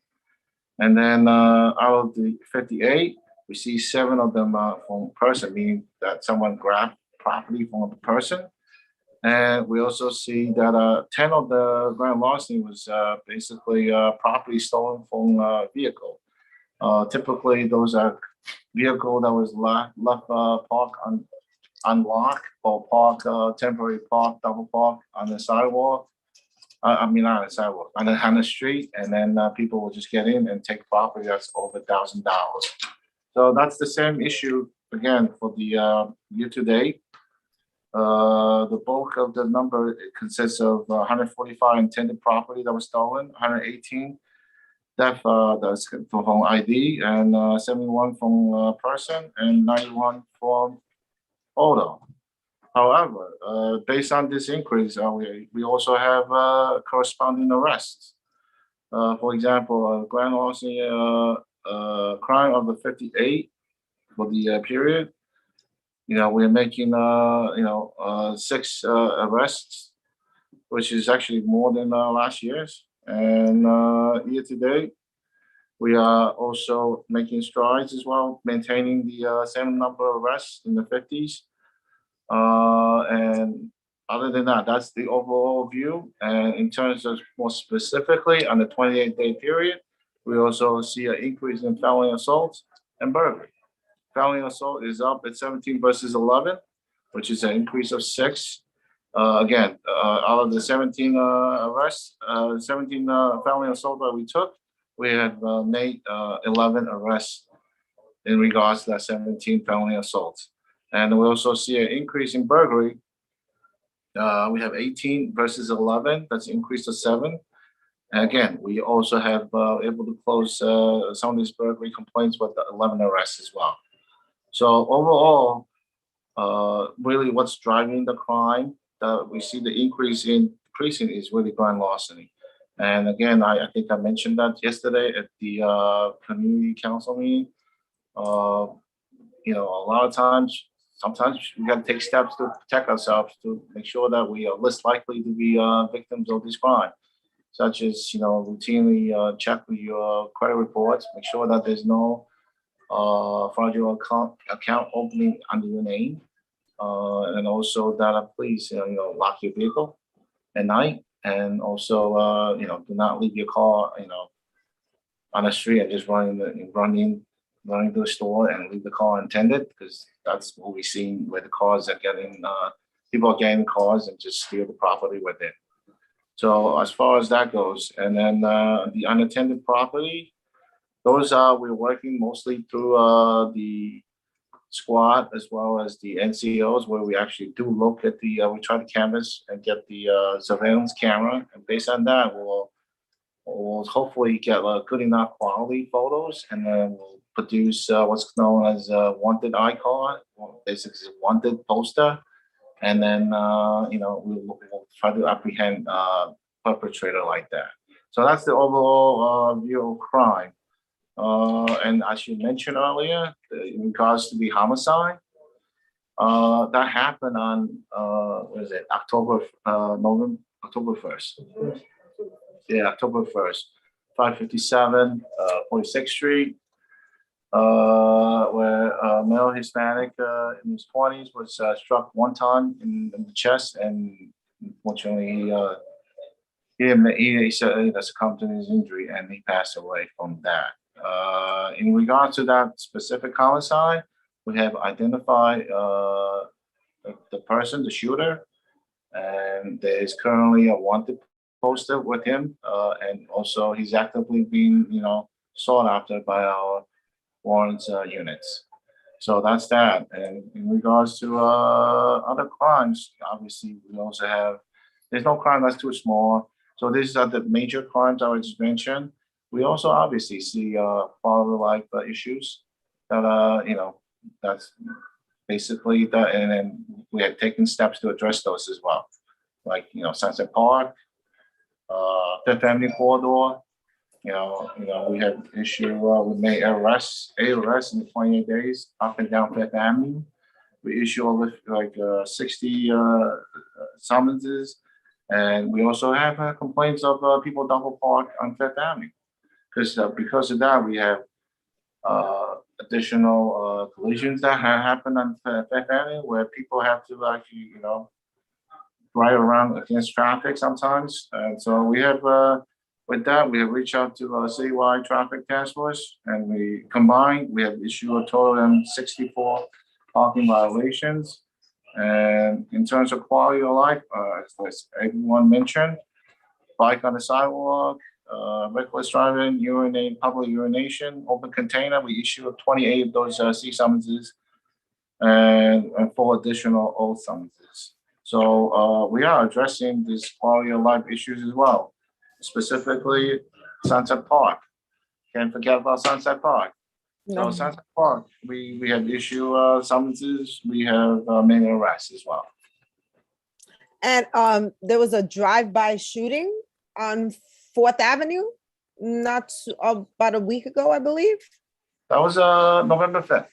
And then out of the 58, we see 7 of them from person, meaning that someone grabbed property from a person. And we also see that 10 of the grand larceny was basically property stolen from a vehicle. Typically, those are vehicle that was left parked unlocked or parked temporary park, double park on the sidewalk. I mean, not on the sidewalk, on the street, and then people will just get in and take property that's over $1,000. So that's the same issue again for the year to date. The bulk of the number consists of 145 intended property that was stolen, 118 theft that's from ID, and 71 from person, and 91 from auto. However, based on this increase, we also have corresponding arrests. For example, grand larceny crime of the 58 for the period. We're making 6 arrests, which is actually more than last year's. And year to date, we are also making strides as well, maintaining the same number of arrests in the 50s. And other than that, that's the overall view. And in terms of more specifically on the 28-day period, we also see an increase in felony assaults and burglary. Felony assault is up at 17 versus 11, which is an increase of 6. Again, out of the 17 arrests, 17 felony assault that we took, we have made 11 arrests in regards to that 17 felony assaults. And we also see an increase in burglary. We have 18 versus 11. That's an increase of 7. And again, we also have able to close some of these burglary complaints with the 11 arrests as well. So overall, really what's driving the crime that we see the increase in precinct is really grand larceny. And again, I think I mentioned that yesterday at the community council meeting. A lot of times, sometimes we got to take steps to protect ourselves to make sure that we are less likely to be victims of this crime, such as, routinely check your credit reports, make sure that there's no fraudulent account opening under your name, and also that please, lock your vehicle at night, and also, do not leave your car, on the street and just running to the store and leave the car unattended, because that's what we've seen where the cars are getting, people are getting cars and just steal the property with it. So as far as that goes, and then the unattended property, those we're working mostly through the squad as well as the NCOs, where we actually do look at we try to canvas and get the surveillance camera, and based on that, we'll hopefully get good enough quality photos, and then we'll produce what's known as a wanted icon, basically a wanted poster, and then we'll try to apprehend perpetrator like that. So that's the overall view of crime. And as you mentioned earlier, in regards to the homicide, that happened on October 1st. Yeah, October 1st, 557 46th Street, where a male Hispanic in his 20s was struck one time in the chest, and unfortunately he succumbed to his injury and he passed away from that. In regards to that specific homicide, we have identified the person, the shooter. And there is currently a wanted poster with him. And also he's actively being, sought after by our warrants units. So that's that. And in regards to other crimes, obviously we also have, there's no crime that's too small. So these are the major crimes I just mentioned. We also obviously see quality of life issues that, that's basically that. And then we have taken steps to address those as well. Like, Sunset Park, Fifth Avenue corridor, we have issue, we made arrests in 28 days up and down Fifth Avenue. We issue over like 60 summonses. And we also have complaints of people double park on Fifth Avenue. Because of that, we have additional collisions that happen on Fifth Avenue where people have to actually, drive around against traffic sometimes. And so we have, with that, we have reached out to citywide traffic task force, and we have issued a total of 64 parking violations. And in terms of quality of life, as everyone mentioned, bike on the sidewalk, reckless driving, public urination, open container, we issued 28 of those C summonses and 4 additional O summonses. So we are addressing these quality of life issues as well, specifically Sunset Park. Can't forget about Sunset Park. So Sunset Park, we have issued summonses, we have made arrests as well.
And there was a drive-by shooting on 4th Avenue, about a week ago, I believe.
That was November 5th.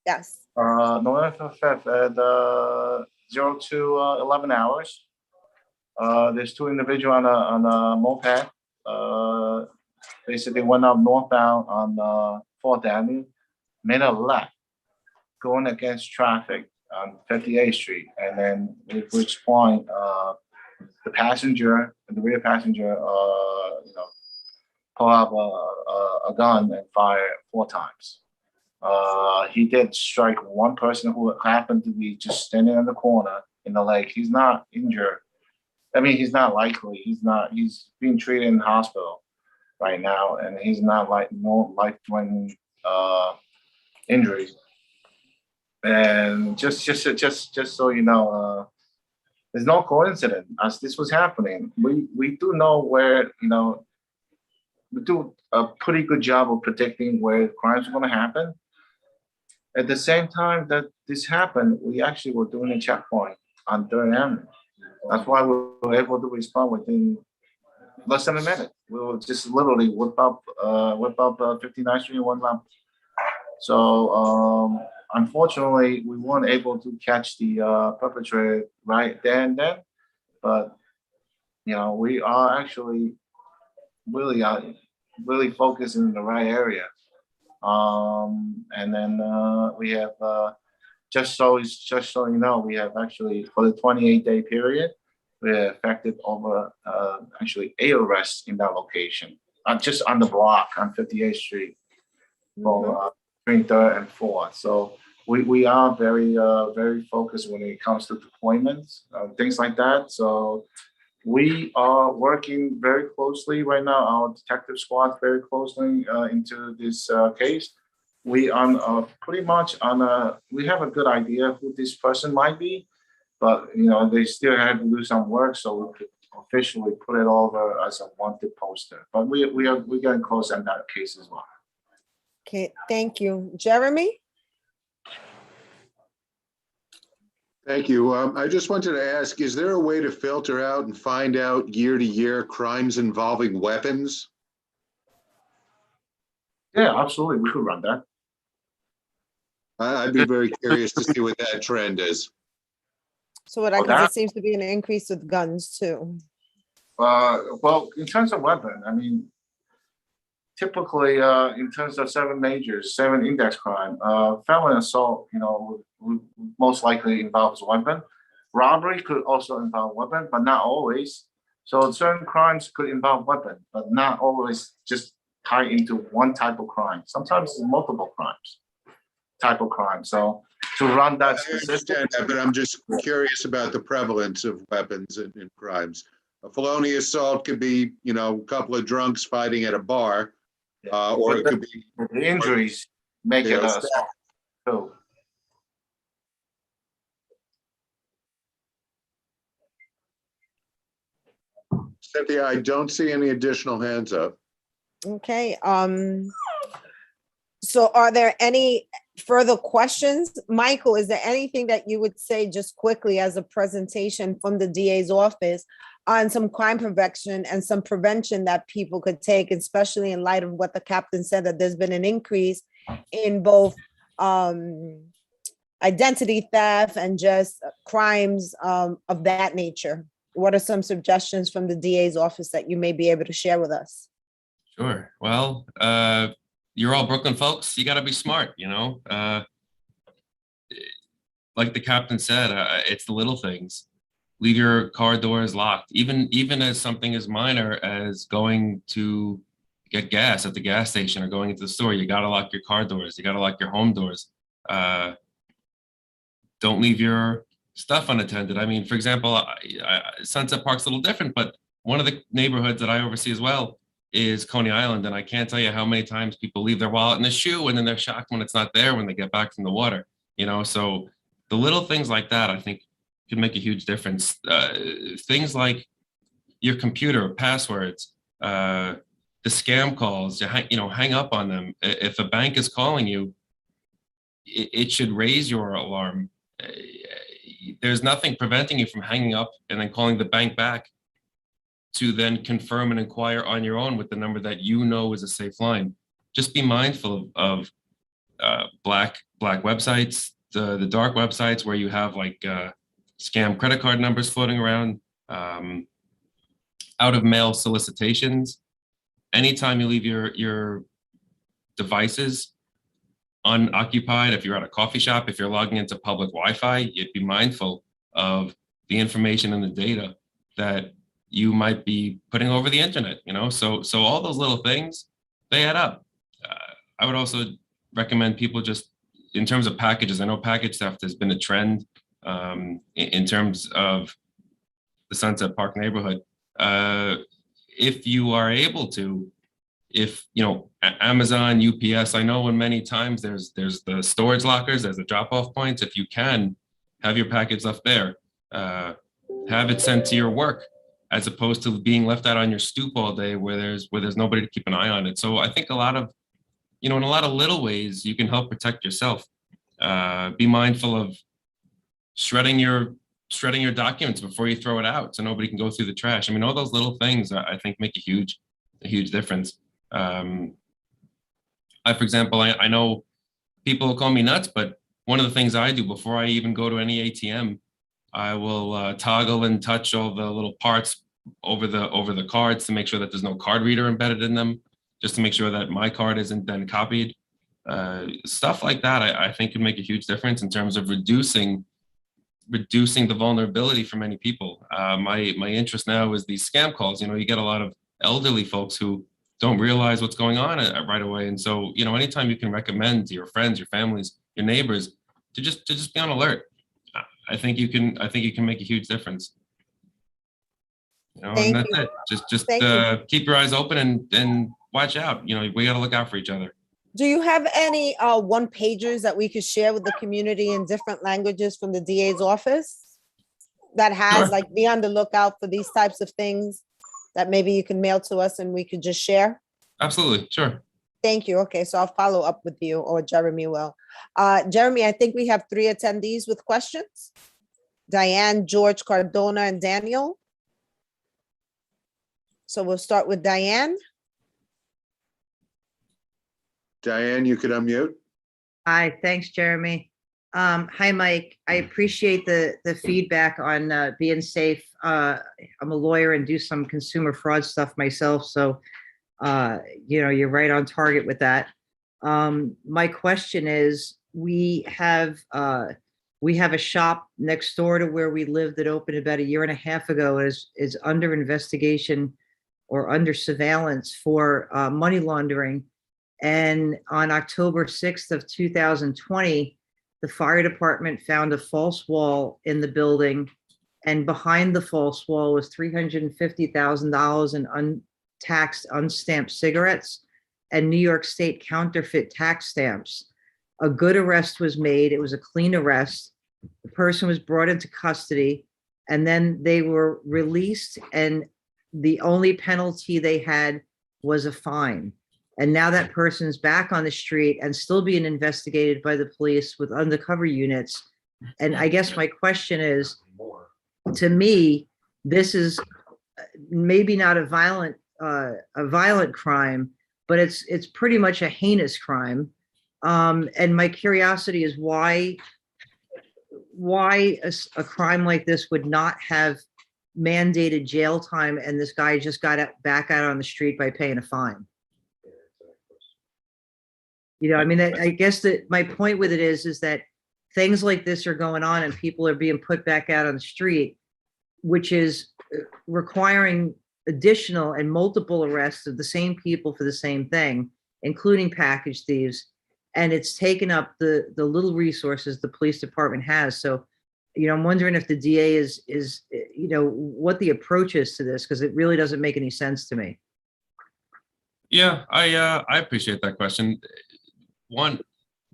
Yes.
November 5th at 0 to 11 hours. There's 2 individuals on a moped. Basically went up northbound on 4th Avenue, made a left, going against traffic on 58th Street. And then at which point, the rear passenger, pull up a gun and fire 4 times. He did strike one person who happened to be just standing in the corner in the leg. He's not injured. I mean, he's not likely. He's being treated in the hospital right now, and he's not no life-threatening injuries. And just so you know, there's no coincidence as this was happening. We do know where, we do a pretty good job of predicting where crimes are going to happen. At the same time that this happened, we actually were doing a checkpoint on 3rd Avenue. That's why we were able to respond within less than a minute. We will just literally whip up 59th Street in 1 lap. So unfortunately, we weren't able to catch the perpetrator right there and then. But we are actually really focusing in the right area. And then we have just so you know, we have actually for the 28-day period, we have affected over actually 8 arrests in that location, just on the block on 58th Street, between 3rd and 4th. So we are very focused when it comes to deployments, things like that. So we are working very closely right now. Our detective squad very closely into this case. We are pretty much we have a good idea who this person might be, but they still have to do some work, so we could officially put it over as a wanted poster. But we're getting close on that case as well.
Okay, thank you. Jeremy?
Thank you. I just wanted to ask, is there a way to filter out and find out year-to-year crimes involving weapons?
Yeah, absolutely. We could run that.
I'd be very curious to see what that trend is.
So because it seems to be an increase with guns too.
Well, in terms of weapon, I mean, typically in terms of 7 index crime, felon assault, most likely involves a weapon. Robbery could also involve weapon, but not always. So certain crimes could involve weapon, but not always just tie into one type of crime. Sometimes it's multiple type of crime. So to run that
I
statistic.
understand that, but I'm just curious about the prevalence of weapons in crimes. A felonious assault could be, you know, a couple of drunks fighting at a bar, or it could be.
The injuries make it a assault. So,
Cynthia, I don't see any additional hands up.
Okay, so are there any further questions? Michael, is there anything that you would say just quickly as a presentation from the DA's office on some crime prevention and some prevention that people could take, especially in light of what the captain said, that there's been an increase in both identity theft and just crimes of that nature? What are some suggestions from the DA's office that you may be able to share with us?
Sure. Well, you're all Brooklyn folks. You got to be smart, you know. Like the captain said, it's the little things. Leave your car doors locked. Even as something as minor as going to get gas at the gas station or going into the store, you got to lock your car doors. You got to lock your home doors. Don't leave your stuff unattended. I mean, for example, Sunset Park's a little different, but one of the neighborhoods that I oversee as well is Coney Island. And I can't tell you how many times people leave their wallet in the shoe and then they're shocked when it's not there when they get back from the water, you know? So the little things like that, I think can make a huge difference. Things like your computer passwords, the scam calls, hang up on them. If a bank is calling you, it should raise your alarm. There's nothing preventing you from hanging up and then calling the bank back to then confirm and inquire on your own with the number that you know is a safe line. Just be mindful of black websites, the dark websites where you have like scam credit card numbers floating around, out of mail solicitations. Anytime you leave your devices unoccupied, if you're at a coffee shop, if you're logging into public Wi-Fi, you'd be mindful of the information and the data that you might be putting over the internet, you know? So all those little things, they add up. I would also recommend people just, in terms of packages, I know package theft has been a trend in terms of the Sunset Park neighborhood. If you are able to, if, you know, Amazon, UPS, I know in many times there's the storage lockers, there's the drop-off points. If you can, have your package left there. Have it sent to your work, as opposed to being left out on your stoop all day where there's nobody to keep an eye on it. So I think a lot of, you know, in a lot of little ways, you can help protect yourself. Be mindful of shredding your documents before you throw it out so nobody can go through the trash. I mean, all those little things I think make a huge difference. For example, I know people will call me nuts, but one of the things I do before I even go to any ATM, I will toggle and touch all the little parts over the cards to make sure that there's no card reader embedded in them, just to make sure that my card isn't then copied. Stuff like that, I think can make a huge difference in terms of reducing the vulnerability for many people. My interest now is these scam calls. You know, you get a lot of elderly folks who don't realize what's going on right away. And so, you know, anytime you can recommend to your friends, your families, your neighbors to just be on alert, I think you can make a huge difference. You know, and that's it. Just keep your eyes open and watch out. You know, we got to look out for each other.
Do you have any one pagers that we could share with the community in different languages from the DA's office that has like, be on the lookout for these types of things that maybe you can mail to us and we could just share?
Absolutely, sure.
Thank you. Okay, so I'll follow up with you, or Jeremy will. Jeremy, I think we have 3 attendees with questions. Diane, George, Cardona, and Daniel. So we'll start with Diane.
Diane, you could unmute.
Hi, thanks, Jeremy. Hi, Mike. I appreciate the feedback on being safe. I'm a lawyer and do some consumer fraud stuff myself, so you know, you're right on target with that. My question is, we have a shop next door to where we live that opened about 1.5 years ago, is under investigation or under surveillance for money laundering. And on October 6th of 2020, the fire department found a false wall in the building, and behind the false wall was $350,000 in untaxed, unstamped cigarettes and New York State counterfeit tax stamps. A good arrest was made. It was a clean arrest. The person was brought into custody, and then they were released, and the only penalty they had was a fine. And now that person's back on the street and still being investigated by the police with undercover units. And I guess my question is, to me, this is maybe not a violent crime, but it's pretty much a heinous crime. And my curiosity is why a crime like this would not have mandated jail time, and this guy just got back out on the street by paying a fine. You know, I mean, I guess that my point with it is that things like this are going on and people are being put back out on the street, which is requiring additional and multiple arrests of the same people for the same thing, including package thieves. And it's taken up the little resources the police department has. So, you know, I'm wondering if the DA is, you know, what the approach is to this, because it really doesn't make any sense to me.
Yeah, I appreciate that question. One,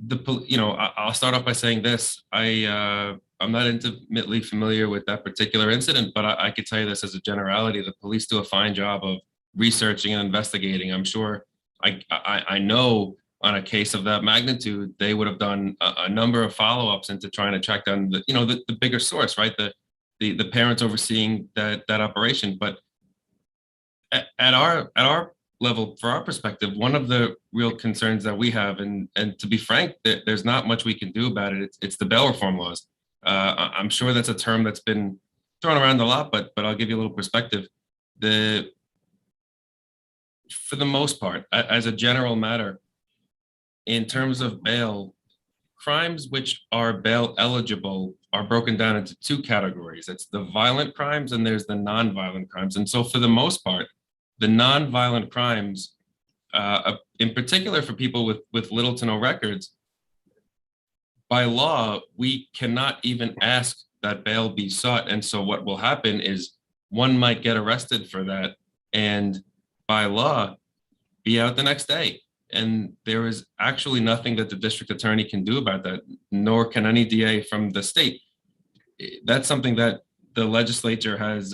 I'll start off by saying this. I'm not intimately familiar with that particular incident, but I could tell you this as a generality: the police do a fine job of researching and investigating. I'm sure, I know on a case of that magnitude, they would have done a number of follow-ups into trying to track down the bigger source, right? The parents overseeing that operation. But at our level, for our perspective, one of the real concerns that we have, and to be frank, there's not much we can do about it. It's the bail reform laws. I'm sure that's a term that's been thrown around a lot, but I'll give you a little perspective. For the most part, as a general matter, in terms of bail, crimes which are bail eligible are broken down into two categories. It's the violent crimes and there's the non-violent crimes. And so for the most part, the non-violent crimes, in particular for people with little to no records, by law, we cannot even ask that bail be sought. And so what will happen is one might get arrested for that and by law be out the next day. And there is actually nothing that the district attorney can do about that, nor can any DA from the state. That's something that the legislature has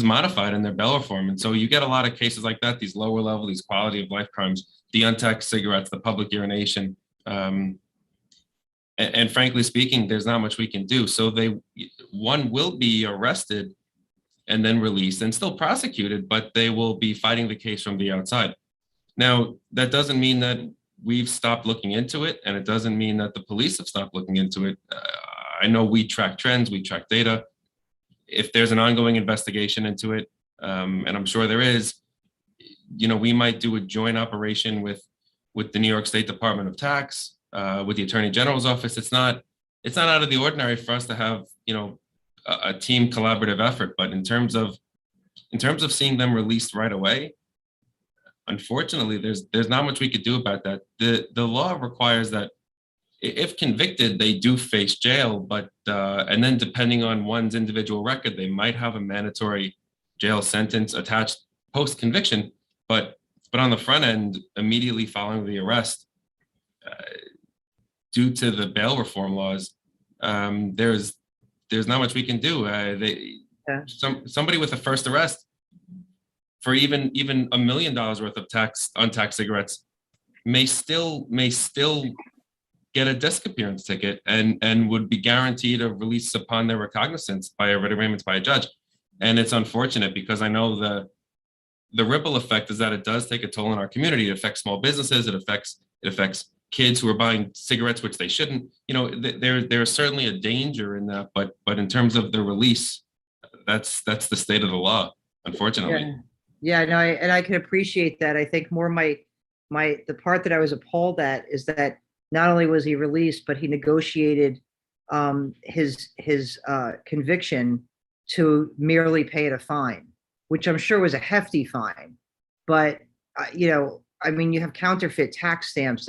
modified in their bail reform. And so you get a lot of cases like that, these lower level, these quality of life crimes, the untaxed cigarettes, the public urination. And frankly speaking, there's not much we can do. So one will be arrested and then released and still prosecuted, but they will be fighting the case from the outside. Now, that doesn't mean that we've stopped looking into it, and it doesn't mean that the police have stopped looking into it. I know we track trends, we track data. If there's an ongoing investigation into it, and I'm sure there is, we might do a joint operation with the New York State Department of Tax, with the Attorney General's office. It's not out of the ordinary for us to have, a team collaborative effort. But in terms of seeing them released right away, unfortunately, there's not much we could do about that. The law requires that if convicted, they do face jail, but and then depending on one's individual record, they might have a mandatory jail sentence attached post-conviction. But on the front end, immediately following the arrest, due to the bail reform laws, there's not much we can do. Somebody with a first arrest for even $1 million worth of untaxed cigarettes may still get a disappearance ticket and would be guaranteed a release upon their recognizance by a writ of arraignment by a judge. And it's unfortunate because I know the ripple effect is that it does take a toll on our community. It affects small businesses. It affects kids who are buying cigarettes, which they shouldn't. There's certainly a danger in that, but in terms of the release, that's the state of the law, unfortunately.
Yeah, no, I can appreciate that. I think more the part that I was appalled at is that not only was he released, but he negotiated his conviction to merely pay a fine, which I'm sure was a hefty fine. But you have counterfeit tax stamps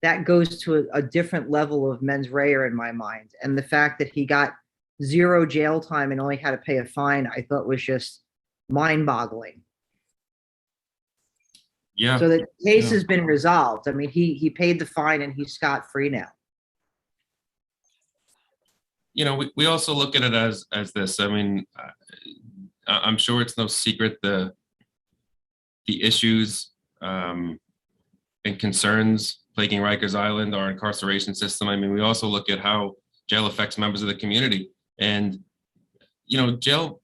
that goes to a different level of mens rea in my mind. And the fact that he got 0 jail time and only had to pay a fine, I thought was just mind-boggling.
Yeah.
So the case
Yeah.
has been resolved. I mean, he paid the fine and he's scot-free now.
You know, we also look at it as this. I mean, I'm sure it's no secret the issues and concerns plaguing Rikers Island, our incarceration system. I mean, we also look at how jail affects members of the community. And, you know, jail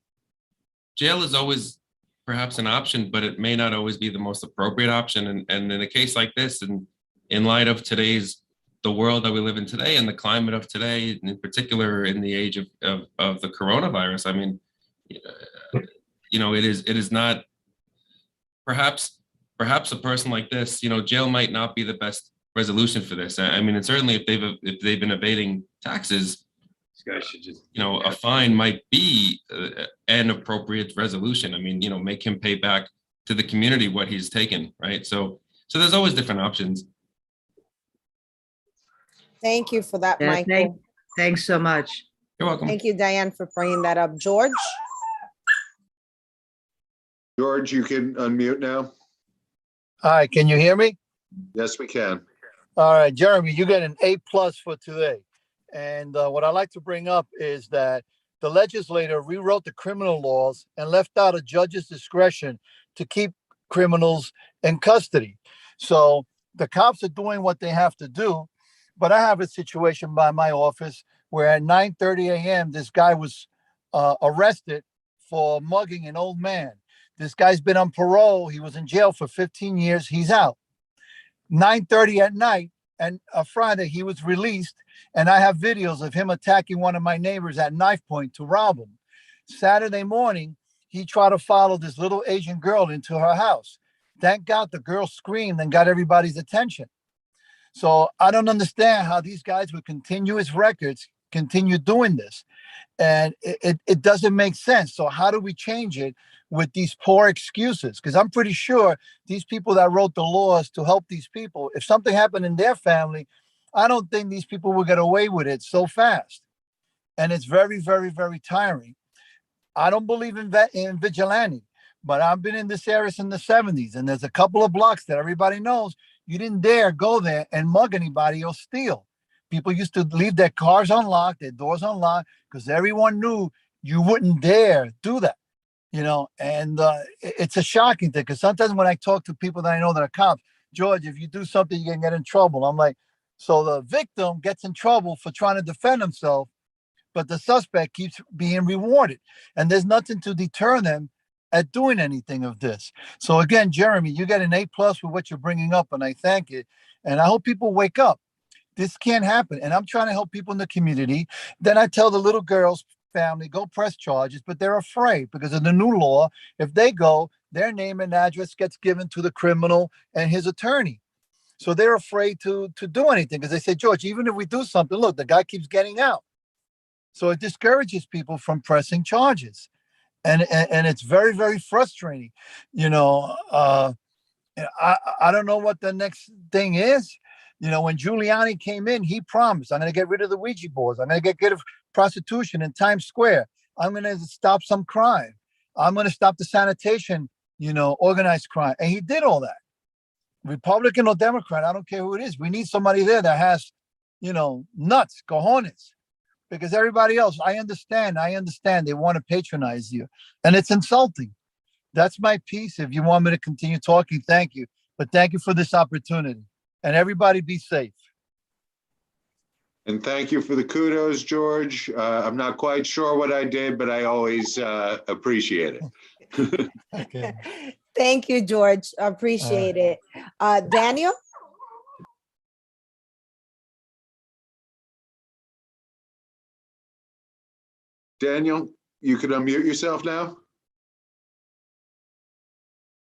is always perhaps an option, but it may not always be the most appropriate option. And in a case like this, and in light of the world that we live in today and the climate of today, in particular in the age of the coronavirus, I mean, you know, it is not perhaps a person like this, you know, jail might not be the best resolution for this. I mean, and certainly if they've been evading taxes, this guy should just, you know, a fine might be an appropriate resolution. I mean, you know, make him pay back to the community what he's taken, right? So there's always different options.
Thank you for that,
Yeah,
Michael.
Thanks so much.
You're welcome.
Thank you, Diane, for bringing that up. George?
George, you can unmute now.
Hi, can you hear me?
Yes, we can.
All right, Jeremy, you get an A+ for today. And what I'd like to bring up is that the legislator rewrote the criminal laws and left out a judge's discretion to keep criminals in custody. So the cops are doing what they have to do. But I have a situation by my office where at 9:30 a.m., this guy was arrested for mugging an old man. This guy's been on parole. He was in jail for 15 years. He's out. 9:30 at night and Friday, he was released. And I have videos of him attacking one of my neighbors at knife point to rob him. Saturday morning, he tried to follow this little Asian girl into her house. Thank God the girl screamed and got everybody's attention. So I don't understand how these guys with continuous records continue doing this. And it doesn't make sense. So how do we change it with these poor excuses? Because I'm pretty sure these people that wrote the laws to help these people, if something happened in their family, I don't think these people will get away with it so fast. And it's very, very, very tiring. I don't believe in vigilante, but I've been in this area since the 70s. And there's a couple of blocks that everybody knows you didn't dare go there and mug anybody or steal. People used to leave their cars unlocked, their doors unlocked, because everyone knew you wouldn't dare do that, you know. And it's a shocking thing, because sometimes when I talk to people that I know that are cops, George, if you do something, you can get in trouble. I'm like, so the victim gets in trouble for trying to defend himself, but the suspect keeps being rewarded. And there's nothing to deter them at doing anything of this. So again, Jeremy, you get an A+ for what you're bringing up, and I thank you. And I hope people wake up. This can't happen. And I'm trying to help people in the community. Then I tell the little girl's family, go press charges, but they're afraid because of the new law. If they go, their name and address gets given to the criminal and his attorney. So they're afraid to do anything because they say, George, even if we do something, look, the guy keeps getting out. So it discourages people from pressing charges. And it's very, very frustrating. You know, I don't know what the next thing is. You know, when Giuliani came in, he promised, I'm going to get rid of the Ouija boards. I'm going to get rid of prostitution in Times Square. I'm going to stop some crime. I'm going to stop the sanitation, you know, organized crime. And he did all that. Republican or Democrat, I don't care who it is. We need somebody there that has, you know, nuts, cojones. Because everybody else, I understand. They want to patronize you. And it's insulting. That's my piece. If you want me to continue talking, thank you. But thank you for this opportunity. And everybody be safe.
And thank you for the kudos, George. I'm not quite sure what I did, but I always appreciate it.
Okay.
Thank you, George. I appreciate it. Daniel?
Daniel, you could unmute yourself now.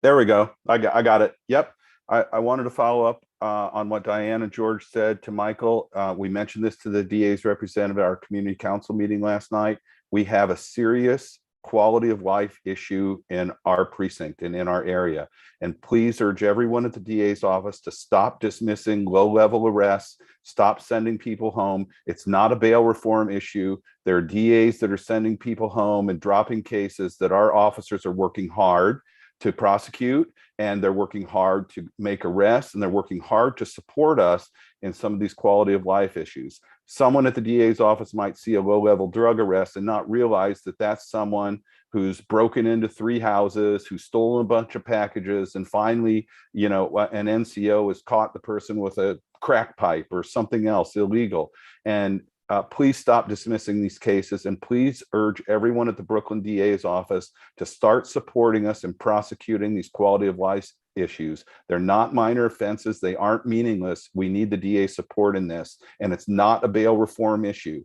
There we go. I got it. Yep. I wanted to follow up on what Diane and George said to Michael. We mentioned this to the DA's representative at our community council meeting last night. We have a serious quality of life issue in our precinct and in our area. And please urge everyone at the DA's office to stop dismissing low-level arrests, stop sending people home. It's not a bail reform issue. There are DAs that are sending people home and dropping cases that our officers are working hard to prosecute, and they're working hard to make arrests, and they're working hard to support us in some of these quality of life issues. Someone at the DA's office might see a low-level drug arrest and not realize that that's someone who's broken into 3 houses, who's stolen a bunch of packages, and finally, you know, an NCO has caught the person with a crack pipe or something else illegal. And please stop dismissing these cases, and please urge everyone at the Brooklyn DA's office to start supporting us in prosecuting these quality of life issues. They're not minor offenses. They aren't meaningless. We need the DA's support in this, and it's not a bail reform issue.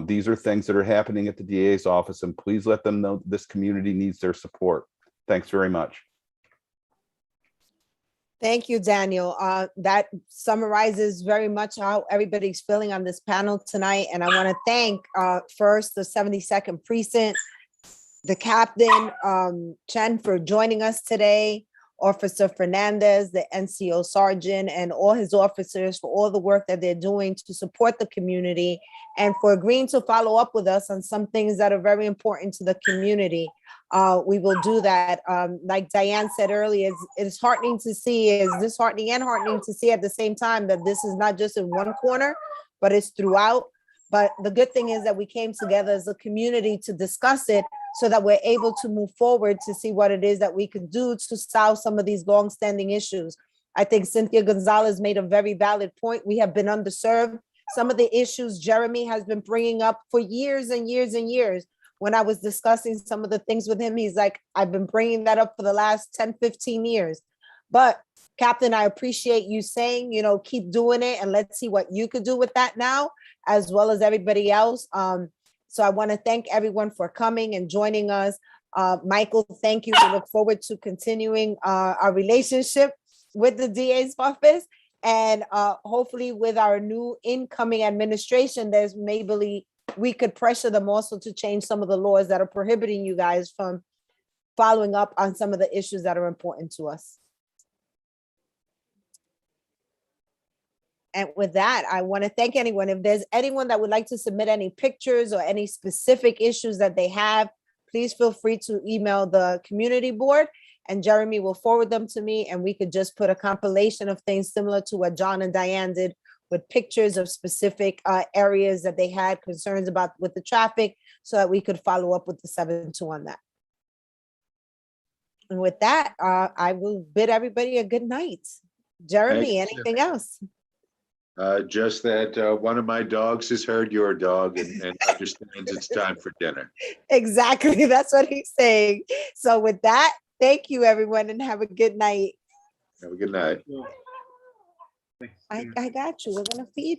These are things that are happening at the DA's office, and please let them know this community needs their support. Thanks very much.
Thank you, Daniel. That summarizes very much how everybody's feeling on this panel tonight. And I want to thank first the 72nd Precinct, the Captain, Chen, for joining us today, Officer Fernandez, the NCO Sergeant, and all his officers for all the work that they're doing to support the community and for agreeing to follow up with us on some things that are very important to the community. We will do that. Like Diane said earlier, it's heartening to see, is disheartening and heartening to see at the same time that this is not just in one corner, but it's throughout. But the good thing is that we came together as a community to discuss it so that we're able to move forward to see what it is that we can do to solve some of these longstanding issues. I think Cynthia Gonzalez made a very valid point. We have been underserved. Some of the issues Jeremy has been bringing up for years and years and years. When I was discussing some of the things with him, he's like, I've been bringing that up for the last 10, 15 years. But Captain, I appreciate you saying, you know, keep doing it and let's see what you could do with that now, as well as everybody else. So I want to thank everyone for coming and joining us. Michael, thank you. We look forward to continuing our relationship with the DA's office. And hopefully with our new incoming administration, there's maybe we could pressure them also to change some of the laws that are prohibiting you guys from following up on some of the issues that are important to us. And with that, I want to thank anyone. If there's anyone that would like to submit any pictures or any specific issues that they have, please feel free to email the community board and Jeremy will forward them to me, and we could just put a compilation of things similar to what John and Diane did with pictures of specific areas that they had concerns about with the traffic so that we could follow up with the 7-2 on that. And with that, I will bid everybody a good night. Jeremy, anything else?
Just that one of my dogs has heard your dog and understands it's time for dinner.
Exactly, that's what he's saying. So with that, thank you everyone and have a good night.
Have a good night.
I got you, we're gonna feed you.